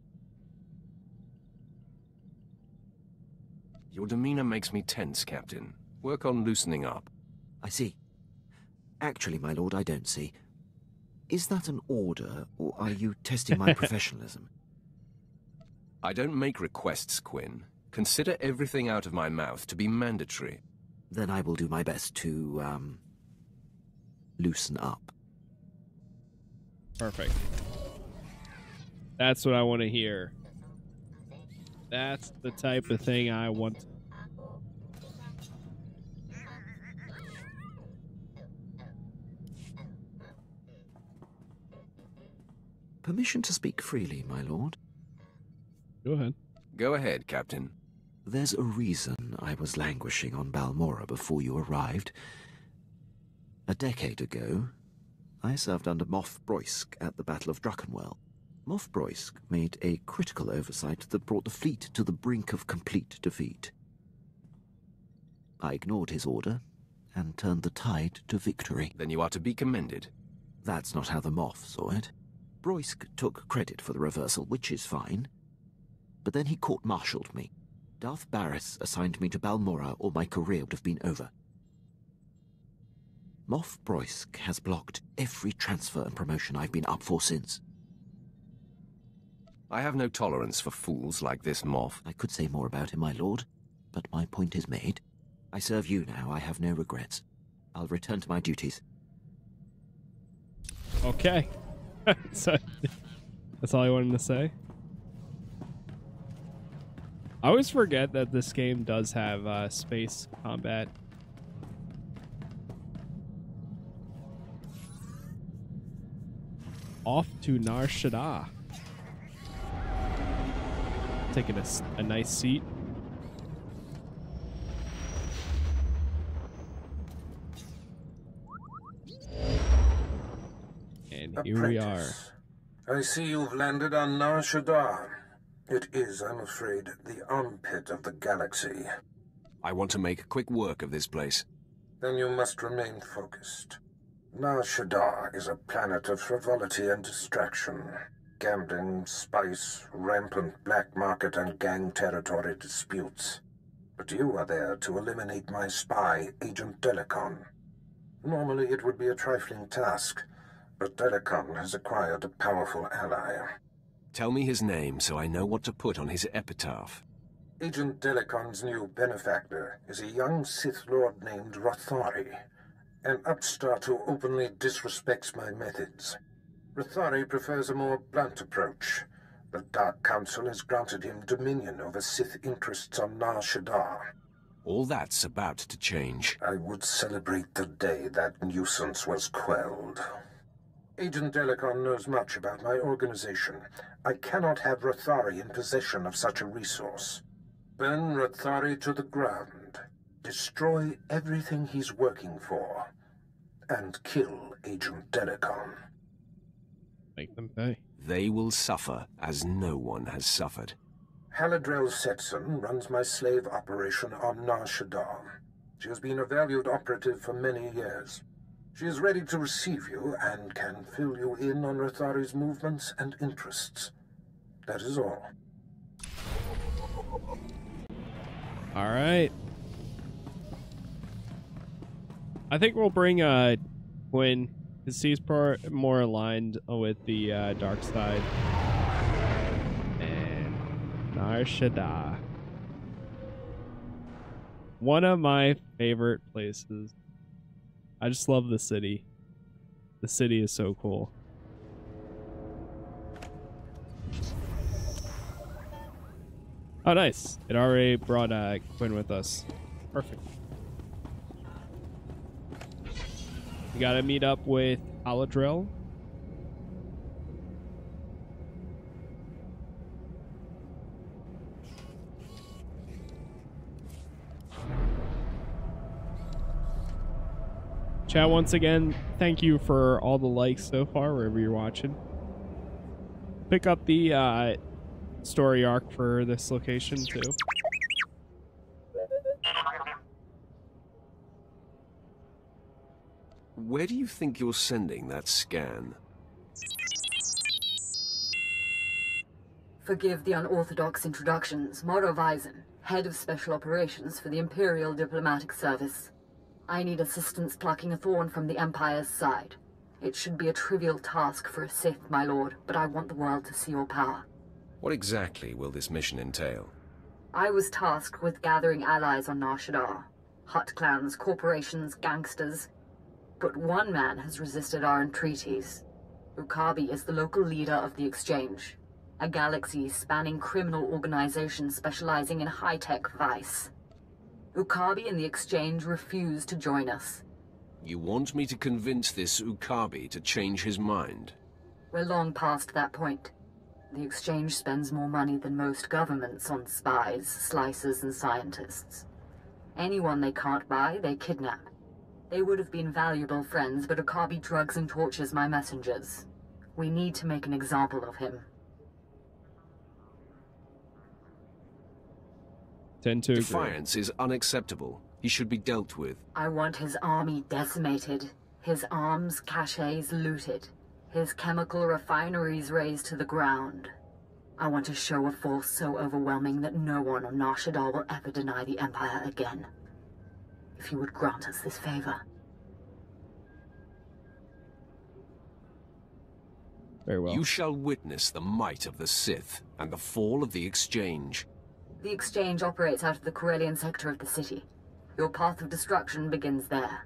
Your demeanor makes me tense, Captain. Work on loosening up. I see. Actually, my lord, I don't see. Is that an order, or are you testing my professionalism? I don't make requests, Quinn. Consider everything out of my mouth to be mandatory. Then I will do my best to, loosen up. Perfect. That's what I want to hear. That's the type of thing I want. Permission to speak freely, my lord? Go ahead. Go ahead, Captain. There's a reason I was languishing on Balmorra before you arrived. A decade ago, I served under Moff Broysk at the Battle of Druckenwell. Moff Broysk made a critical oversight that brought the fleet to the brink of complete defeat. I ignored his order and turned the tide to victory. Then you are to be commended. That's not how the Moff saw it. Broysk took credit for the reversal, which is fine. But then he court-martialed me. Darth Barris assigned me to Balmorra, or my career would have been over. Moff Broysk has blocked every transfer and promotion I've been up for since. I have no tolerance for fools like this Moff. I could say more about him, my lord, but my point is made. I serve you now, I have no regrets. I'll return to my duties. Okay. So, that's all I wanted to say. I always forget that this game does have space combat. Off to Nar Shaddaa. Taking a nice seat. And here we are. I see you've landed on Nar Shaddaa. It is, I'm afraid, the armpit of the galaxy. I want to make quick work of this place. Then you must remain focused. Nar Shaddaa is a planet of frivolity and distraction. Gambling, spice, rampant black market and gang territory disputes. But you are there to eliminate my spy, Agent Delicon. Normally it would be a trifling task, but Delicon has acquired a powerful ally. Tell me his name so I know what to put on his epitaph. Agent Delicon's new benefactor is a young Sith Lord named Rothari, an upstart who openly disrespects my methods. Rothari prefers a more blunt approach. The Dark Council has granted him dominion over Sith interests on Nar Shaddaa. All that's about to change. I would celebrate the day that nuisance was quelled. Agent Delicon knows much about my organization. I cannot have Rothari in possession of such a resource. Burn Rothari to the ground. Destroy everything he's working for. And kill Agent Delicon. Make them pay. They will suffer as no one has suffered. Haladrel Setson runs my slave operation on Nar Shaddaa. She has been a valued operative for many years. She is ready to receive you and can fill you in on Rothari's movements and interests. That is all. All right. I think we'll bring Quinn, because he's more aligned with the dark side. And Nar Shaddaa. One of my favorite places. I just love the city. The city is so cool. Oh, nice. It already brought Quinn with us. Perfect. We gotta meet up with Haladrel. Chat, once again, thank you for all the likes so far, wherever you're watching. Pick up the story arc for this location, too. Where do you think you're sending that scan? Forgive the unorthodox introductions. Moro Vizon, head of special operations for the Imperial Diplomatic Service. I need assistance plucking a thorn from the Empire's side. It should be a trivial task for a Sith, my lord, but I want the world to see your power. What exactly will this mission entail? I was tasked with gathering allies on Nar Shaddaa. Hutt clans, corporations, gangsters. But one man has resisted our entreaties. Ukabi is the local leader of the Exchange, a galaxy-spanning criminal organization specializing in high-tech vice. Ukabi and the Exchange refuse to join us. You want me to convince this Ukabi to change his mind? We're long past that point. The Exchange spends more money than most governments on spies, slicers, and scientists. Anyone they can't buy, they kidnap. They would have been valuable friends, but Ukabi drugs and tortures my messengers. We need to make an example of him. Defiance is unacceptable. He should be dealt with. I want his army decimated, his arms caches looted, his chemical refineries razed to the ground. I want a show of force so overwhelming that no one on Nar Shaddaa will ever deny the Empire again. If you would grant us this favor. Very well. You shall witness the might of the Sith and the fall of the Exchange. The Exchange operates out of the Corellian sector of the city. Your path of destruction begins there.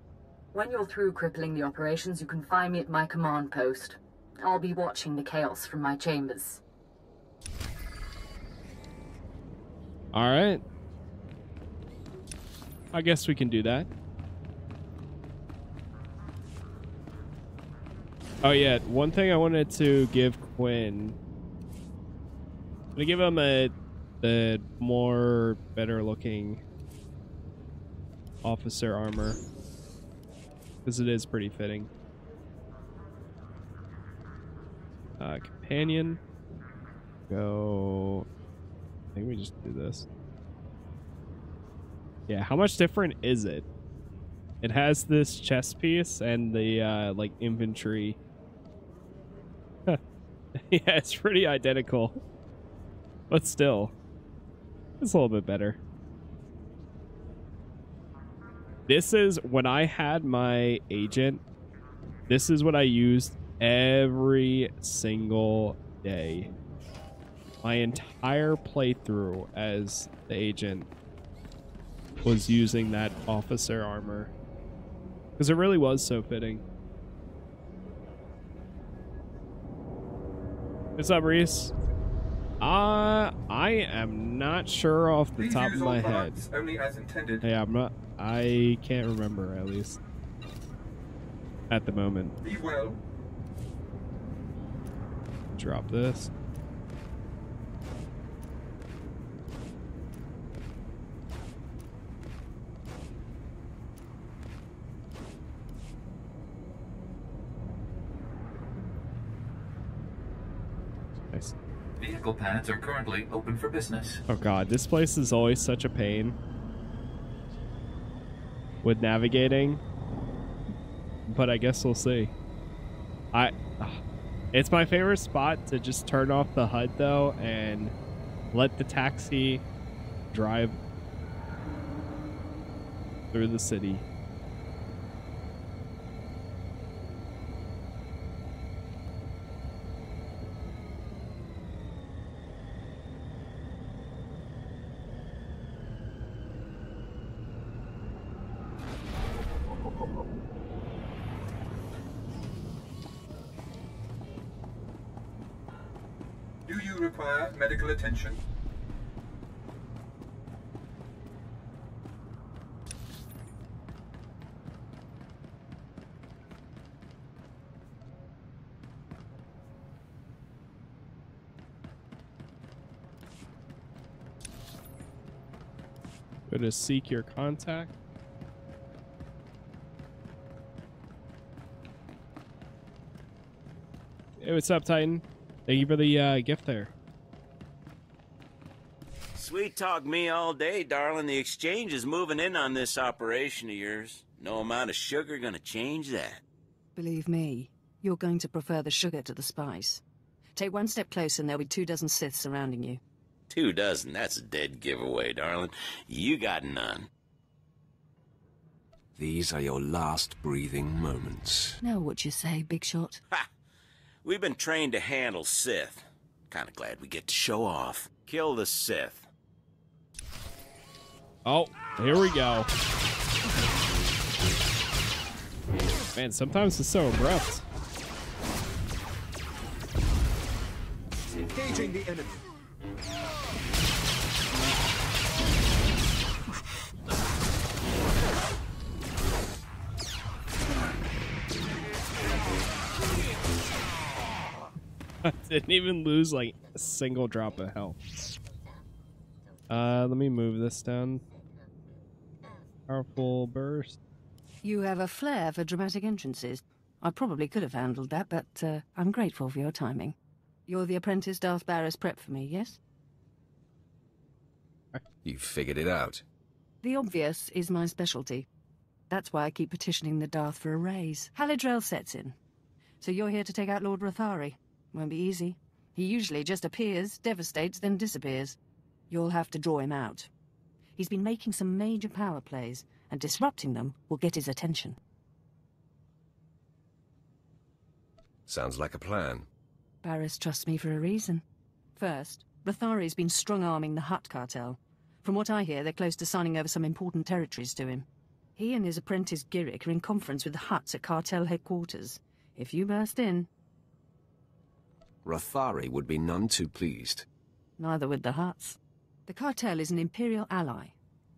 When you're through crippling the operations, you can find me at my command post. I'll be watching the chaos from my chambers. Alright. I guess we can do that. Oh yeah, one thing I wanted to give Quinn. I'm gonna give him the more better looking officer armor, because it is pretty fitting. Companion. Go. I think we just do this. Yeah, how much different is it? It has this chest piece and the like infantry. Yeah, it's pretty identical. But still, it's a little bit better. This is when I had my agent. This is what I used every single day. My entire playthrough as the agent was using that officer armor. Because it really was so fitting. What's up, Reese? I am not sure off the top of my head. Only as intended. Yeah, I can't remember, at least. At the moment. Be well. Drop this. Nice. Vehicle pads are currently open for business. Oh god, this place is always such a pain with navigating, but I guess we'll see. It's my favorite spot to just turn off the HUD though and let the taxi drive through the city. Do you require medical attention? Go to seek your contact. Hey, what's up, Titan? Thank you for the gift there. Sweet talk me all day, darling. The exchange is moving in on this operation of yours. No amount of sugar gonna change that. Believe me, you're going to prefer the sugar to the spice. Take one step closer and there'll be 24 Siths surrounding you. 24? That's a dead giveaway, darling. You got none. These are your last breathing moments. Know what you say, Big Shot? Ha! We've been trained to handle Sith. Kinda glad we get to show off. Kill the Sith. Oh, here we go. Man, sometimes it's so abrupt. Engaging the enemy. I didn't even lose like a single drop of health. Let me move this down. Powerful burst. You have a flair for dramatic entrances. I probably could have handled that, but I'm grateful for your timing. You're the apprentice Darth Barris prep for me, yes? You figured it out. The obvious is my specialty. That's why I keep petitioning the Darth for a raise. Halidrel sets in. So you're here to take out Lord Rathari. Won't be easy. He usually just appears, devastates, then disappears. You'll have to draw him out. He's been making some major power plays, and disrupting them will get his attention. Sounds like a plan. Barris trusts me for a reason. First, Rathari's been strong-arming the Hutt cartel. From what I hear, they're close to signing over some important territories to him. He and his apprentice Girick are in conference with the Hutts at cartel headquarters. If you burst in... Rathari would be none too pleased. Neither would the Hutts. The cartel is an Imperial ally.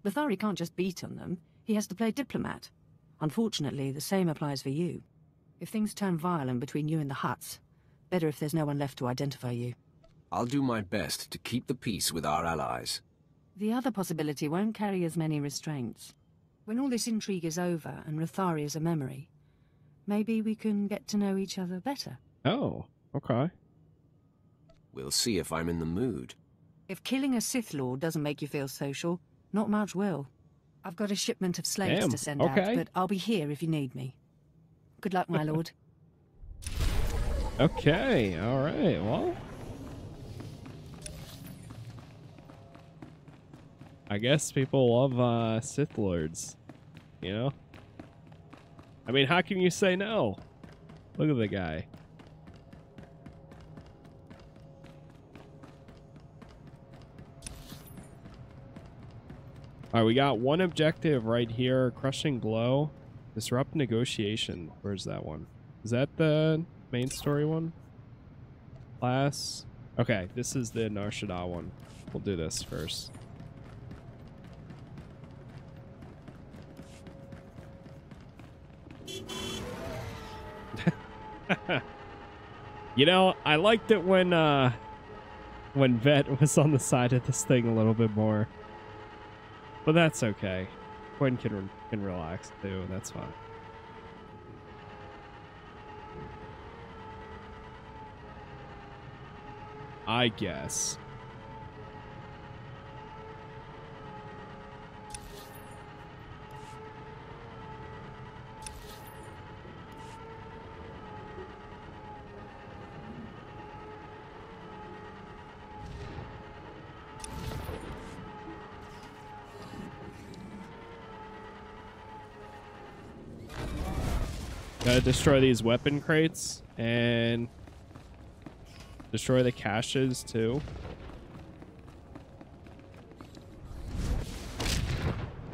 Rathari can't just beat on them. He has to play diplomat. Unfortunately, the same applies for you. If things turn violent between you and the Hutts, better if there's no one left to identify you. I'll do my best to keep the peace with our allies. The other possibility won't carry as many restraints. When all this intrigue is over and Rathari is a memory, maybe we can get to know each other better. Oh, okay. We'll see if I'm in the mood. If killing a Sith Lord doesn't make you feel social, not much will. I've got a shipment of slaves to send out, but I'll be here if you need me. Good luck, my lord. Okay, alright, well. I guess people love Sith Lords, you know? I mean, how can you say no? Look at the guy. Alright, we got one objective right here. Crushing blow. Disrupt negotiation. Where's that one? Is that the main story one? Class. Okay, this is the Nar Shaddaa one. We'll do this first. You know, I liked it when Vet was on the side of this thing a little bit more. But that's okay. Quinn can relax too, and that's fine. I guess. Gotta destroy these weapon crates and destroy the caches too.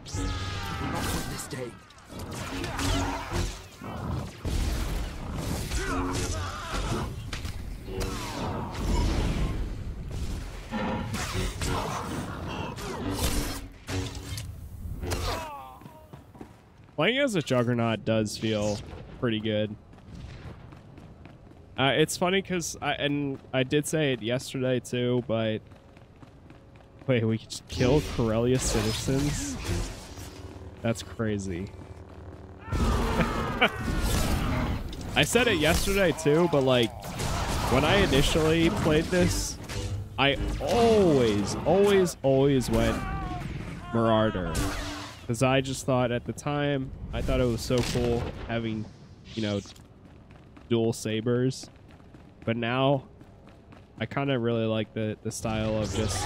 This day. Playing as a Juggernaut does feel pretty good. It's funny because I did say it yesterday too, but wait, we could kill Corellia citizens? That's crazy. I said it yesterday too, but like when I initially played this, I always went Marauder. Because I just thought at the time, I thought it was so cool having, you know, dual sabers. But now, I kind of really like the style of just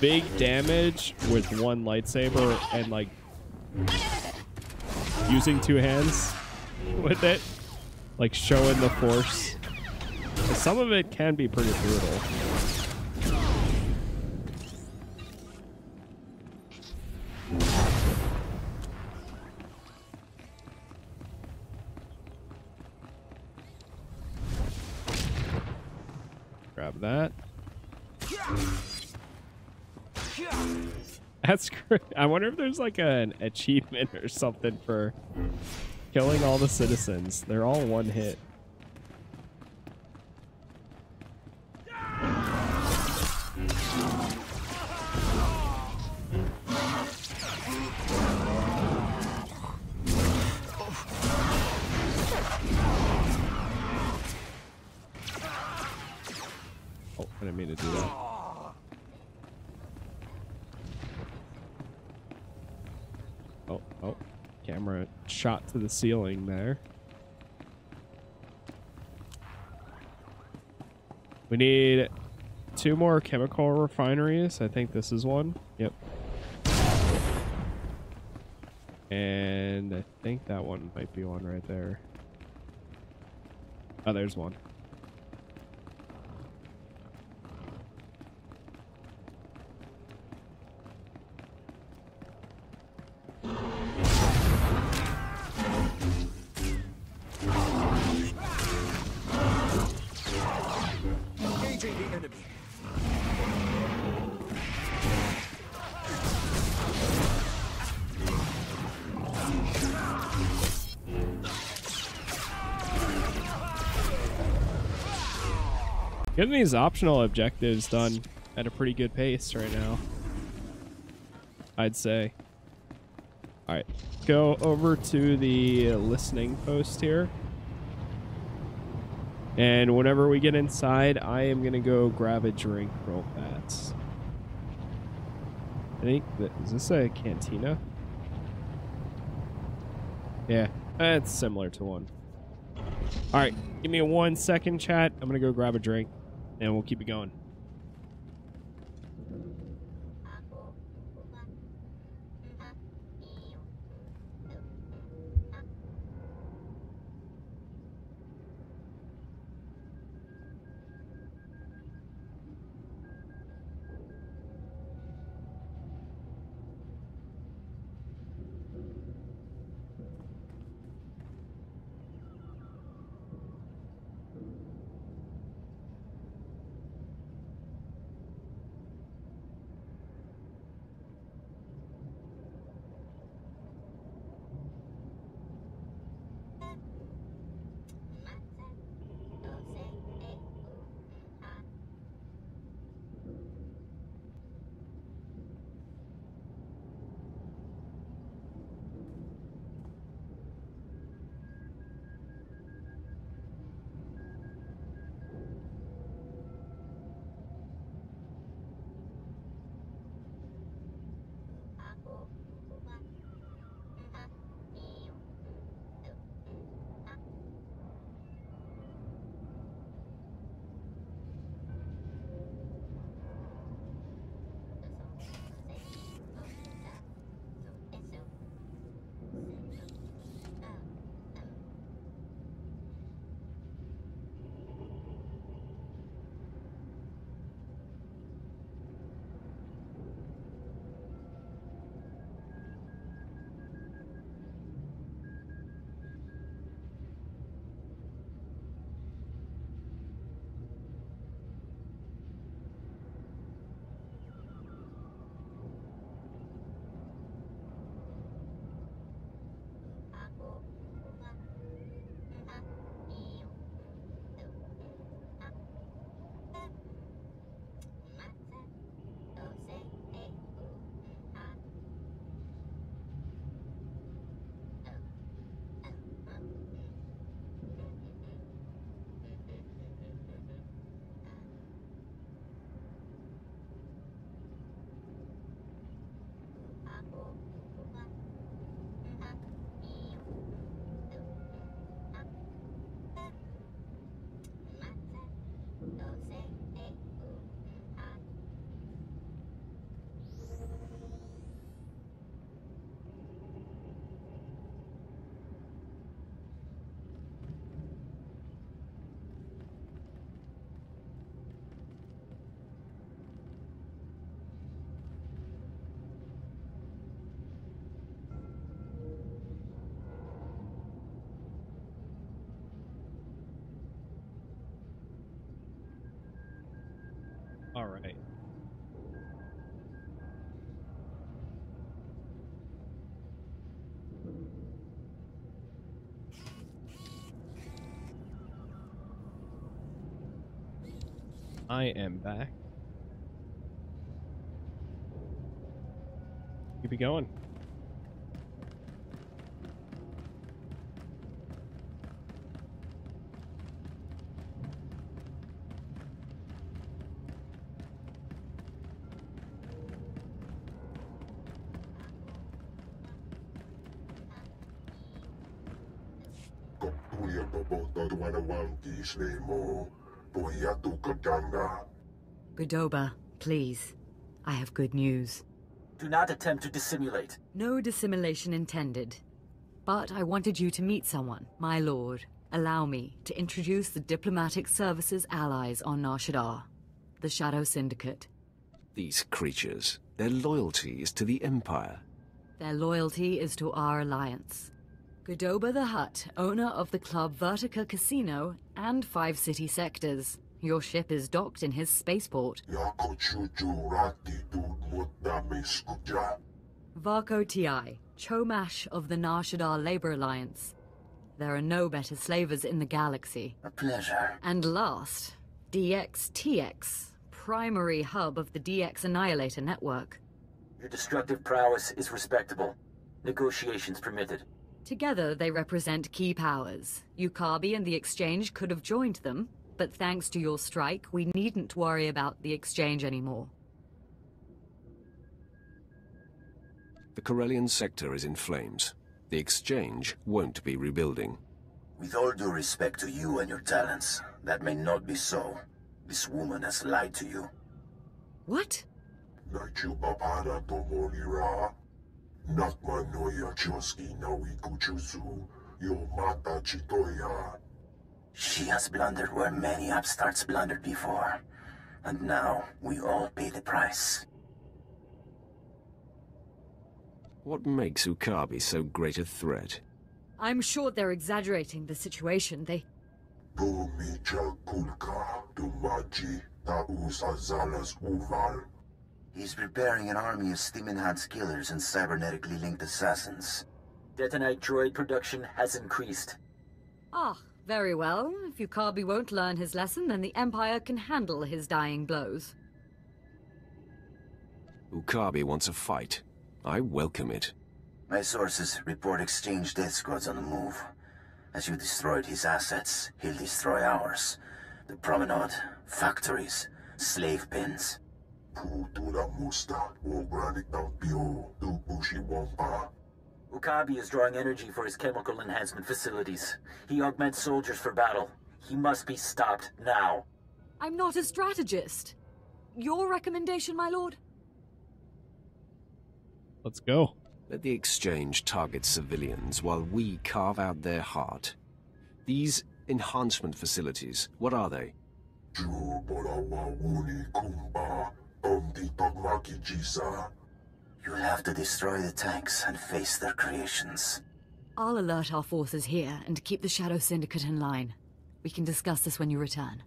big damage with one lightsaber and like using two hands with it. Like showing the force. 'Cause some of it can be pretty brutal. Grab that. That's great. I wonder if there's like an achievement or something for killing all the citizens. They're all one hit. Oh, I didn't mean to do that. Oh, camera shot to the ceiling there. We need 2 more chemical refineries. I think this is one. Yep. And I think that one might be one right there. Oh, there's one. Engaging the enemy. Getting these optional objectives done at a pretty good pace right now, I'd say. All right, go over to the listening post here. And whenever we get inside, I am going to go grab a drink real fast. I think that, is this a cantina? Yeah, it's similar to one. All right, give me 1 second, chat. I'm going to go grab a drink, and we'll keep it going. All right. I am back. Keep it going. Godoba, please. I have good news. Do not attempt to dissimulate. No dissimulation intended. But I wanted you to meet someone. My lord, allow me to introduce the diplomatic services allies on Nar Shaddaa, the Shadow Syndicate. These creatures, their loyalty is to the Empire. Their loyalty is to our alliance. Godoba the Hutt, owner of the club Vertica Casino and 5 city sectors. Your ship is docked in his spaceport. Varko Ti, Chomash of the Nar Shaddaa Labor Alliance. There are no better slavers in the galaxy. A pleasure. And last, DX-TX, primary hub of the DX Annihilator network. Your destructive prowess is respectable. Negotiations permitted. Together, they represent key powers. Ukabi and the Exchange could have joined them, but thanks to your strike, we needn't worry about the Exchange anymore. The Corellian sector is in flames. The Exchange won't be rebuilding. With all due respect to you and your talents, that may not be so. This woman has lied to you. What? She has blundered where many upstarts blundered before. And now, we all pay the price. What makes Ukabi so great a threat? I'm sure they're exaggerating the situation. He's preparing an army of steam-enhanced killers and cybernetically linked assassins. Detonite droid production has increased. Ah, very well. If Ukabi won't learn his lesson, then the Empire can handle his dying blows. Ukabi wants a fight. I welcome it. My sources report Exchange death squads on the move. As you destroyed his assets, he'll destroy ours. The promenade, factories, slave pens. Ukabi is drawing energy for his chemical enhancement facilities. He augments soldiers for battle. He must be stopped now. I'm not a strategist. Your recommendation, my lord? Let's go. Let the Exchange target civilians while we carve out their heart. These enhancement facilities, what are they? You'll have to destroy the tanks and face their creations. I'll alert our forces here and keep the Shadow Syndicate in line. We can discuss this when you return.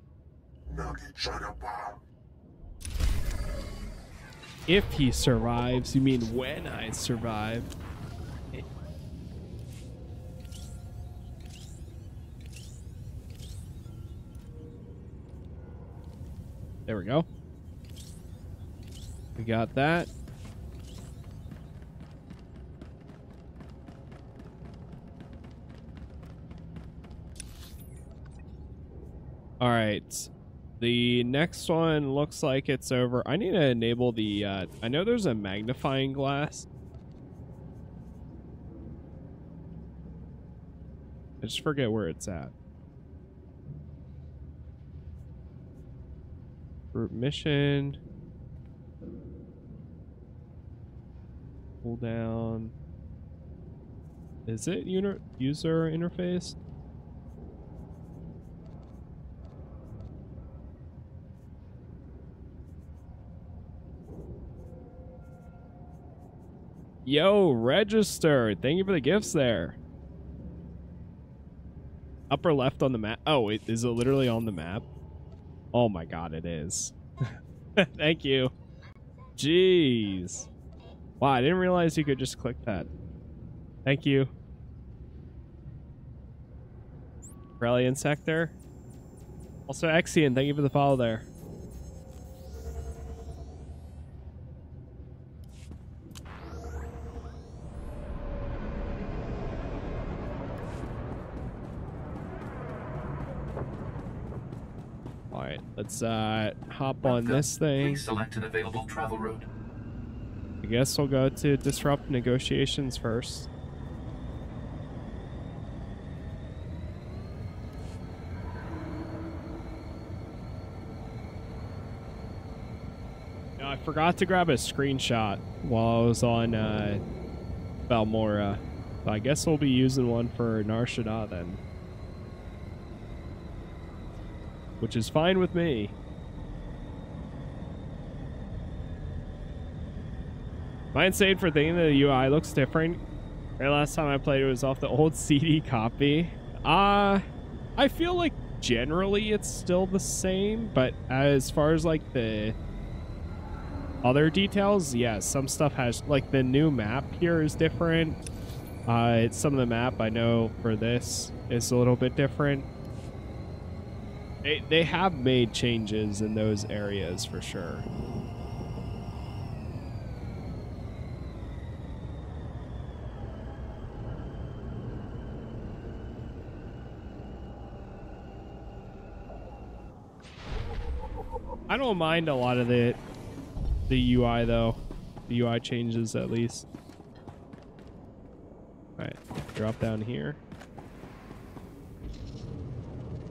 If he survives, you mean when I survive? There we go. We got that. All right. The next one looks like it's over. I need to enable the, I know there's a magnifying glass. I just forget where it's at. Group mission. Pull down. Is it user interface? Yo, register. Thank you for the gifts there. Upper left on the map. Oh, is it literally on the map? Oh my god, it is. Thank you. Jeez. Wow, I didn't realize you could just click that. Thank you. Corellian sector. Also, Exian, thank you for the follow there. Alright, let's hop on this thing. Please select an available travel route. I guess we'll go to disrupt negotiations first. Now, I forgot to grab a screenshot while I was on Balmora. So I guess we'll be using one for Nar Shaddaa then. Which is fine with me. Am I insane for thinking that the UI looks different? The last time I played it was off the old CD copy. I feel like generally it's still the same, but as far as like the other details, yeah, some stuff has, like the new map here is different. Some of the map I know for this is a little bit different. They have made changes in those areas for sure. I don't mind a lot of the UI though. The UI changes at least. Alright, drop down here.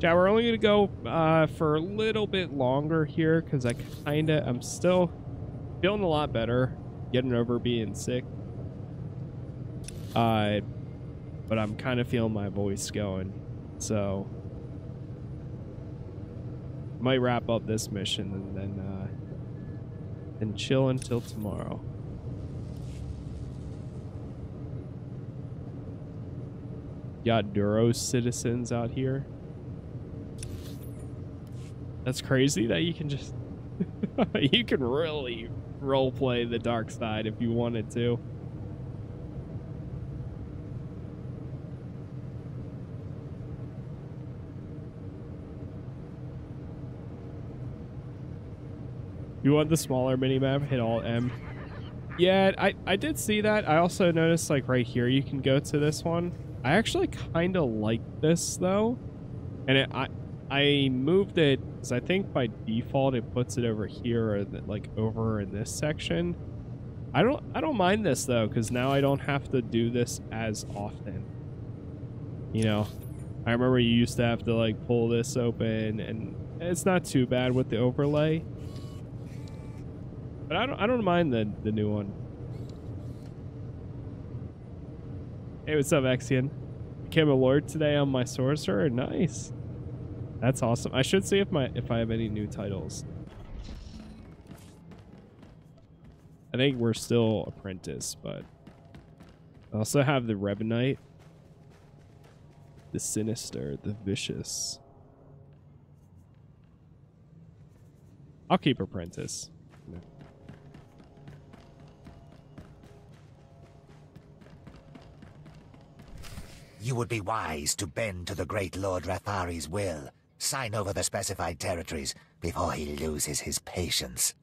Yeah, we're only gonna go for a little bit longer here because I'm still feeling a lot better, getting over being sick. But I'm kind of feeling my voice going, so might wrap up this mission and chill until tomorrow. Got Duros citizens out here. That's crazy that you can just you can really roleplay the dark side if you wanted to. You want the smaller minimap? Hit Alt M. Yeah, I did see that. I also noticed like right here you can go to this one. I actually kind of like this though, and I moved it because I think by default it puts it over here or like over in this section. I don't mind this though because now I don't have to do this as often. You know, I remember you used to have to like pull this open, and it's not too bad with the overlay. But I don't mind the new one. Hey, what's up, Exian? Became a lord today on my sorcerer. Nice. That's awesome. I should see if I have any new titles. I think we're still apprentice, but I also have the Revenite, the Sinister, the Vicious. I'll keep apprentice. No. You would be wise to bend to the great Lord Rathari's will. Sign over the specified territories before he loses his patience.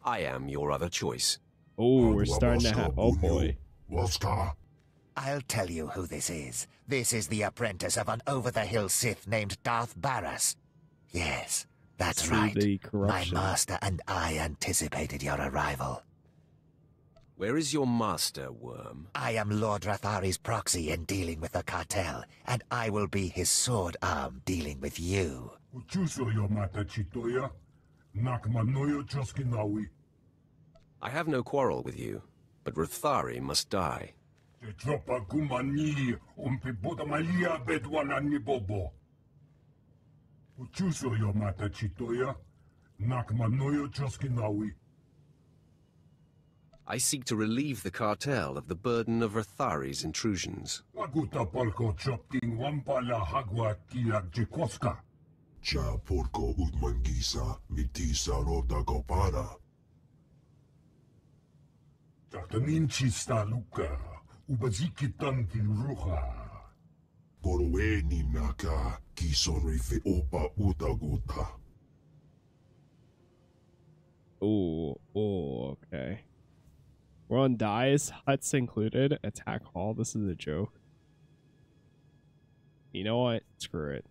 I am your other choice. Oh, we're starting to have... Oh, boy. I'll tell you who this is. This is the apprentice of an over-the-hill Sith named Darth Barras. Yes, that's right. My master and I anticipated your arrival. Where is your master, Worm? I am Lord Rathari's proxy in dealing with the cartel, and I will be his sword arm dealing with you. I have no quarrel with you, but Rathari must die. I seek to relieve the cartel of the burden of Rathari's intrusions. Oh, okay. We're on dies, huts included, attack hall. This is a joke. You know what? Screw it.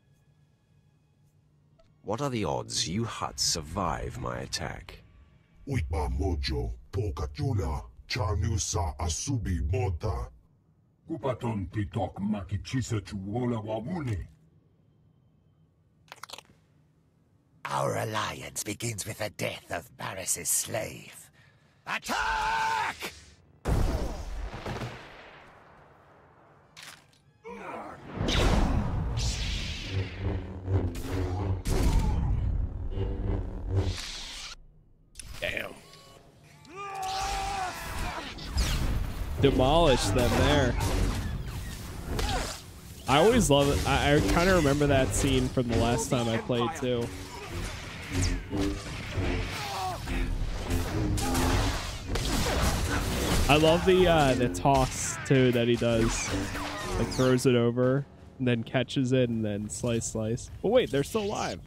What are the odds you huts survive my attack? Mojo, Pokachula, Chanusa Asubi Mota. Kupaton Titok Makichisa Chuola Wamune. Our alliance begins with the death of Barris's slave. Attack! Damn. Demolish them there. I always love it. I kind of remember that scene from the last time I played too. I love the toss too that he does. Like throws it over and then catches it and then slice. Oh wait, they're still alive.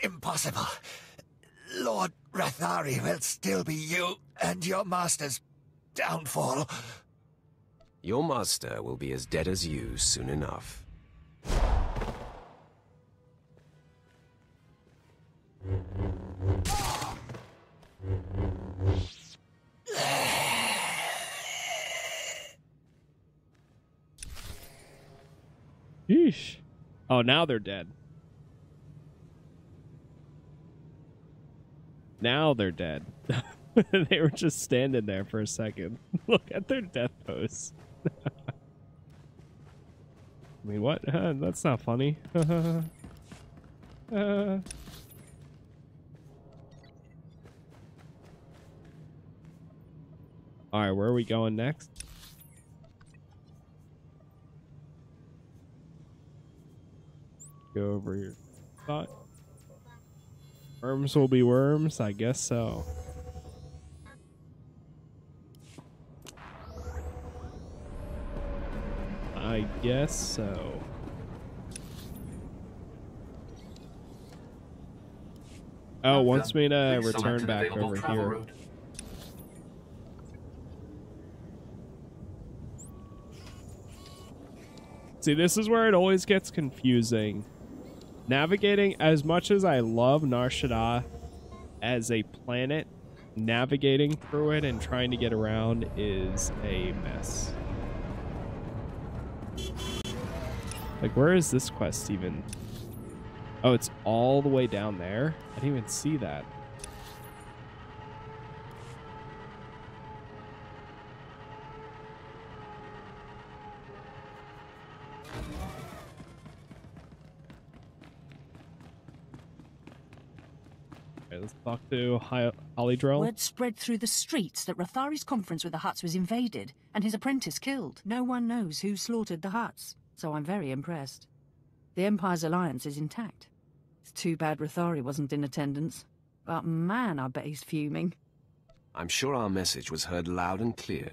Impossible. Lord Rathari will still be you and your master's downfall. Your master will be as dead as you soon enough. Yeesh. Oh, now they're dead. Now they're dead. They were just standing there for a second. Look at their death pose. I mean, what? That's not funny. Alright, where are we going next? Go over your spot. Worms will be worms, I guess so. I guess so. Oh, wants me to return back over here. Road. See, this is where it always gets confusing. Navigating, as much as I love Nar Shaddaa as a planet, navigating through it and trying to get around is a mess. Like, where is this quest even? Oh, it's all the way down there? I didn't even see that. Okay, let's talk to Holydrell. Word spread through the streets that Rathari's conference with the Hutts was invaded and his apprentice killed. No one knows who slaughtered the Hutts, so I'm very impressed. The Empire's alliance is intact. It's too bad Rathari wasn't in attendance. But man, I bet he's fuming. I'm sure our message was heard loud and clear.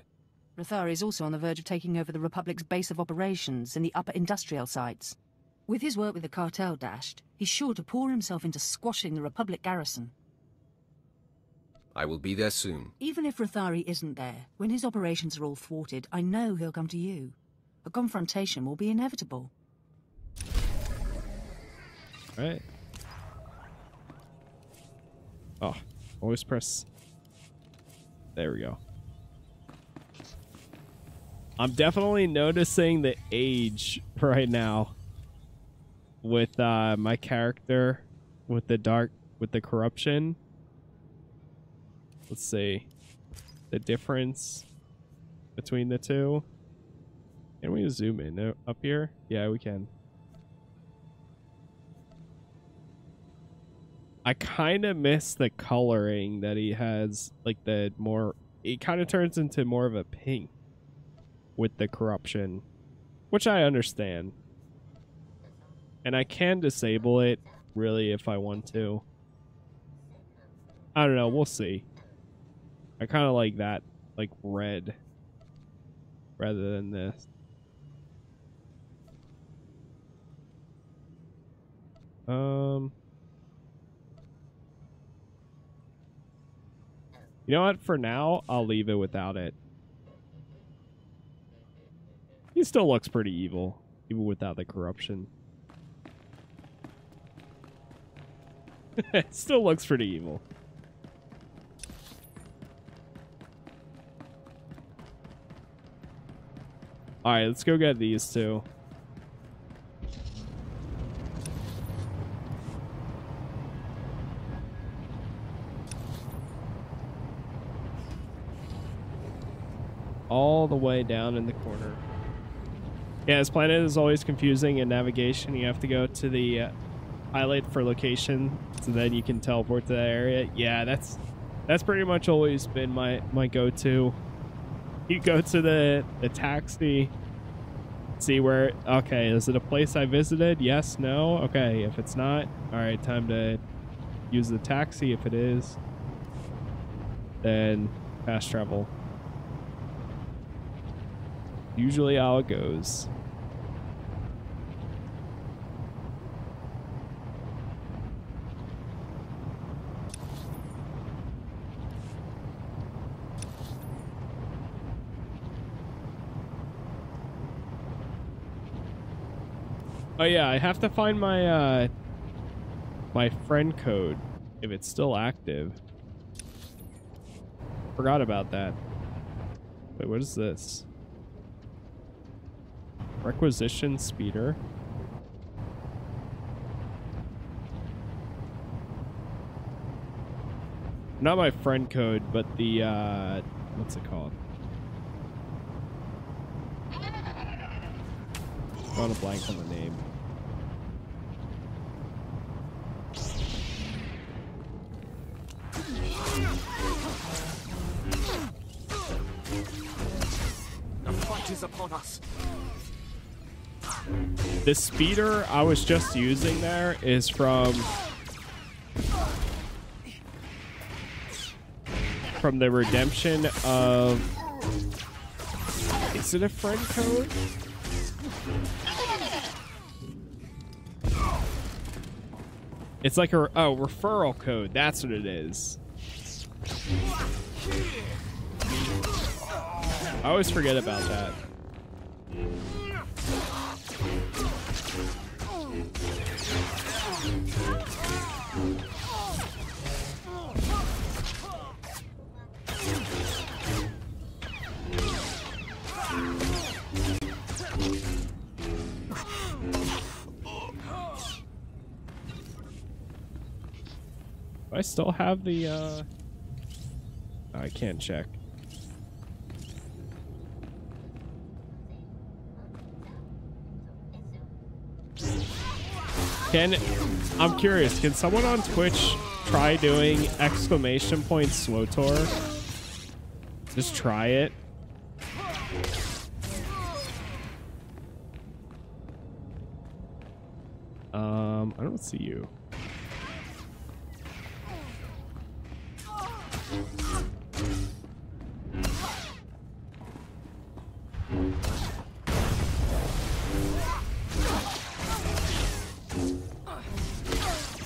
Rathari is also on the verge of taking over the Republic's base of operations in the upper industrial sites. With his work with the cartel dashed, he's sure to pour himself into squashing the Republic garrison. I will be there soon. Even if Rathari isn't there, when his operations are all thwarted, I know he'll come to you. A confrontation will be inevitable. Right. Oh, always press. There we go. I'm definitely noticing the age right now with my character with the corruption. Let's see the difference between the two. Can we zoom in up here? Yeah, we can. I kind of miss the coloring that he has, like the more, it kind of turns into more of a pink with the corruption, which I understand. And I can disable it, really, if I want to. I don't know, we'll see. I kind of like that, like red, rather than this. You know what? For now, I'll leave it without it. He still looks pretty evil, even without the corruption. It still looks pretty evil. Alright, let's go get these two. All the way down in the corner. Yeah, this planet is always confusing in navigation. You have to go to the highlight for location, so then you can teleport to that area. Yeah, that's pretty much always been my go-to. You go to the taxi, see where, okay, is it a place I visited? Yes, no? Okay, if it's not, alright, time to use the taxi. If it is, then fast travel. Usually how it goes. Oh yeah, I have to find my my friend code if it's still active. Forgot about that. Wait, what is this? Requisition speeder. Not my friend code, but the, what's it called? Drawing a blank on the name. The fight is upon us. The speeder I was just using there is from the redemption of, is it a friend code? It's like a referral code. That's what it is. I always forget about that. I still have the, I can't check. I'm curious, can someone on Twitch try doing !SWTOR? Just try it. I don't see you.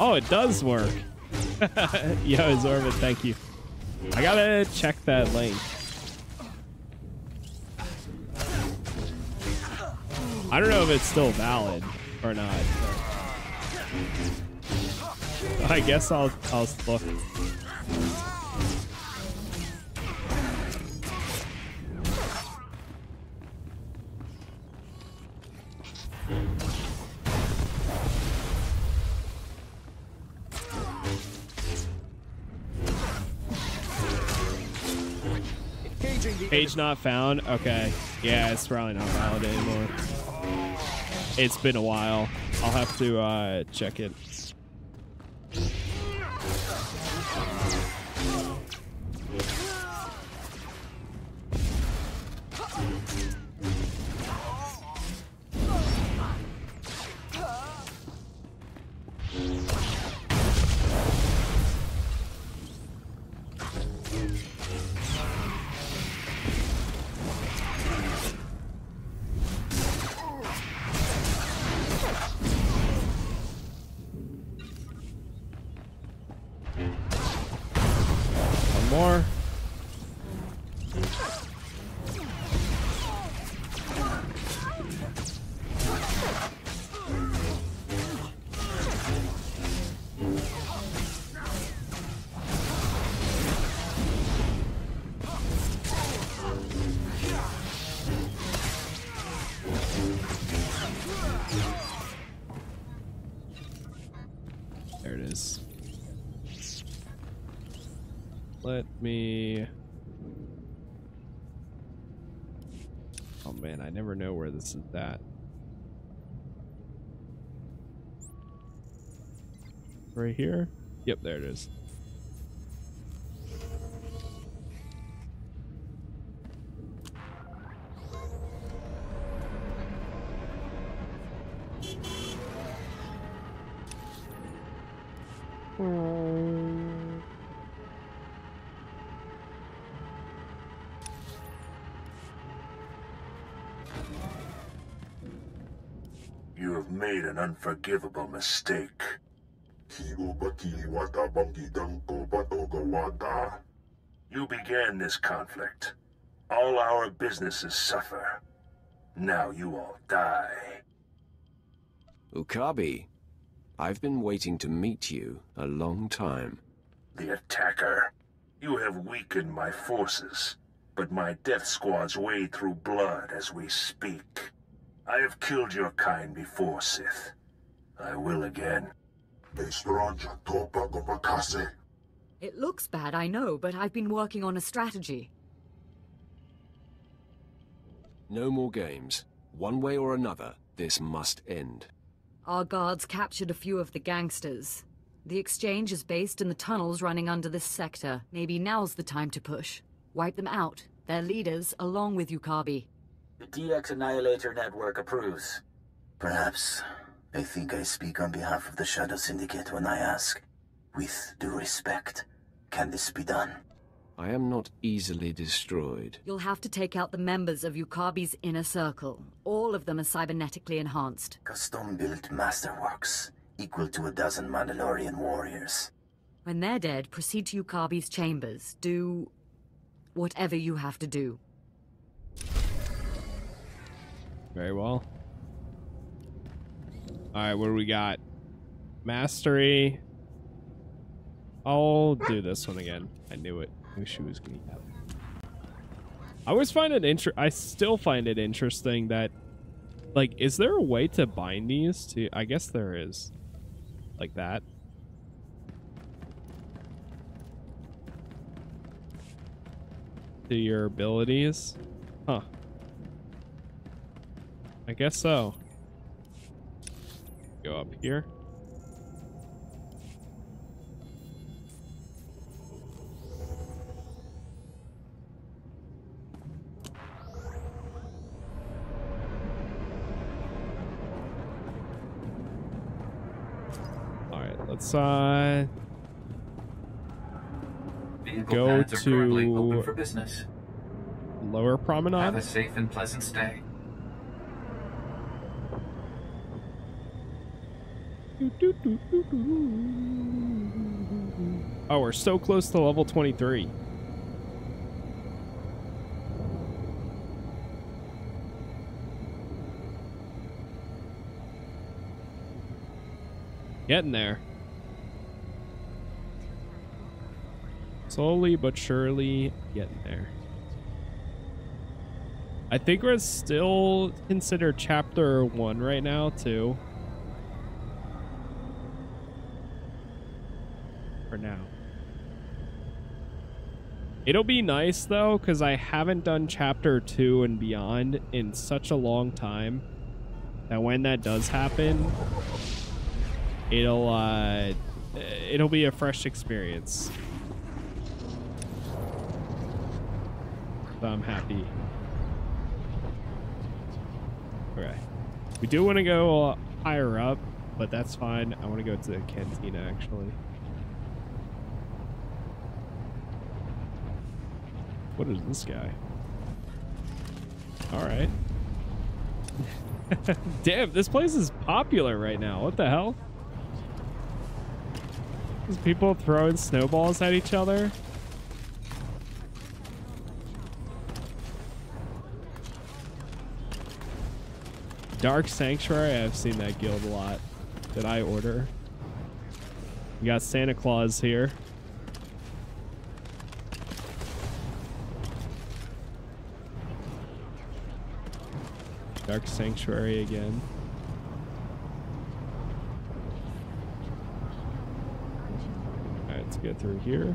Oh, it does work. Yo, Zorbit, thank you. I gotta check that link. I don't know if it's still valid or not. I guess I'll look. Page not found? Okay. Yeah, it's probably not valid anymore. It's been a while. I'll have to check it. More. There it is. Let me... Oh man, I never know where this is at. Right here? Yep, there it is. You have made an unforgivable mistake. You began this conflict. All our businesses suffer. Now you all die. Okabe, I've been waiting to meet you a long time. The attacker. You have weakened my forces, but my death squads wade through blood as we speak. I have killed your kind before, Sith. I will again. It looks bad, I know, but I've been working on a strategy. No more games. One way or another, this must end. Our guards captured a few of the gangsters. The exchange is based in the tunnels running under this sector. Maybe now's the time to push. Wipe them out, their leaders, along with Yukabi. The DX Annihilator Network approves. Perhaps they think I speak on behalf of the Shadow Syndicate when I ask, with due respect, can this be done? I am not easily destroyed. You'll have to take out the members of Yukabi's inner circle. All of them are cybernetically enhanced. Custom-built masterworks, equal to a dozen Mandalorian warriors. When they're dead, proceed to Yukabi's chambers. Do whatever you have to do. Very well. Alright, what do we got? Mastery. I'll do this one again. I knew it. I knew she was gonna get it. I always find it I still find it interesting that, like, is there a way to bind these to? I guess there is. Like that. To your abilities? Huh. I guess so. Go up here. Let's go to open for business. Lower Promenade. Have a safe and pleasant stay. Oh, we're so close to level 23. Getting there. Slowly but surely getting there. I think we're still considered chapter 1 right now too. For now. It'll be nice though, because I haven't done chapter 2 and beyond in such a long time that when that does happen, it'll be a fresh experience. So I'm happy. Okay. We do want to go higher up, but that's fine. I want to go to the cantina actually. What is this guy? All right. Damn, this place is popular right now. What the hell? There's people throwing snowballs at each other. Dark Sanctuary, I've seen that guild a lot. Did I order? We got Santa Claus here. Dark Sanctuary again. Alright, let's get through here.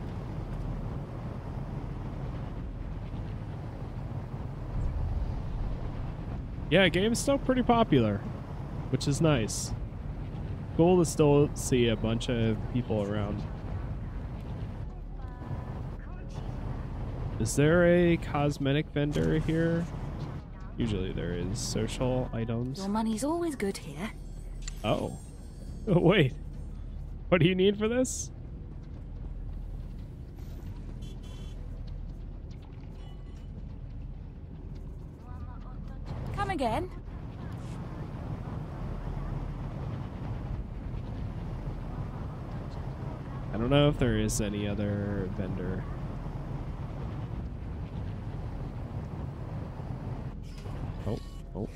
Yeah, game's still pretty popular, which is nice. Cool to still see a bunch of people around. Is there a cosmetic vendor here? Usually there is. Social items. Your money's always good here. Oh. Oh, wait. What do you need for this? Come again. I don't know if there is any other vendor. Oh.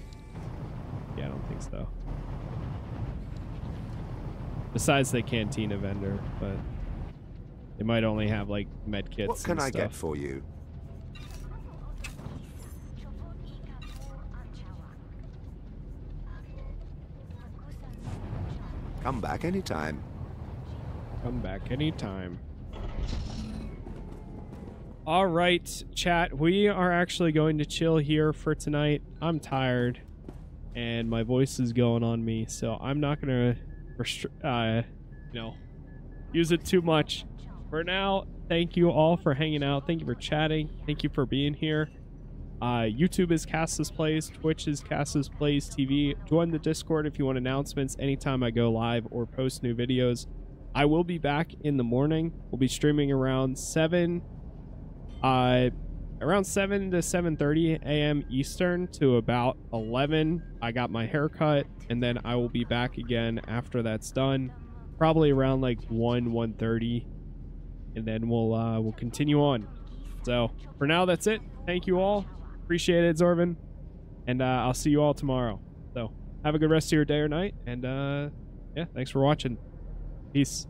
Yeah, I don't think so. Besides the cantina vendor, but They might only have like med kits. What can and I stuff. get for you? Come back anytime. Come back anytime. All right, chat. We are actually going to chill here for tonight. I'm tired, and my voice is going on me, so I'm not gonna, use it too much. For now, thank you all for hanging out. Thank you for chatting. Thank you for being here. YouTube is Casas Plays. Twitch is Casas Plays TV. Join the Discord if you want announcements anytime I go live or post new videos. I will be back in the morning. We'll be streaming around 7 to 7:30 a.m. Eastern to about 11. I got my hair cut, and then I will be back again after that's done, probably around like 1:30, and then we'll continue on. So for now, that's it. Thank you all. Appreciate it, Zorvin, and I'll see you all tomorrow. So have a good rest of your day or night, and yeah, thanks for watching. Peace.